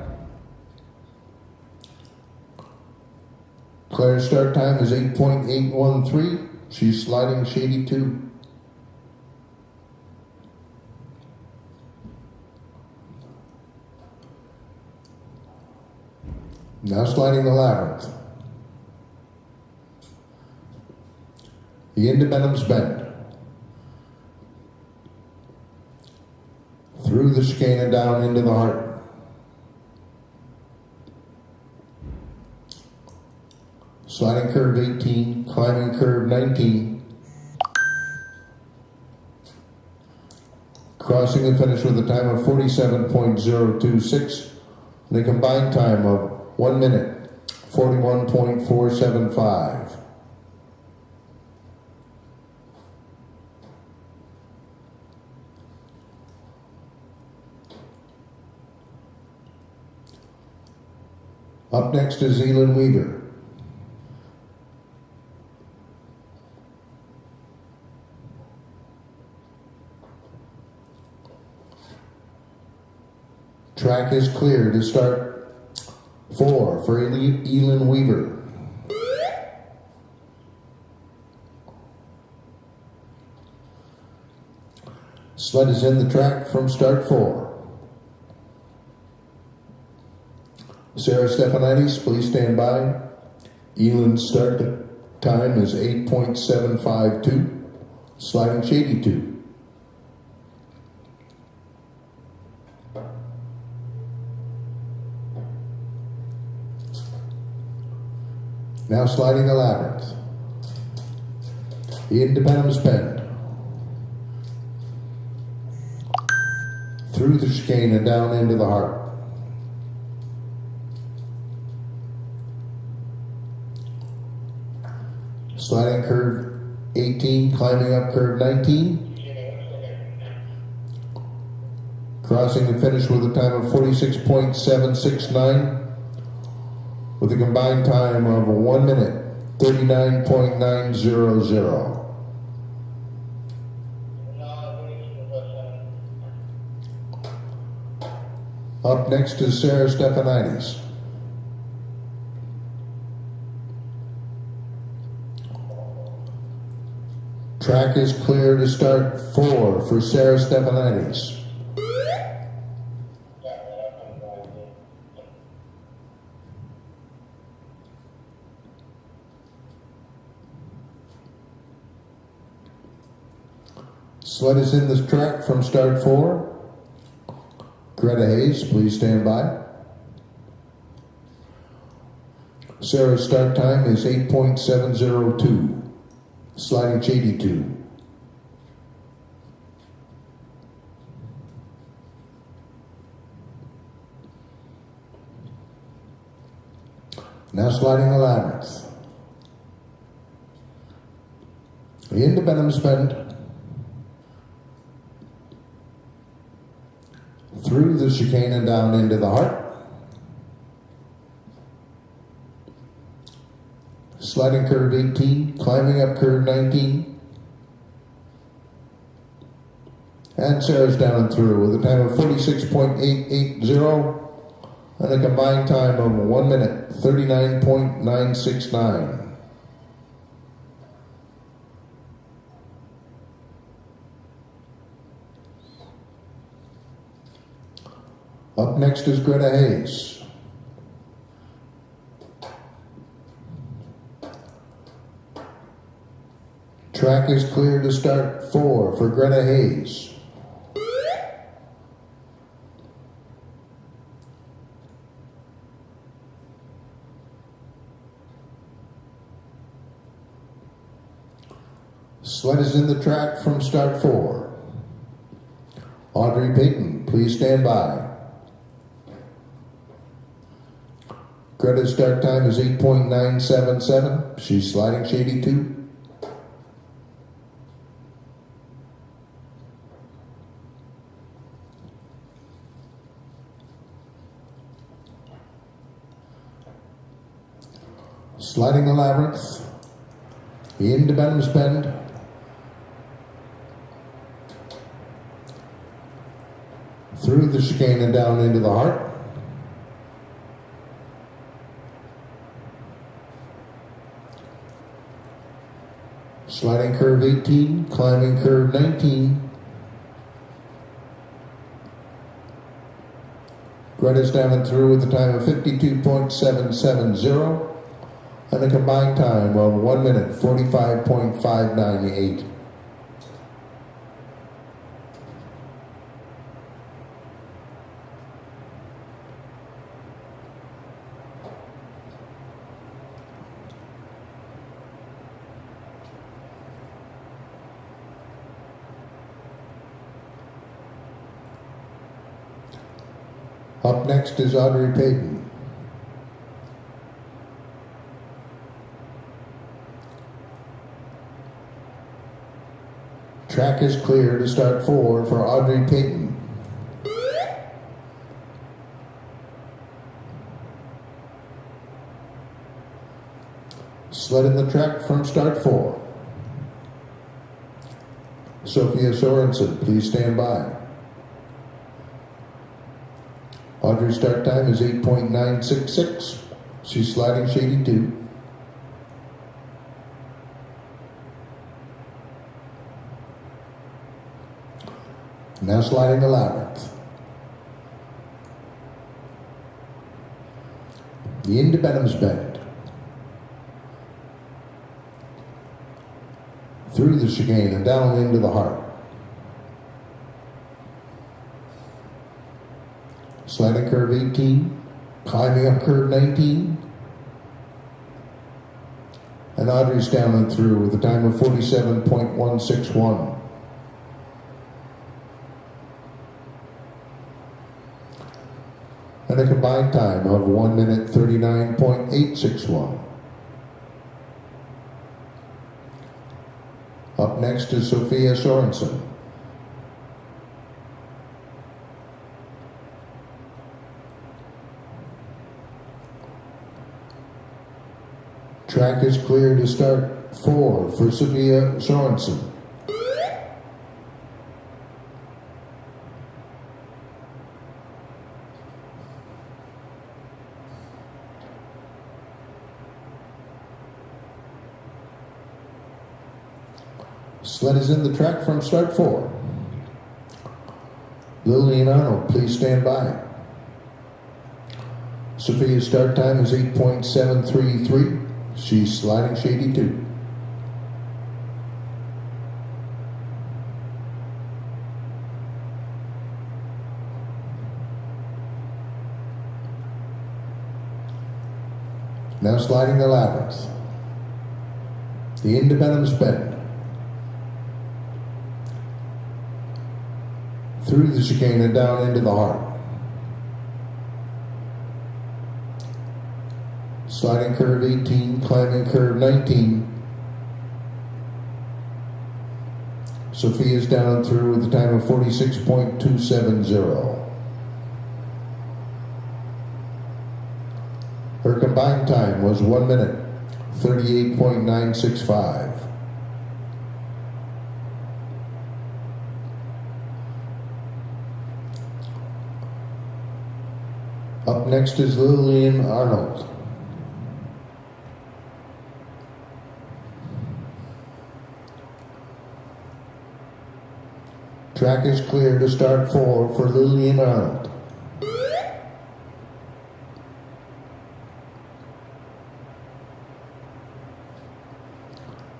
Claire's start time is 8.813. She's sliding shady 2. Now sliding the labyrinth. The into Benham's Bend. Through the chicane and down into the heart. Sliding curve 18, climbing curve 19. Crossing the finish with a time of 47.026 and a combined time of 1 minute, 41.475. Up next is Elin Weaver. Track is clear to start 4 for Elin Weaver. Sled is in the track from start 4. Sarah Stephanides, please stand by. Elin's start time is 8.752. Sliding shady 2. Now sliding the labyrinth. Into Benham's Bend. Through the chicane and down into the heart. Sliding curve 18, climbing up curve 19. Crossing the finish with a time of 46.769 with a combined time of 1 minute, 39.900. Up next is Sarah Stephanides. Track is clear to start 4 for Sarah Stephanides. Sled is in the track from start 4. Greta Hayes, please stand by. Sarah's start time is 8.702. Sliding shady 2. Now sliding the labyrinth. Into Benham's Bend. Through the chicane and down into the heart. Sliding curve 18, climbing up curve 19. And Sarah's down and through with a time of 46.880 and a combined time of 1 minute, 39.969. Up next is Greta Hayes. Track is clear to start 4 for Greta Hayes. Sled is in the track from start 4. Audrey Payton, please stand by. Greta's start time is 8.977. She's sliding shady 2. Sliding the labyrinth into Benham's Bend. Through the chicane and down into the heart. Sliding curve 18, climbing curve 19. Greta's down and through with a time of 52.770 and a combined time of 1 minute 45.598. Up next is Audrey Payton. Track is clear to start 4 for Audrey Payton. Sled in the track from start 4. Sophia Sorensen, please stand by. Audrey's start time is 8.966. She's sliding shady 2. Now sliding the labyrinth. Into Benham's Bend. Through the chicane and down into the heart. Sliding curve 18, climbing up curve 19. And Audrey's down and through with a time of 47.161. And a combined time of 1 minute 39.861. Up next is Sophia Sorensen. Track is clear to start 4 for Sophia Sorensen. Sled is in the track from start 4. Lillian Arnold, please stand by. Sophia's start time is 8.733. She's sliding shady 2. Now sliding the labyrinth. The into Benham's Bend. Through the chicane and down into the heart. Sliding curve 18, climbing curve 19. Sophia's down and through with a time of 46.270. Her combined time was 1 minute 38.965. Up next is Lillian Arnold. Track is clear to start 4 for Lillian Arnold.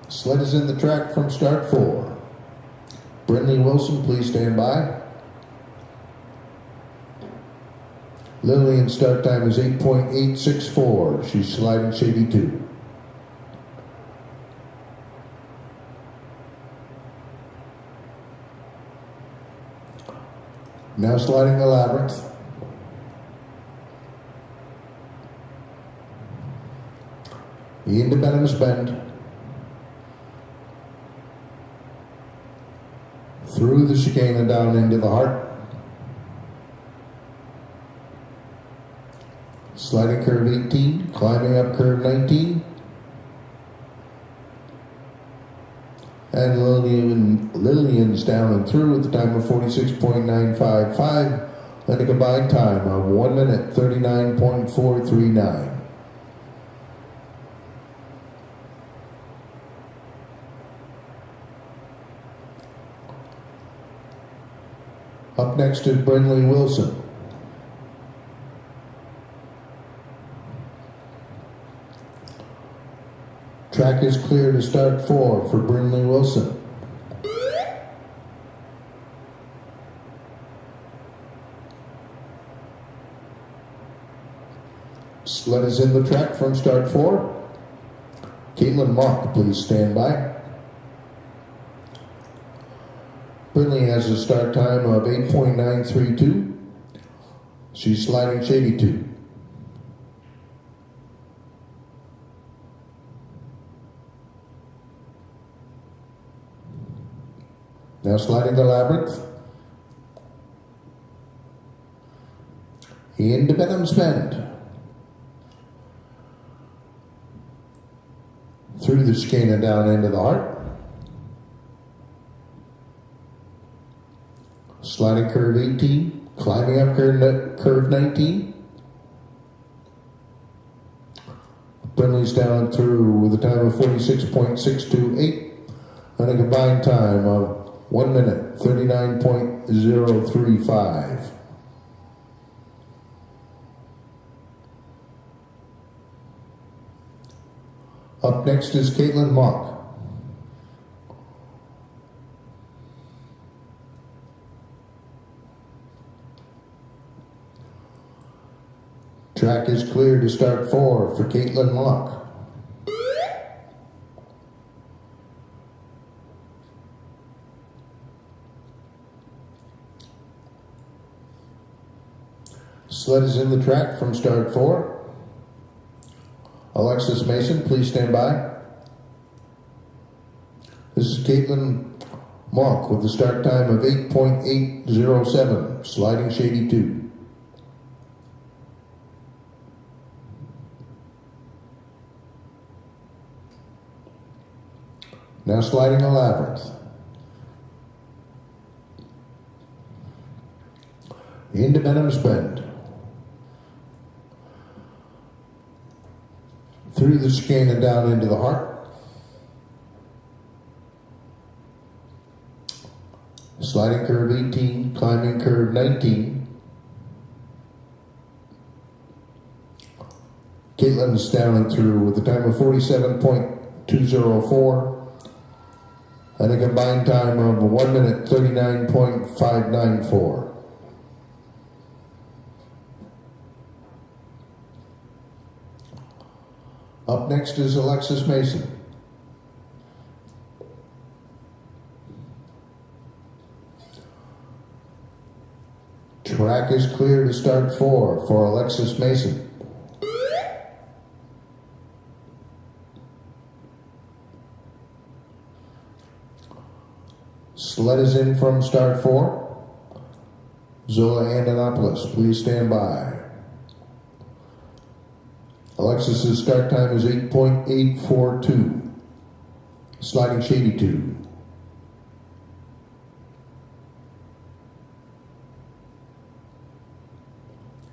Sled is in the track from start 4. Brinley Wilson, please stand by. Lillian's start time is 8.864. She's sliding shady 2. Now sliding the labyrinth. Into Benham's Bend. Through the chicane and down into the heart. Sliding curve 18, climbing up curve 19. And Lillian's down and through with the time of 46.955 and a combined time of 1 minute 39.439. Up next is Brindley Wilson. Track is clear to start 4 for Brindley Wilson. Sled is in the track from start 4. Caitlin Mock, please stand by. Brindley has a start time of 8.932. She's sliding shady 2. Now sliding the labyrinth. Into Benham's Bend. Through the chicane and down into the heart. Sliding curve 18, climbing up curve 19. Brindley's down and through with a time of 46.628 and a combined time of 1 minute 39.035. Up next is Caitlin Mock. Track is clear to start 4 for Caitlin Mock. Sled is in the track from start 4. Alexis Mason, please stand by. This is Caitlin Mock with the start time of 8.807, sliding shady 2. Now sliding the labyrinth. Into Benham's Bend. Through the chicane and down into the heart. Sliding curve 18, climbing curve 19. Caitlin's down and through with a time of 47.204 and a combined time of 1 minute 39.594. Up next is Alexis Mason. Track is clear to start 4 for Alexis Mason. Sled is in from start 4. Zola Antonopoulos, please stand by. Alexis's start time is 8.842. Sliding shady 2.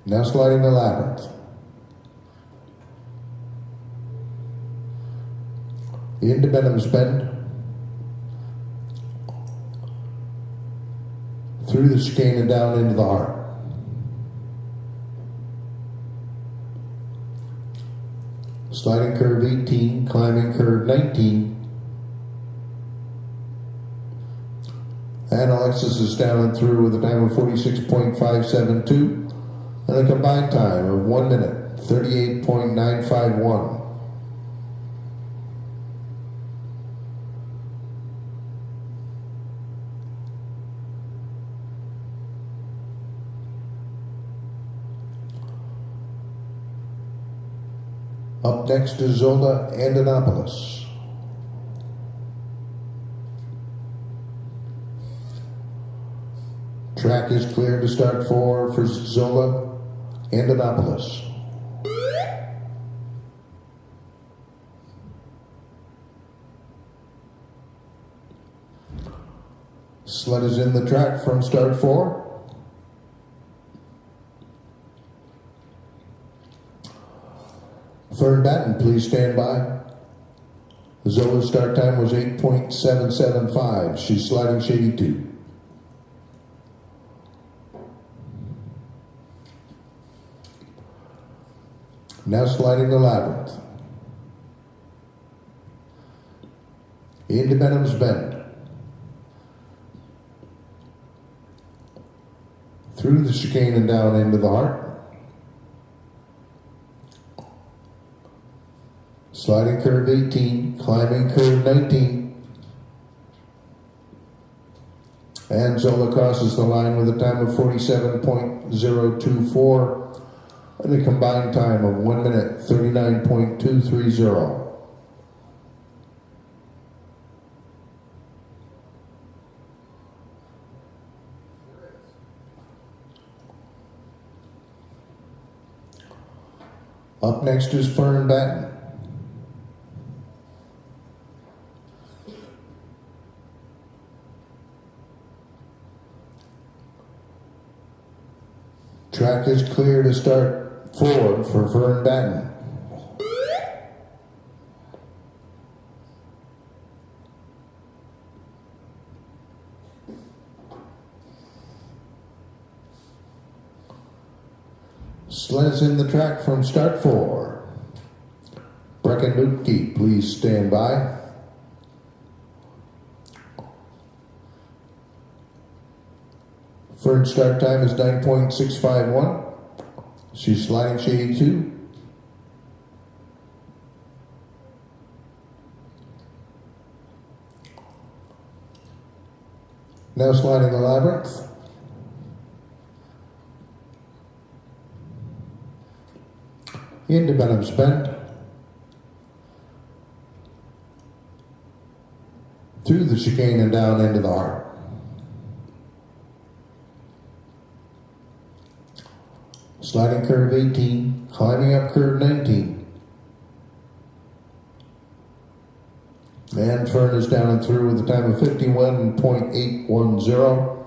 Now sliding the labyrinth. Into Benham's Bend. Through the chicane and down into the heart. Sliding curve 18, climbing curve 19. And Alexis is down and through with a time of 46.572 and a combined time of 1 minute 38.951. Up next is Zola Antonopoulos. Track is clear to start 4 for Zola Antonopoulos. Sled is in the track from start 4. Fern Batten, please stand by. Zola's start time was 8.775. She's sliding shady 2. Now sliding the labyrinth. Into Benham's Bend. Through the chicane and down into the heart. Sliding curve 18, climbing curve 19. And Zola crosses the line with a time of 47.024 and a combined time of 1 minute 39.230. Up next is Fern Batten. Track is clear to start 4 for Fern Batten. Sled is in the track from start 4. Breckenlutke, please stand by. Fern's start time is 9.651. She's sliding shady 2. Now sliding the labyrinth. Into Benham's Bend. Through the chicane and down into the heart. Sliding curve 18, climbing up curve 19. And Fern is down and through with a time of 51.810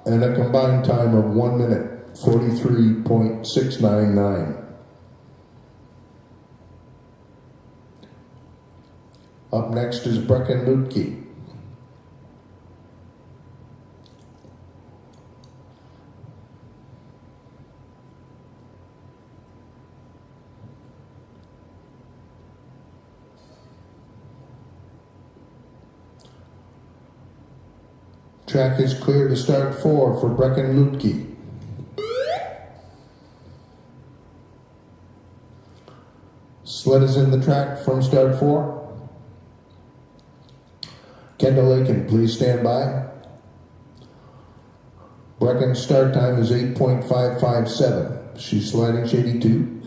and a combined time of 1 minute 43.699. Up next is Breckenlutke. Track is clear to start 4 for Breckenlutke. Sled is in the track from start 4. Kendall Aiken, please stand by. Brecken's start time is 8.557. She's sliding shady 2.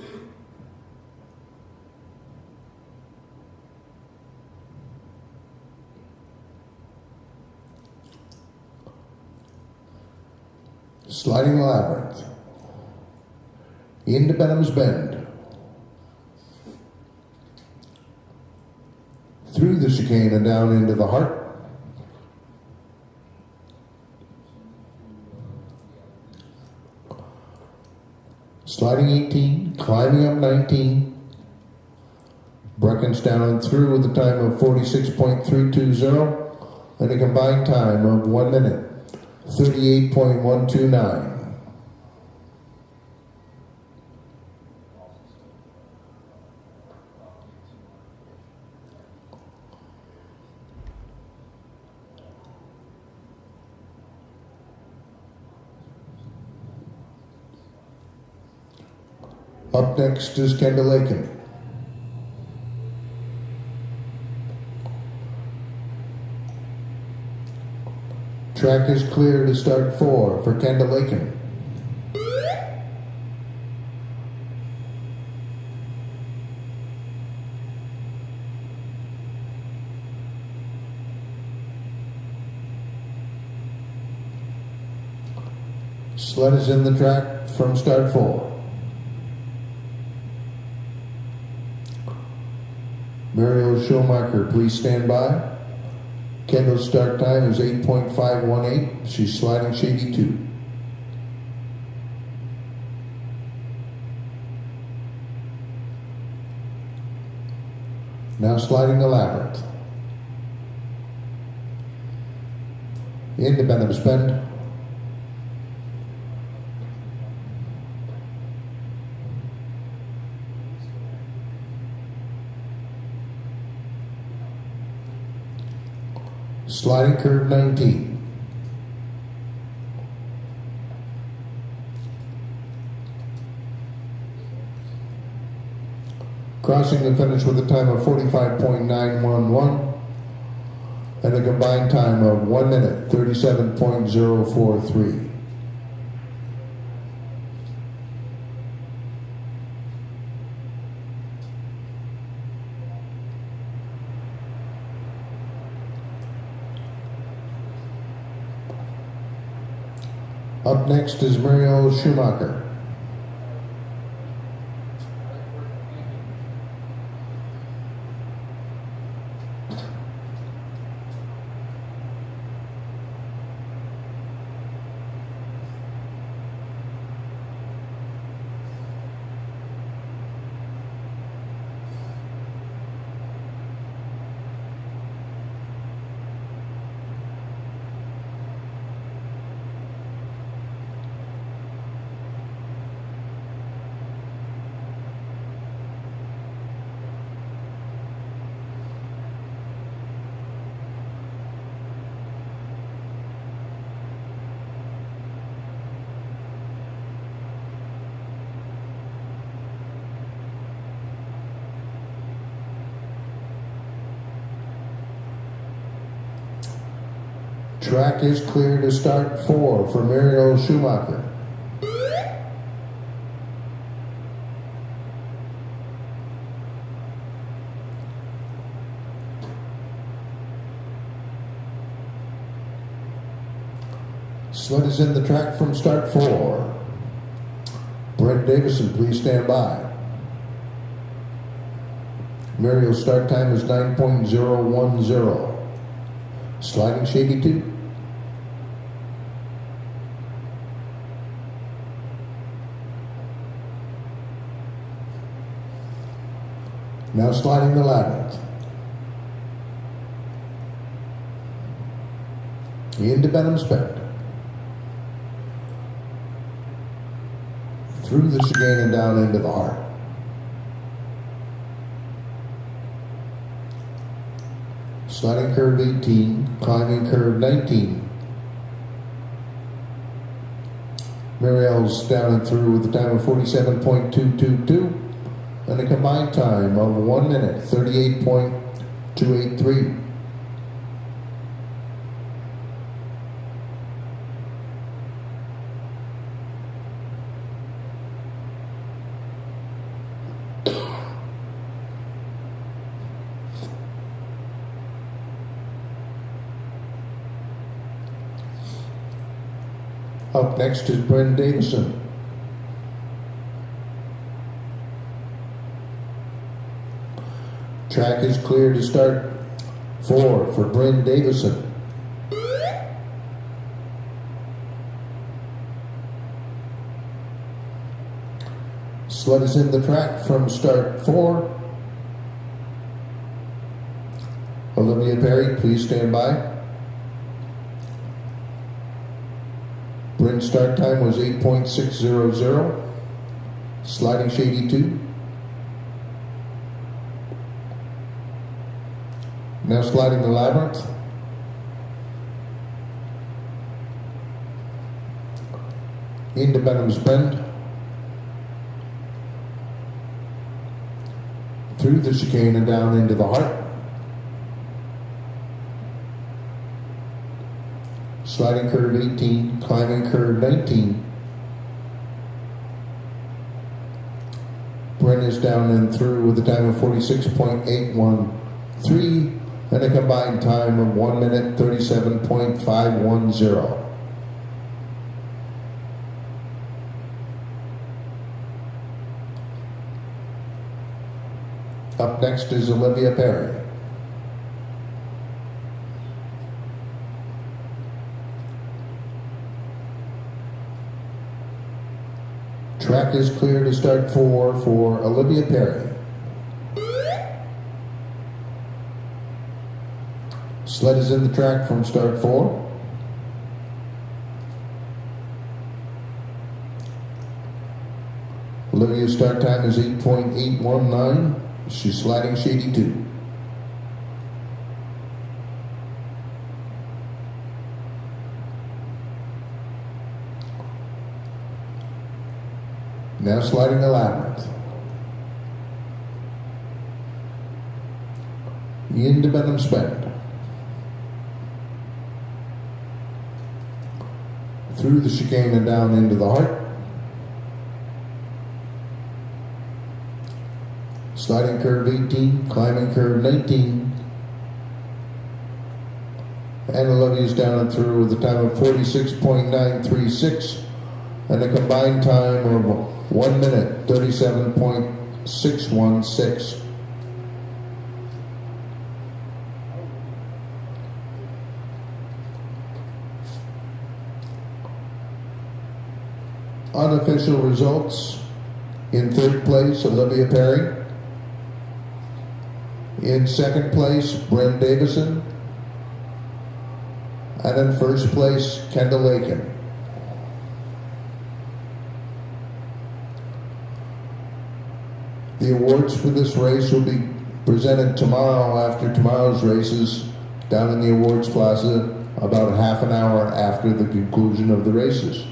Sliding the labyrinth. Into Benham's Bend. Through the chicane and down into the heart. Sliding 18, climbing up 19. Brecken's down and through with a time of 46.320 and a combined time of 1 minute 38.129. Up next is Kendall Aiken. Track is clear to start 4 for Kendall Aiken. Sled is in the track from start 4. Mariel Schumacher, please stand by. Kendall's start time is 8.518. She's sliding shady 2. Now sliding the labyrinth. Into Benham's Bend. Sliding curve 19. Crossing the finish with a time of 45.911 and a combined time of 1 minute 37.043. Up next is Mariel Schumacher. Track is clear to start 4 for Mariel Schumacher. Sled is in the track from start 4. Brent Davison, please stand by. Mariel's start time is 9.010. Sliding shady 2. Now sliding the labyrinth. Into Benham's Bend. Through the chicane and down into the heart. Sliding curve 18, climbing curve 19. Mariel's down and through with a time of 47.222 and a combined time of 1 minute 38.283. Up next is Brent Davison. Track is clear to start 4 for Brent Davison. Sled is in the track from start 4. Olivia Perry, please stand by. Brent's start time was 8.600. Sliding shady 2. Now sliding the labyrinth. Into Benham's Bend. Through the chicane and down into the heart. Sliding curve 18, climbing curve 19. Brent is down and through with a time of 46.813 and a combined time of 1 minute 37.510. Up next is Olivia Perry. Track is clear to start 4 for Olivia Perry. Sled is in the track from start 4. Olivia's start time is 8.819. She's sliding shady 2. Now sliding the labyrinth. Into Benham Spend. Through the chicane and down into the heart. Sliding curve 18, climbing curve 19. And Olivia's down and through with a time of 46.936 and a combined time of 1 minute 37.616. Unofficial results: in third place, Olivia Perry. In second place, Brent Davison. And in first place, Kendall Aiken. The awards for this race will be presented tomorrow after tomorrow's races down in the awards plaza about half an hour after the conclusion of the races.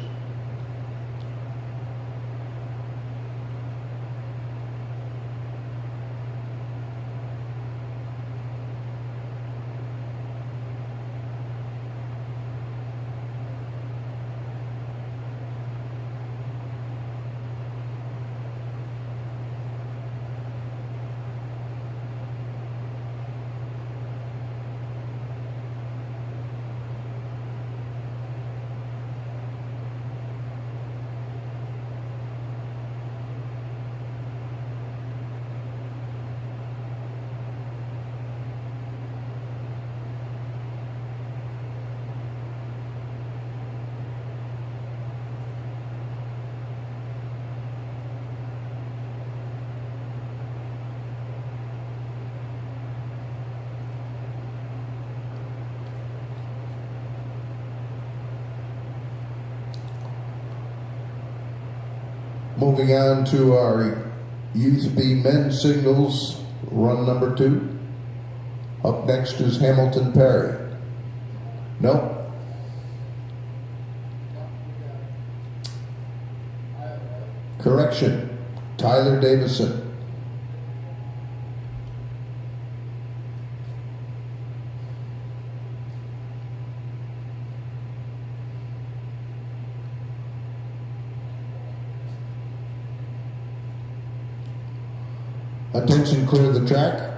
Moving on to our Youth B men's singles, run number 2. Up next is Hamilton Perry. No. Correction, Tyler Davison. Attention, clear the track.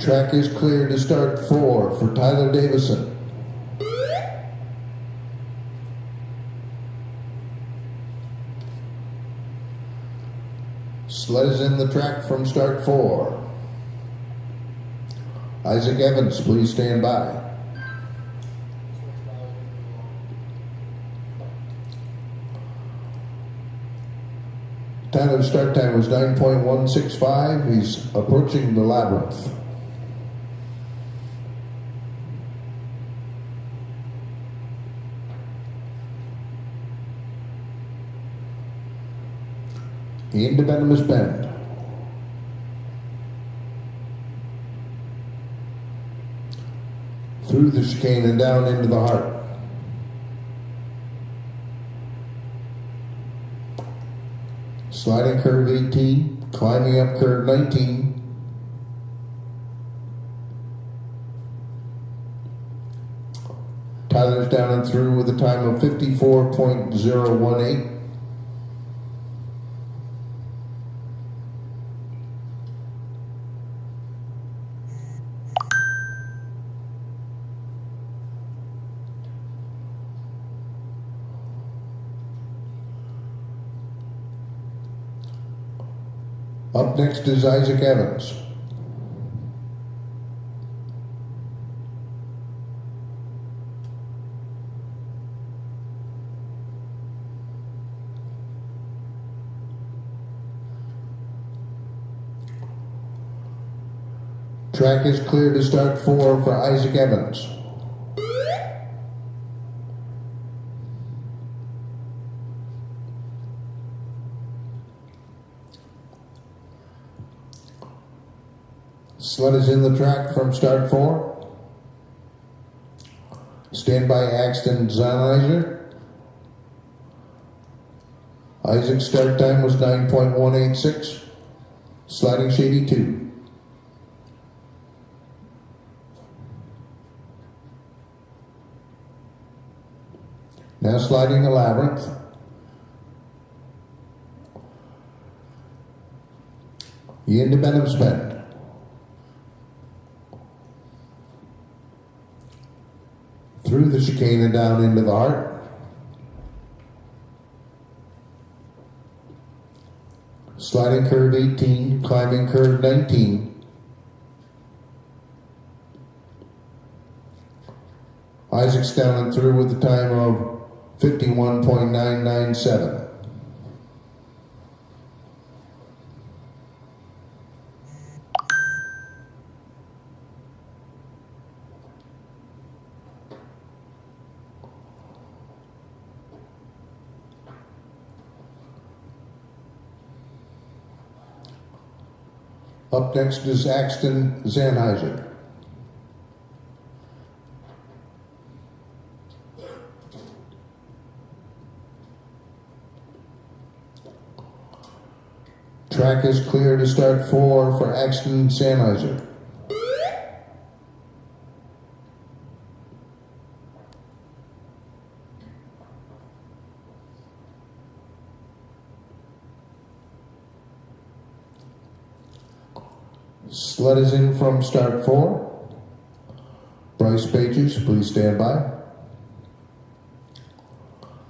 Track is clear to start 4 for Tyler Davison. Sled is in the track from start 4. Isaac Evans, please stand by. Tyler's start time was 9.165. He's approaching the labyrinth. Into Benham Spend. Through the chicane and down into the heart. Sliding curve 18, climbing up curve 19. Tyler's down and through with a time of 54.018. Up next is Isaac Evans. Track is clear to start 4 for Isaac Evans. Sled is in the track from start 4. Stand by Axton Zanizer. Isaac's start time was 9.186. Sliding shady 2. Now sliding the labyrinth. Into Benham's Bend. Through the chicane and down into the heart. Sliding curve 18, climbing curve 19. Isaac's down and through with the time of 51.997. Up next is Axton Zanizer. Track is clear to start 4 for Axton Zanizer. Sled is in from start 4. Bryce Pages, please stand by.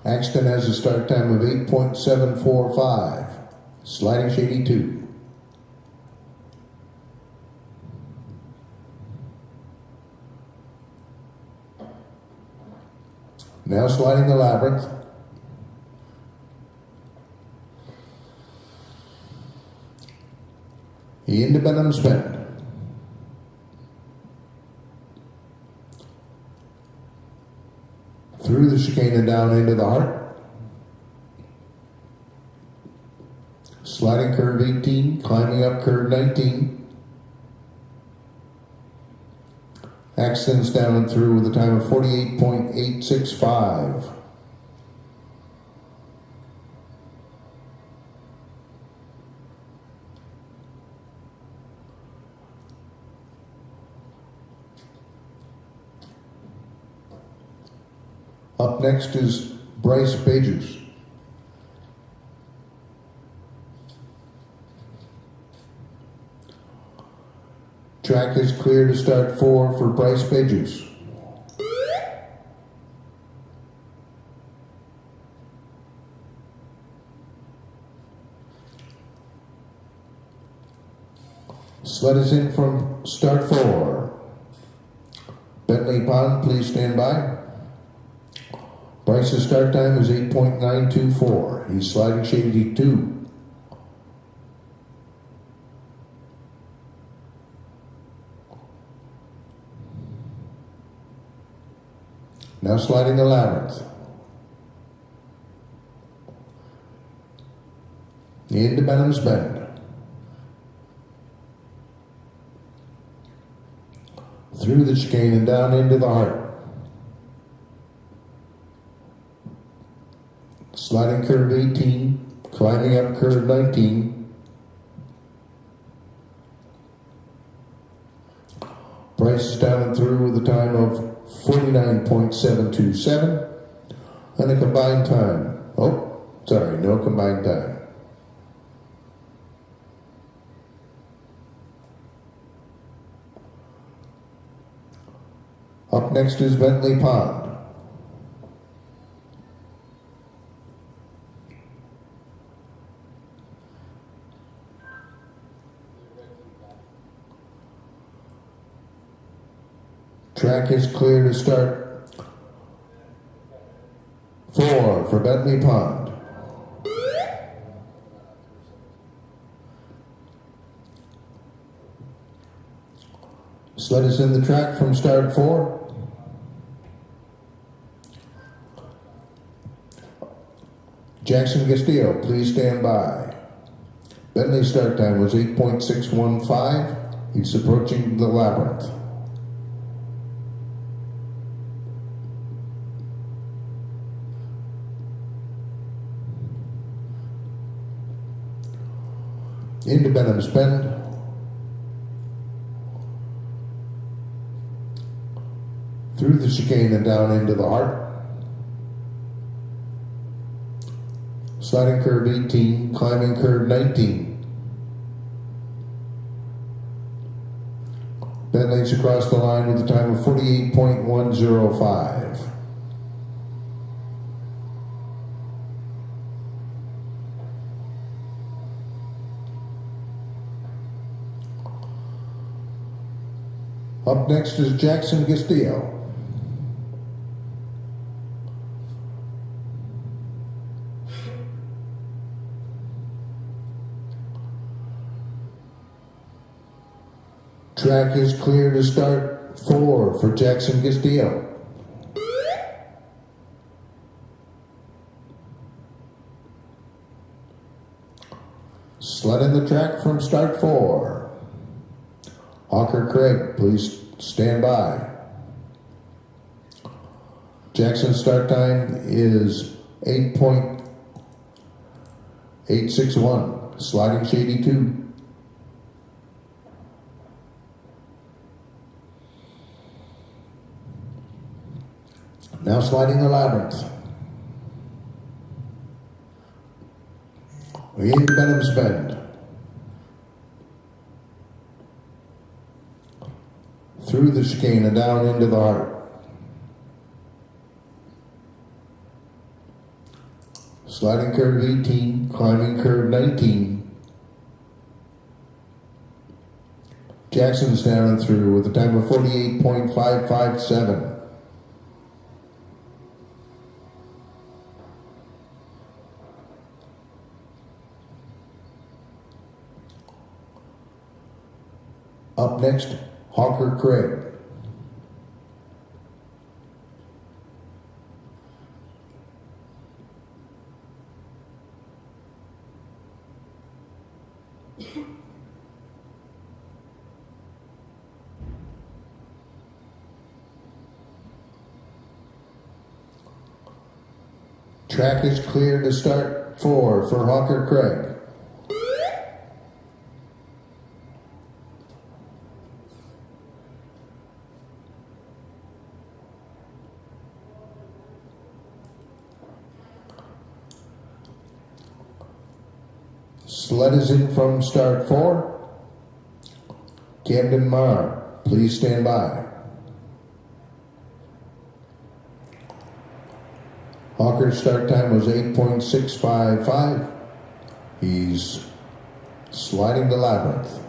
Axton has a start time of 8.745. Sliding shady 2. Now sliding the labyrinth. Into Benham's Bend. Through the chicane and down into the heart. Sliding curve 18, climbing up curve 19. Axton's down and through with a time of 48.865. Up next is Bryce Pages. Track is clear to start 4 for Bryce Pages. Sled is in from start 4. Bentley Pond, please stand by. Bryce's start time is 8.924. He's sliding shady 2. Now sliding the labyrinth. Into Benham's Bend. Through the chicane and down into the heart. Sliding curve 18, climbing up curve 19. Bryce is down and through with a time of 49.727 and a combined time. Oh, sorry, no combined time. Up next is Bentley Pond. Track is clear to start 4 for Bentley Pond. Sled is in the track from start 4. Jackson Castillo, please stand by. Bentley's start time was 8.615. He's approaching the labyrinth. Into Benham's Bend. Through the chicane and down into the heart. Sliding curve 18, climbing curve 19. Bentley's across the line with a time of 48.105. Up next is Jackson Castillo. Track is clear to start 4 for Jackson Castillo. Sled in the track from start 4. Hawker Craig, please stand by. Jackson's start time is 8.861. Sliding Shady 2. Now sliding the labyrinth. In Benham's Bend. Through the chicane and down into the heart. Sliding curve 18, climbing curve 19. Jackson's down and through with a time of 48.557. Up next, Hawker Craig. Track is clear to start 4 for Hawker Craig. Sled is in from start 4. Camden Marr, please stand by. Hawker's start time was 8.655. He's sliding the labyrinth.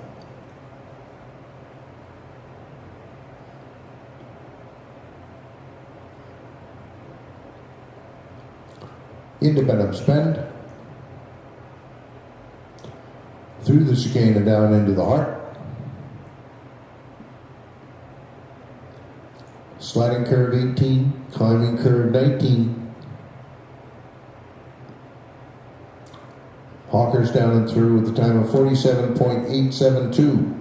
Into Benham's Bend. Through the chicane and down into the heart. Sliding curve 18, climbing curve 19. Hawker's down and through with a time of 47.872.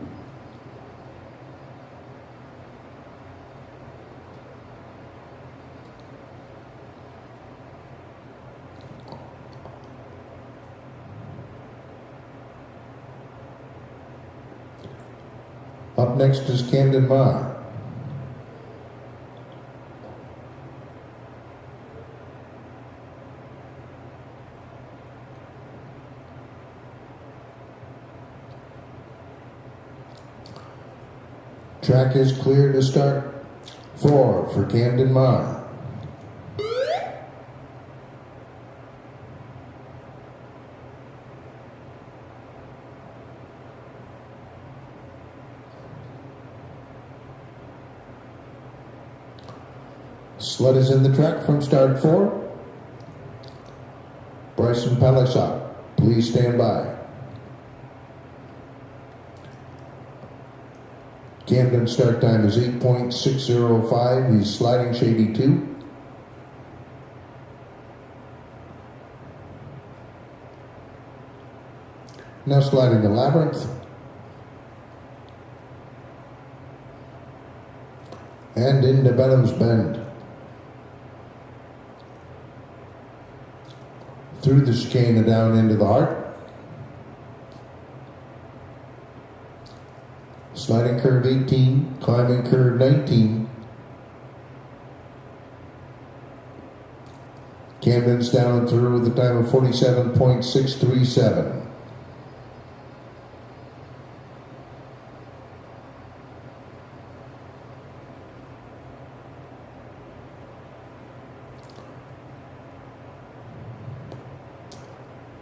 Up next is Camden Marr. Track is clear to start 4 for Camden Marr. Sled is in the track from start 4. Bryson Palisak, please stand by. Camden start time is 8.605. He's sliding shady 2. Now sliding the Labyrinth. And into Benham's Bend. Through the chicane and down into the Heart. Sliding curve 18, climbing curve 19. Camden's down and through with a time of 47.637.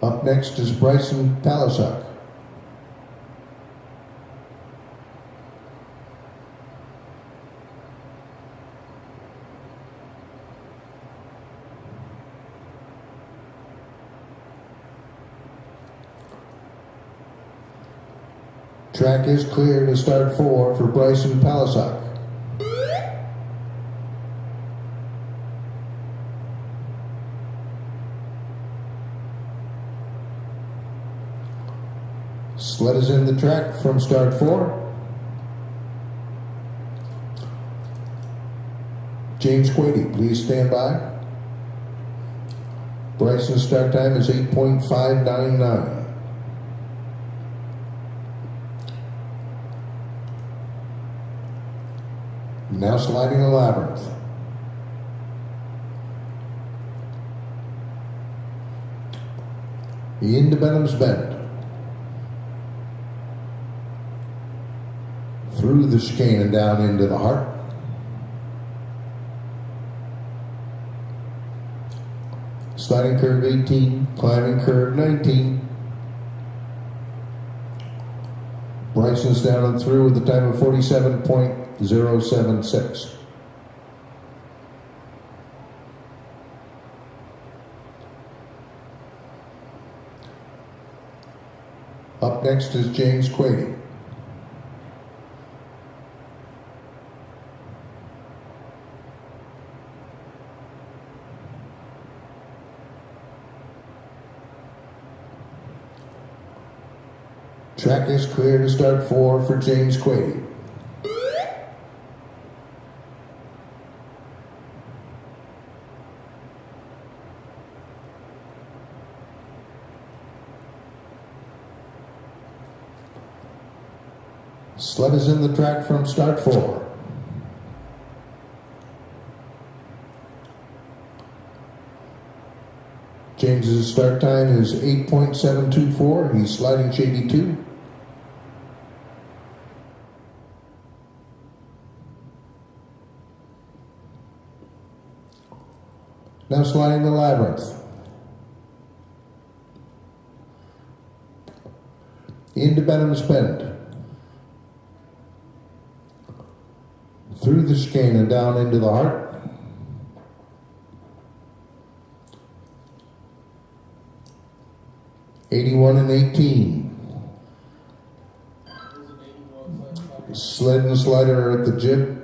Up next is Bryson Palisak. Track is clear to start 4 for Bryson Palisak. Sled is in the track from start 4. James Quady, please stand by. Bryson's start time is 8.599. Now sliding the Labyrinth. Into Benham's Bend. Through the chicane and down into the Heart. Sliding curve 18, climbing curve 19. Bryson's down and through with a time of 47.076. Up next is James Quady. Track is clear to start 4 for James Quady. Sled is in the track from start 4. James's start time is 8.724. He's sliding shady 2. Now sliding the Labyrinth. Into Benham's Bend. Through the chicane and down into the Heart. '81 and 18. Sled and slider are at the jib.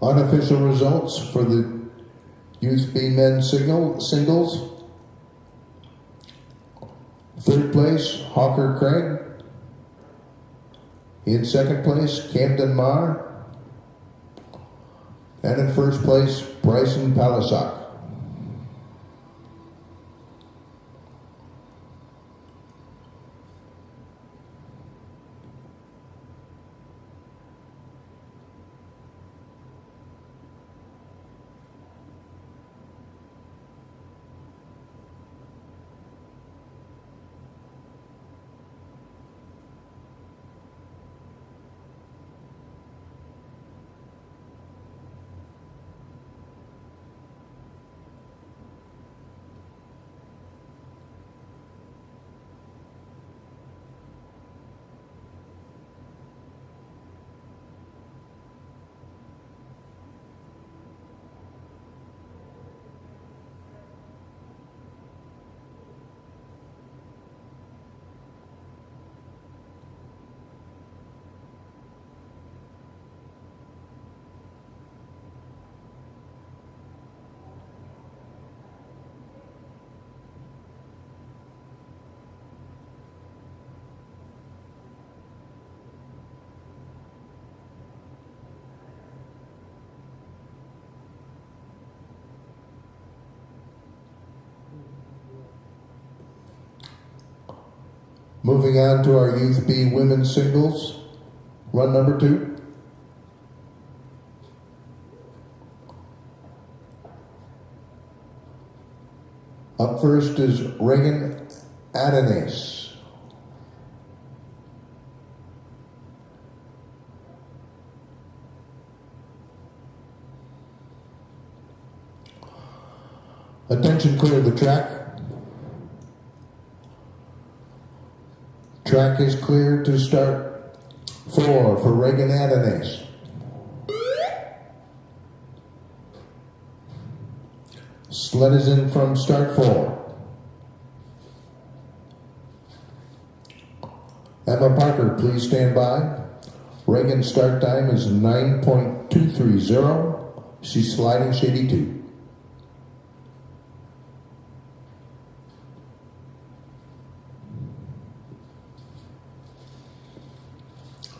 Unofficial results for the Youth B men's singles. Third place, Hawker Craig. In second place, Camden Marr. And in first place, Bryson Palisak. Moving on to our Youth B women's singles, run number 2. Up first is Reagan Adonis. Attention, clear the track. Track is clear to start 4 for Reagan Adonis. Sled is in from start 4. Emma Parker, please stand by. Reagan's start time is 9.230. She's sliding shady 2.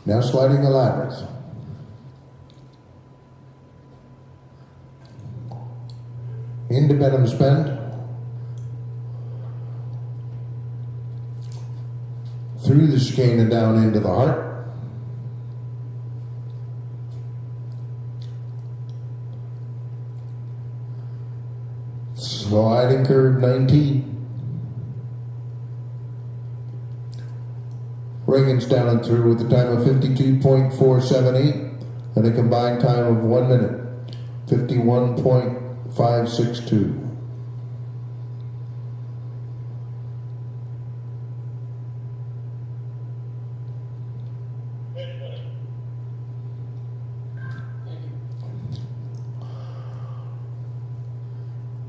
Now sliding the labyrinth. Into Benham's Bend. Through the chicane and down into the heart. Sliding curve 19. Reagan's down and through with a time of 52.478 and a combined time of 1 minute, 51.562.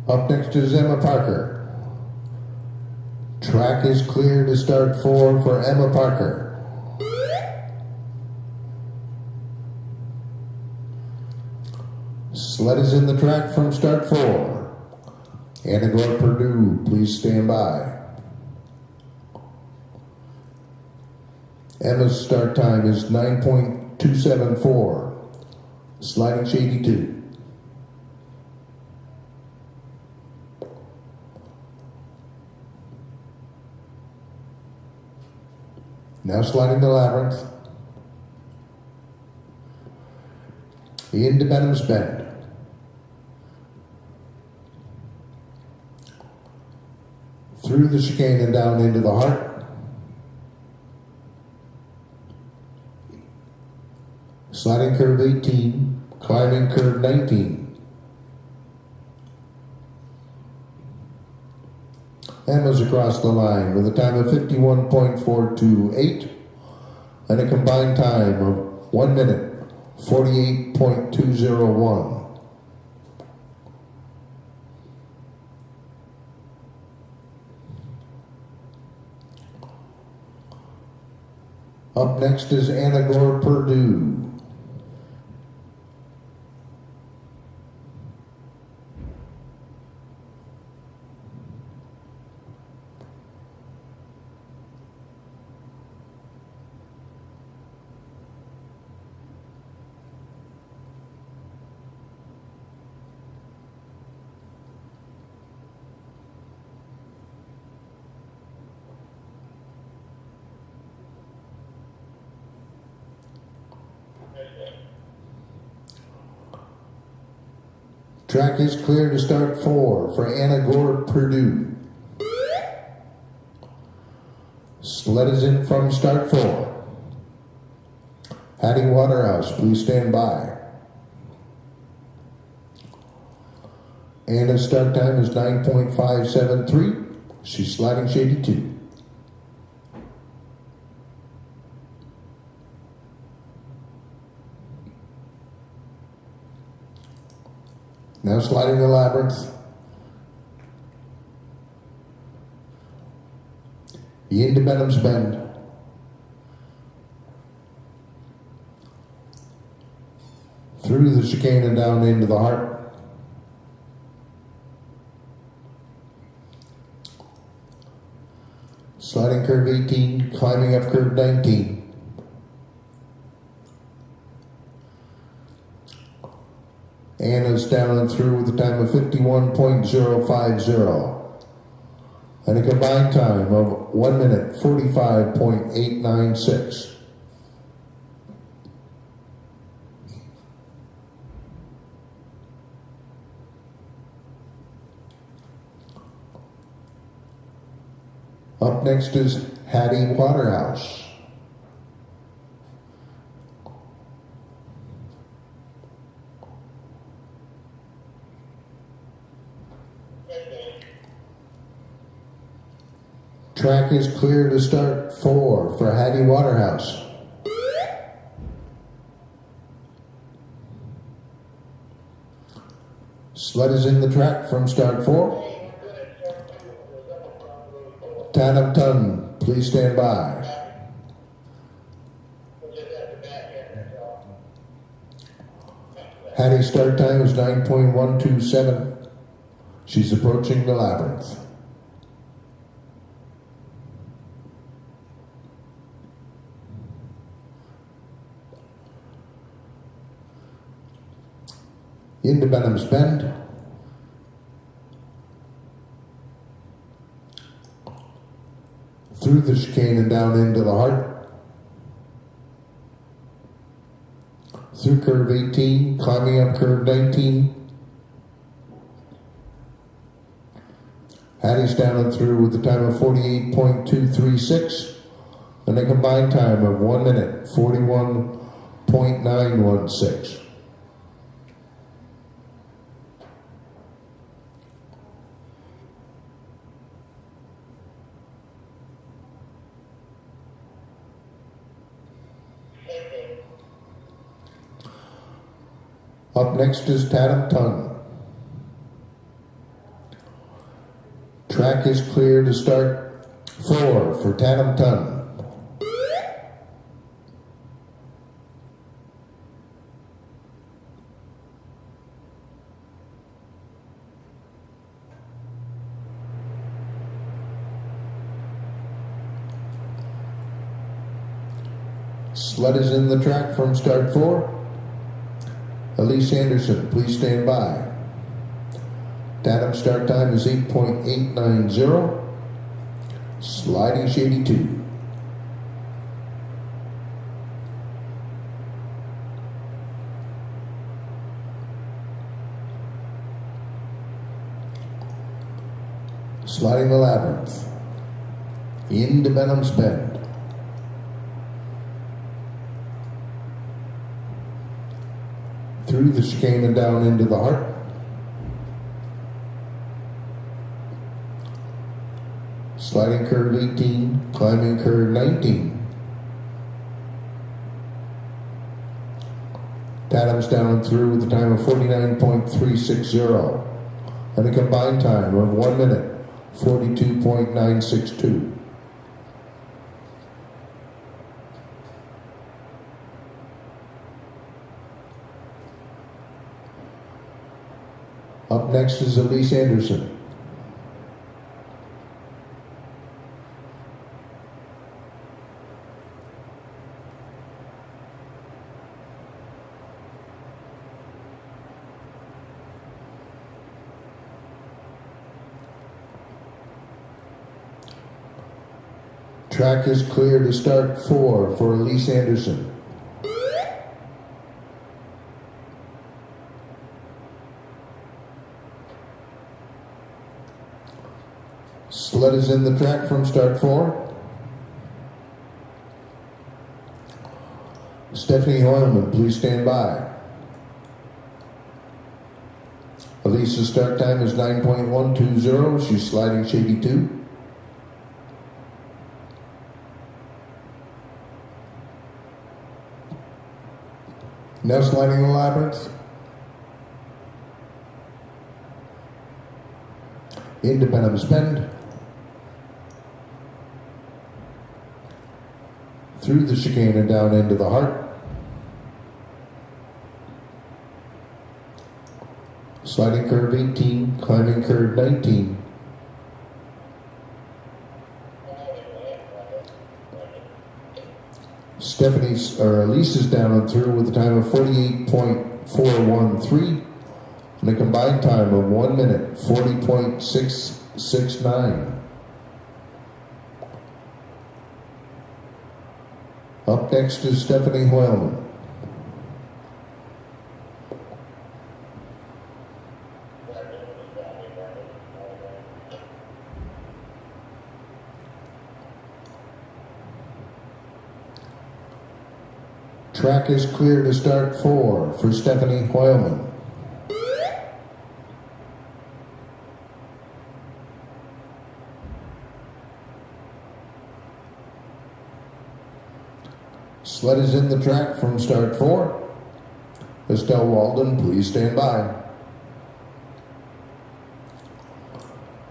Up next is Emma Parker. Track is clear to start 4 for Emma Parker. Sled is in the track from start 4. Annagore Purdue, please stand by. Emma's start time is 9.274. Sliding shady 2. Now sliding the labyrinth. Into Benham's Bend. Through the chicane and down into the heart. Sliding curve 18, climbing curve 19. Emma's across the line with a time of 51.428 and a combined time of 1 minute, 48.201. Up next is Annagore Purdue. Track is clear to start 4 for Annagore Purdue. Sled is in from start 4. Hattie Waterhouse, please stand by. Anna's start time is 9.573. She's sliding shady 2. Now sliding the labyrinth. Into Benham's Bend. Through the chicane and down into the heart. Sliding curve 18, climbing up curve 19. Anna's down and through with a time of 51.050 and a combined time of 1 minute 45.896. Up next is Hattie Waterhouse. Track is clear to start 4 for Hattie Waterhouse. Sled is in the track from start 4. Tatum Ton, please stand by. Hattie's start time is 9.127. She's approaching the labyrinth. Into Benham's Bend. Through the chicane and down into the heart. Through curve 18, climbing up curve 19. Hattie's down and through with a time of 48.236 and a combined time of 1 minute 41.916. Up next is Tatum Ton. Track is clear to start 4 for Tatum Ton. Sled is in the track from start 4. Elise Anderson, please stand by. Tatum start time is 8.890. Sliding Shady 2. Sliding the labyrinth. Into Benham's Bend. Through the chicane and down into the heart. Sliding curve 18, climbing curve 19. Tatum's down and through with a time of 49.360 and a combined time of 1 minute 42.962. Up next is Elise Anderson. Track is clear to start 4 for Elise Anderson. Sled is in the track from start 4. Stephanie Hoyleman, please stand by. Elise's start time is 9.120. She's sliding Shady 2. Now sliding the labyrinth. Into Benham's Bend. Through the chicane and down into the heart. Sliding curve 18, climbing curve 19. Elise is down and through with a time of 48.413 and a combined time of 1 minute 40.669. Up next is Stephanie Hoyleman. Track is clear to start 4 for Stephanie Hoyleman. Sled is in the track from start 4. Estelle Walden, please stand by.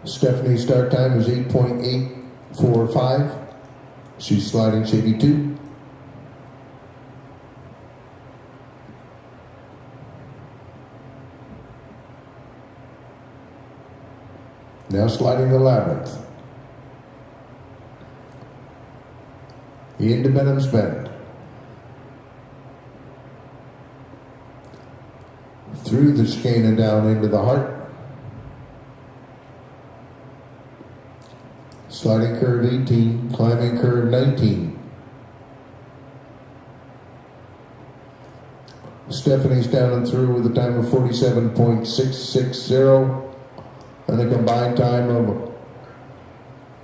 Stephanie's start time is 8.845. She's sliding shady 2. Now sliding the labyrinth. Into Benham's Bend. Through the chicane and down into the heart. Sliding curve 18, climbing curve 19. Stephanie's down and through with a time of 47.660 and a combined time of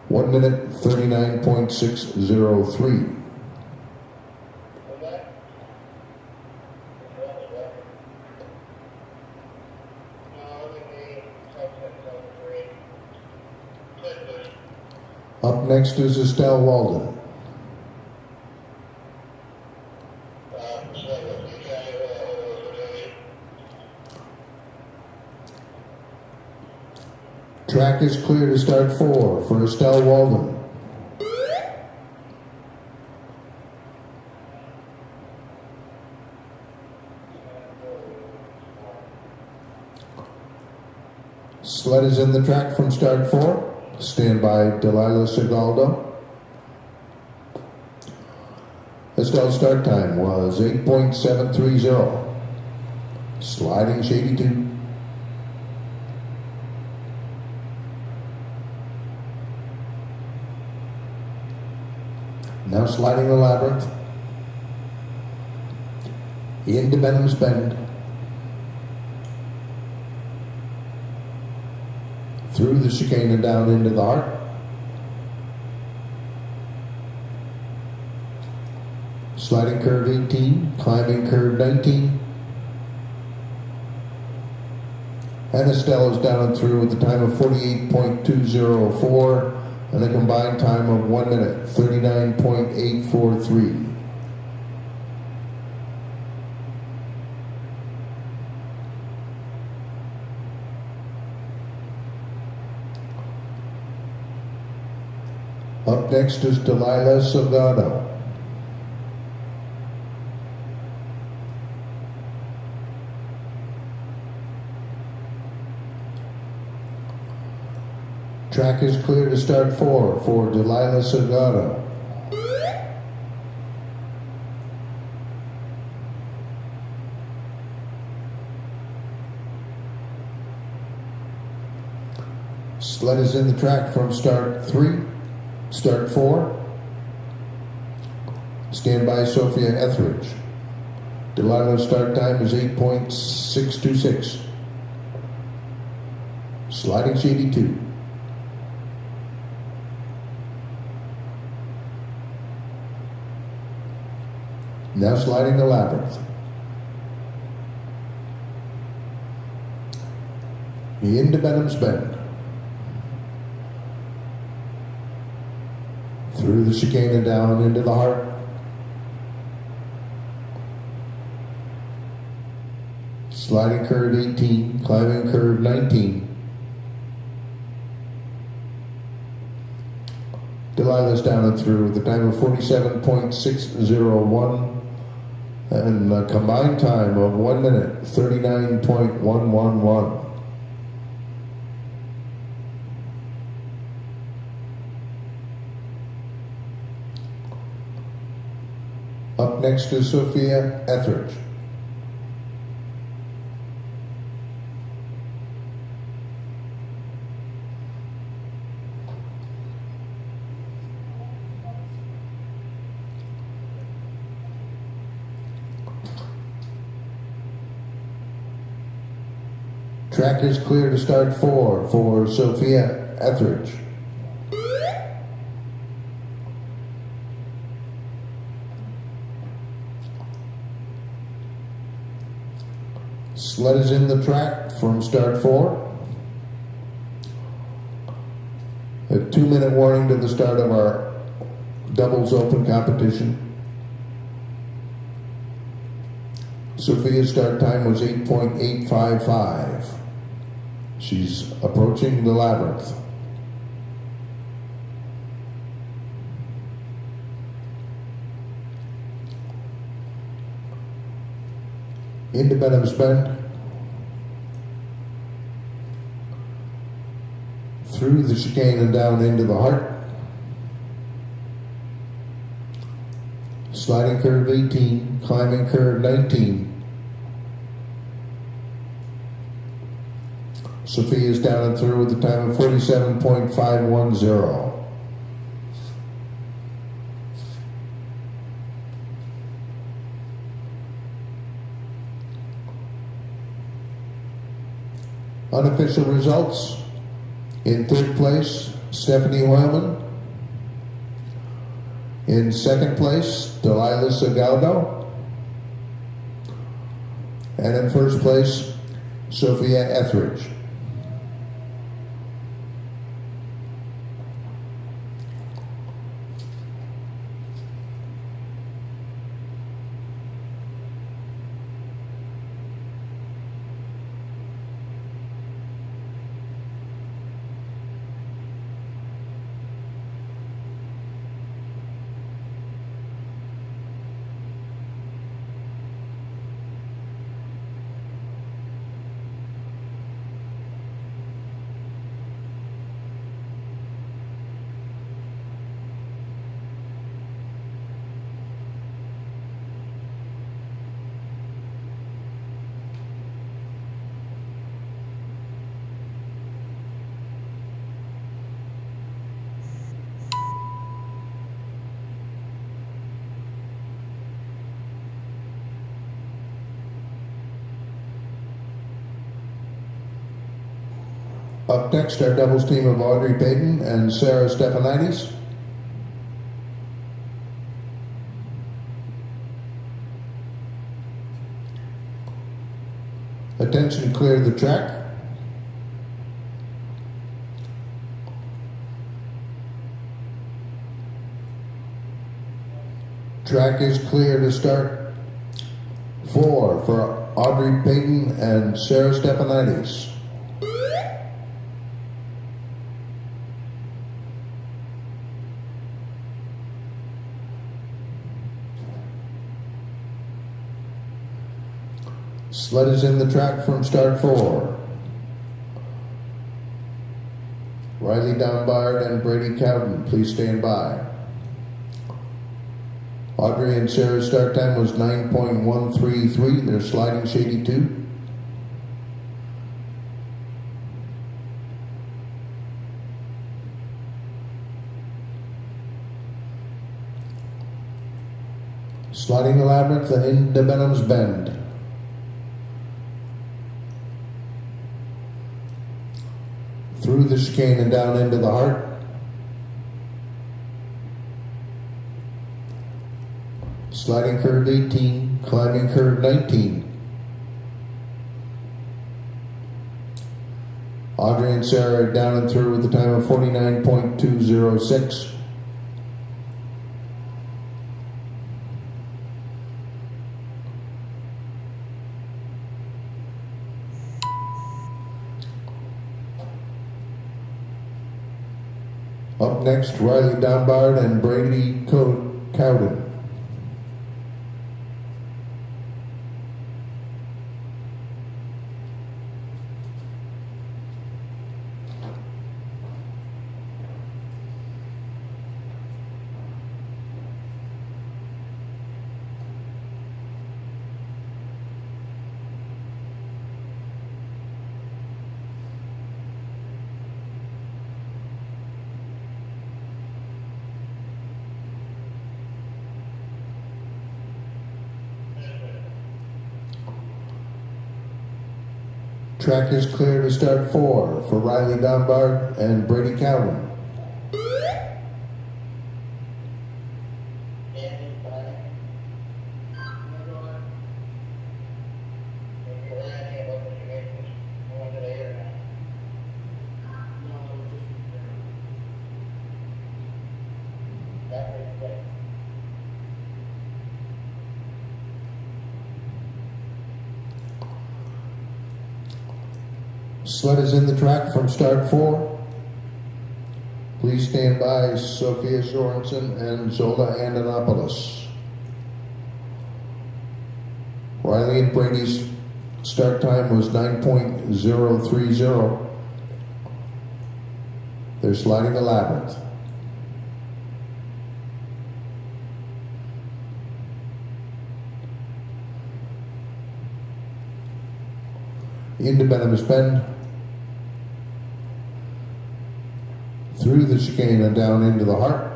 1 minute 39.603. Up next is Estelle Walden. Track is clear to start 4 for Estelle Walden. Sled is in the track from start 4. Stand by Delilah Segaldo. Estelle's start time was 8.730. Sliding shady 2. Now sliding the labyrinth. Into Benham's Bend. Through the chicane and down into the heart. Sliding curve 18, climbing curve 19. And Estelle is down and through with a time of 48.204 and a combined time of 1 minute 39.843. Up next is Delilah Salgado. Track is clear to start 4 for Delilah Salgado. Sled is in the track from start 3. Start 4. Stand by Sophia Etheridge. Delilah's start time is 8.626. Sliding shady 2. Now sliding the labyrinth. Into Benham's Bend. Through the chicane and down into the heart. Sliding curve 18, climbing curve 19. Delilah's down and through with a time of 47.601 and a combined time of 1 minute 39.111. Up next is Sophia Etheridge. Track is clear to start 4 for Sophia Etheridge. Sled is in the track from start 4. A 2-minute warning to the start of our doubles open competition. Sophia's start time was 8.855. She's approaching the labyrinth. Into Benham's Bend. Through the chicane and down into the heart. Sliding curve 18, climbing curve 19. Sophia is down and through with a time of 47.510. Unofficial results. In third place, Stephanie Hoyleman. In second place, Delilah Sagaudo. And in first place, Sophia Etheridge. Up next, our doubles team of Audrey Payton and Sarah Stefanidis. Attention, clear the track. Track is clear to start 4 for Audrey Payton and Sarah Stefanidis. Sled is in the track from start 4. Riley Downbard and Brady Cowden, please stand by. Audrey and Sarah's start time was 9.133. They're sliding shady 2. Sliding the labyrinth and into Benham's Bend. Through the chicane and down into the heart. Sliding curve 18, climbing curve 19. Audrey and Sarah are down and through with a time of 49.206. Up next, Riley Downbard and Brady Cowden. Track is clear to start 4 for Riley Dunbar and Brady Cowan. Sled is in the track from start 4. Please stand by Sophia Sorensen and Zola Antonopoulos. Riley and Brady's start time was 9.030. They're sliding the labyrinth. Into Benham's Bend. Through the chicane and down into the heart.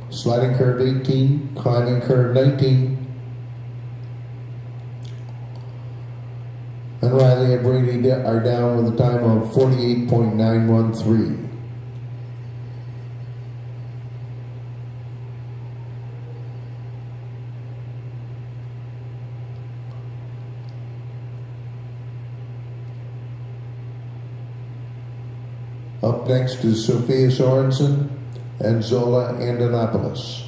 Sliding curve 18, climbing curve 19. And Riley and Brady are down with a time of 48.913. Up next is Sophia Sorensen and Zola Antonopoulos.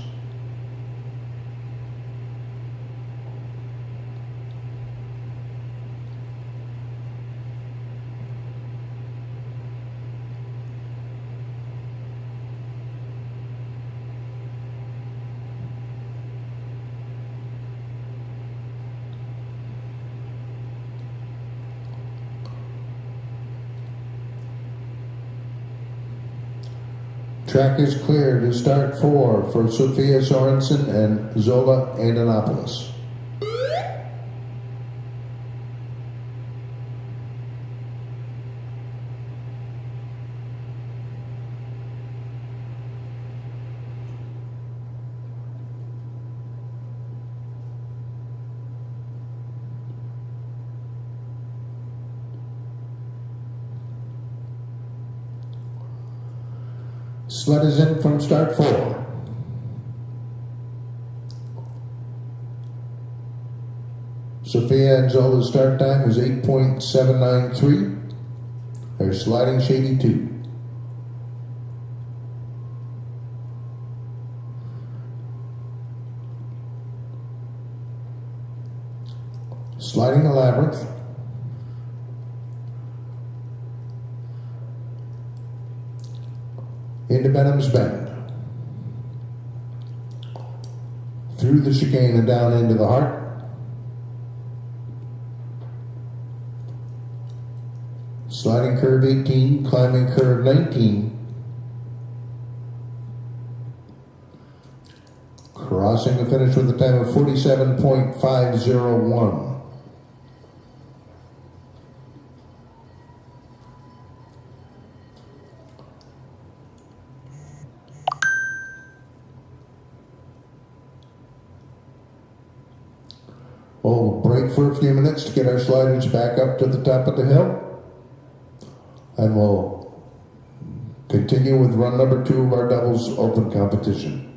Track is clear to start 4 for Sophia Sorensen and Zola Antonopoulos. Sled is in from start 4. Sophia and Zola's start time is 8.793. They're sliding shady 2. Sliding the labyrinth. Into Benham's Bend. Through the chicane and down into the heart. Sliding curve 18, climbing curve 19. Crossing the finish with a time of 47.501. We'll break for a few minutes to get our sliders back up to the top of the hill. And we'll continue with run number 2 of our doubles open competition.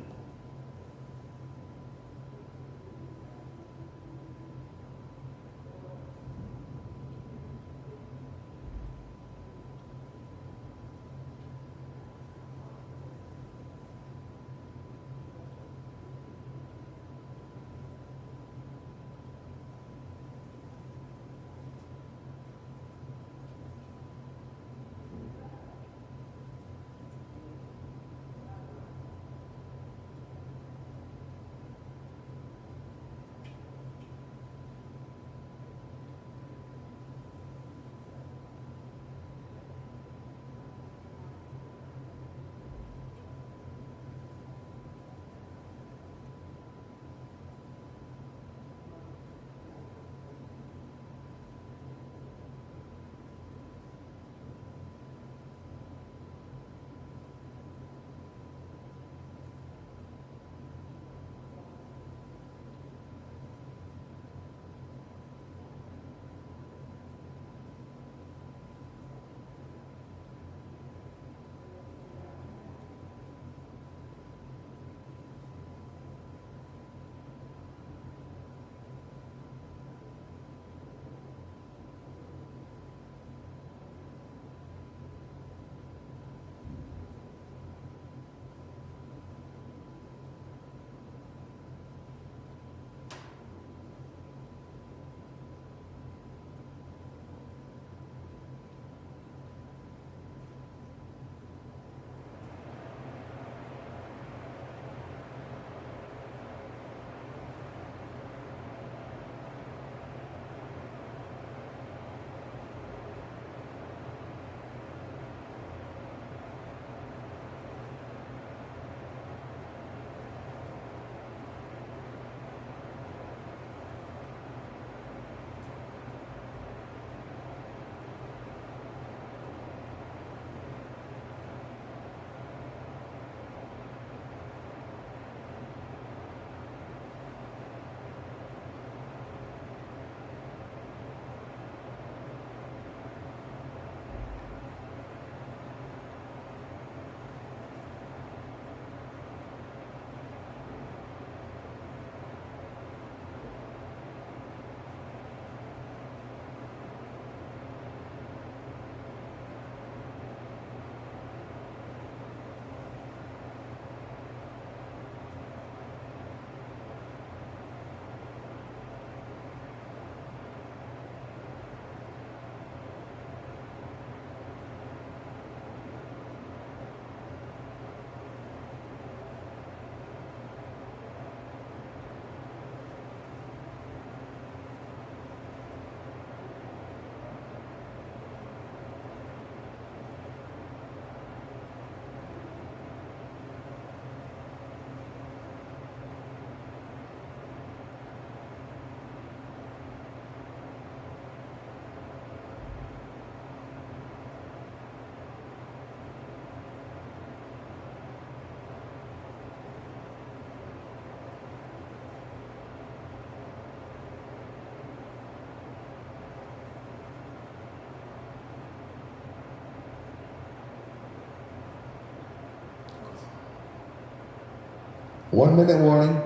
1 minute warning.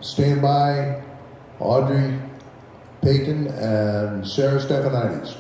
Stand by, Audrey Payton and Sarah Stephanides.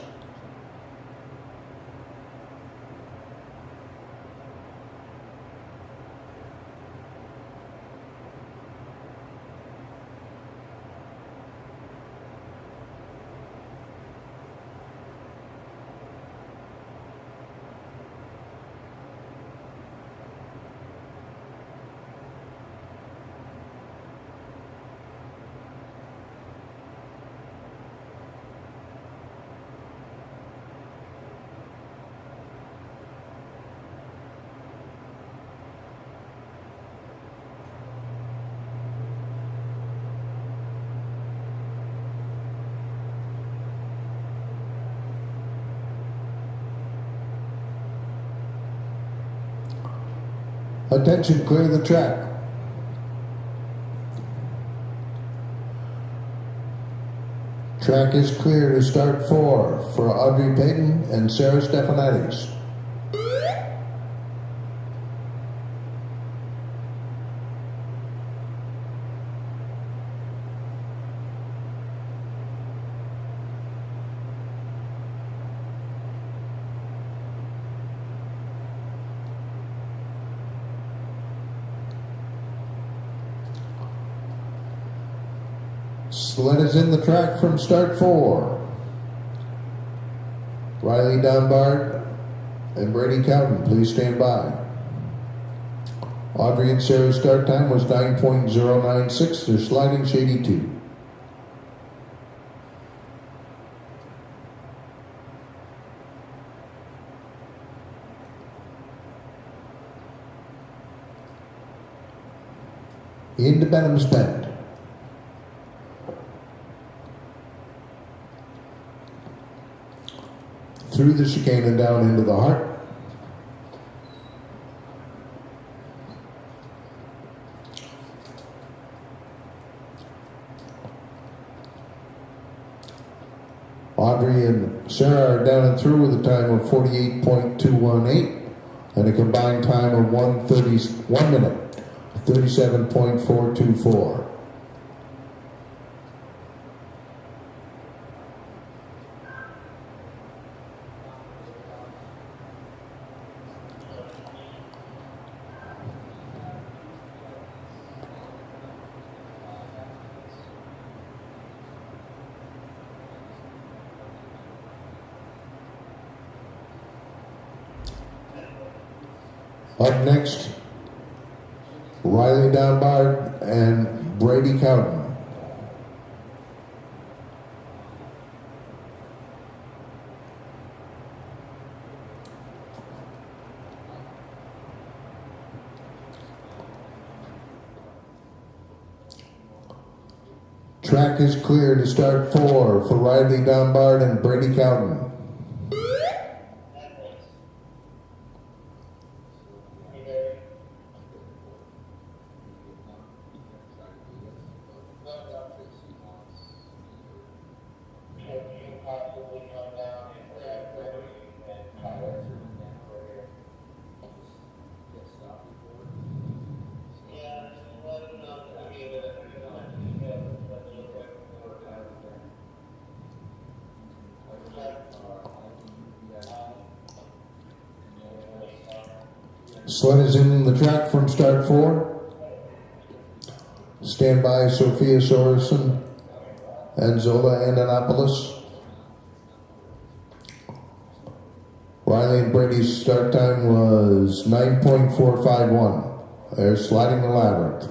Attention, clear the track. Track is clear to start 4 for Audrey Payton and Sarah Stephanides. Sled is in the track from start 4. Riley Dunbard and Brady Cowden, please stand by. Audrey and Sarah's start time was 9.096. They're sliding shady 2. Into Benham's Bend. Through the chicane and down into the heart. Audrey and Sarah are down and through with a time of 48.218 and a combined time of 1 minute, 37.424. Up next, Riley Dunbard and Brady Cowden. Track is clear to start 4 for Riley Dunbard and Brady Cowden. Sled is in the track from start 4. Stand by, Sophia Sorensen and Zola Antonopoulos. Riley and Brady's start time was 9.451. They're sliding the labyrinth.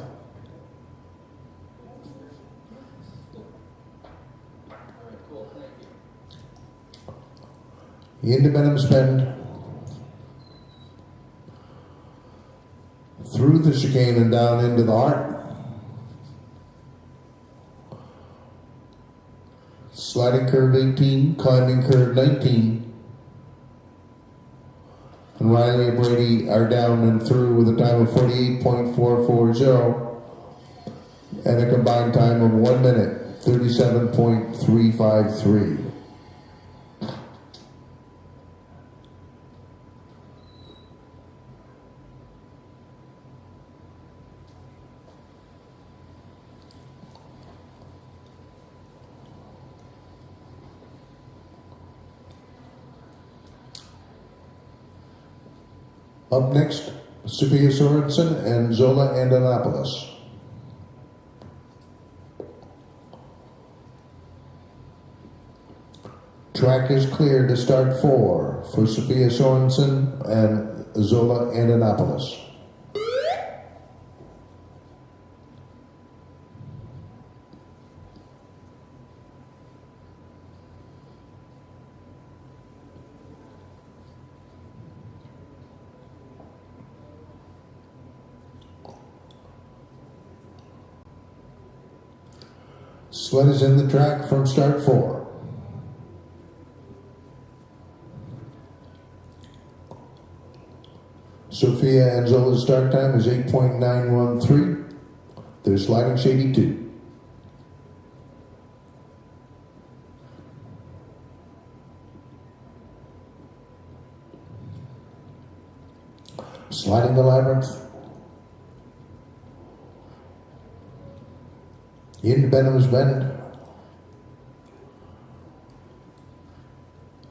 Into Benham's Bend. Through the chicane and down into the heart. Sliding curve 18, climbing curve 19. And Riley and Brady are down and through with a time of 48.440 and a combined time of 1 minute, 37.353. Up next, Sophia Sorensen and Zola Antonopoulos. Track is clear to start 4 for Sophia Sorensen and Zola Antonopoulos. Sled is in the track from start 4. Sophia and Zola's start time is 8.913. Their sliding is 82. Sliding the labyrinth. Into Benham's Bend.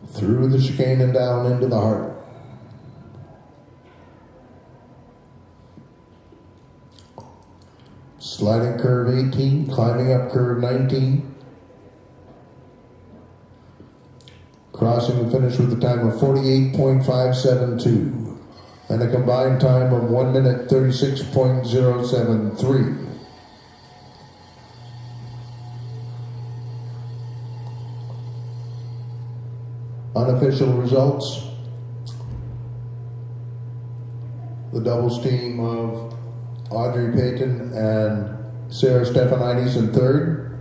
Through the chicane and down into the heart. Sliding curve 18, climbing up curve 19. Crossing the finish with a time of 48.572 and a combined time of 1 minute 36.073. Unofficial results. The doubles team of Audrey Payton and Sarah Stephanides in third.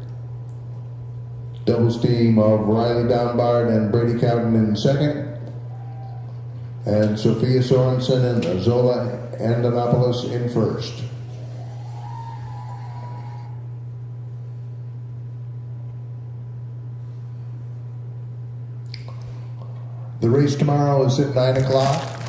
Doubles team of Riley Downbard and Brady Cowden in second. And Sophia Sorensen and Zola Antonopoulos in first. The race tomorrow is at 9 o'clock.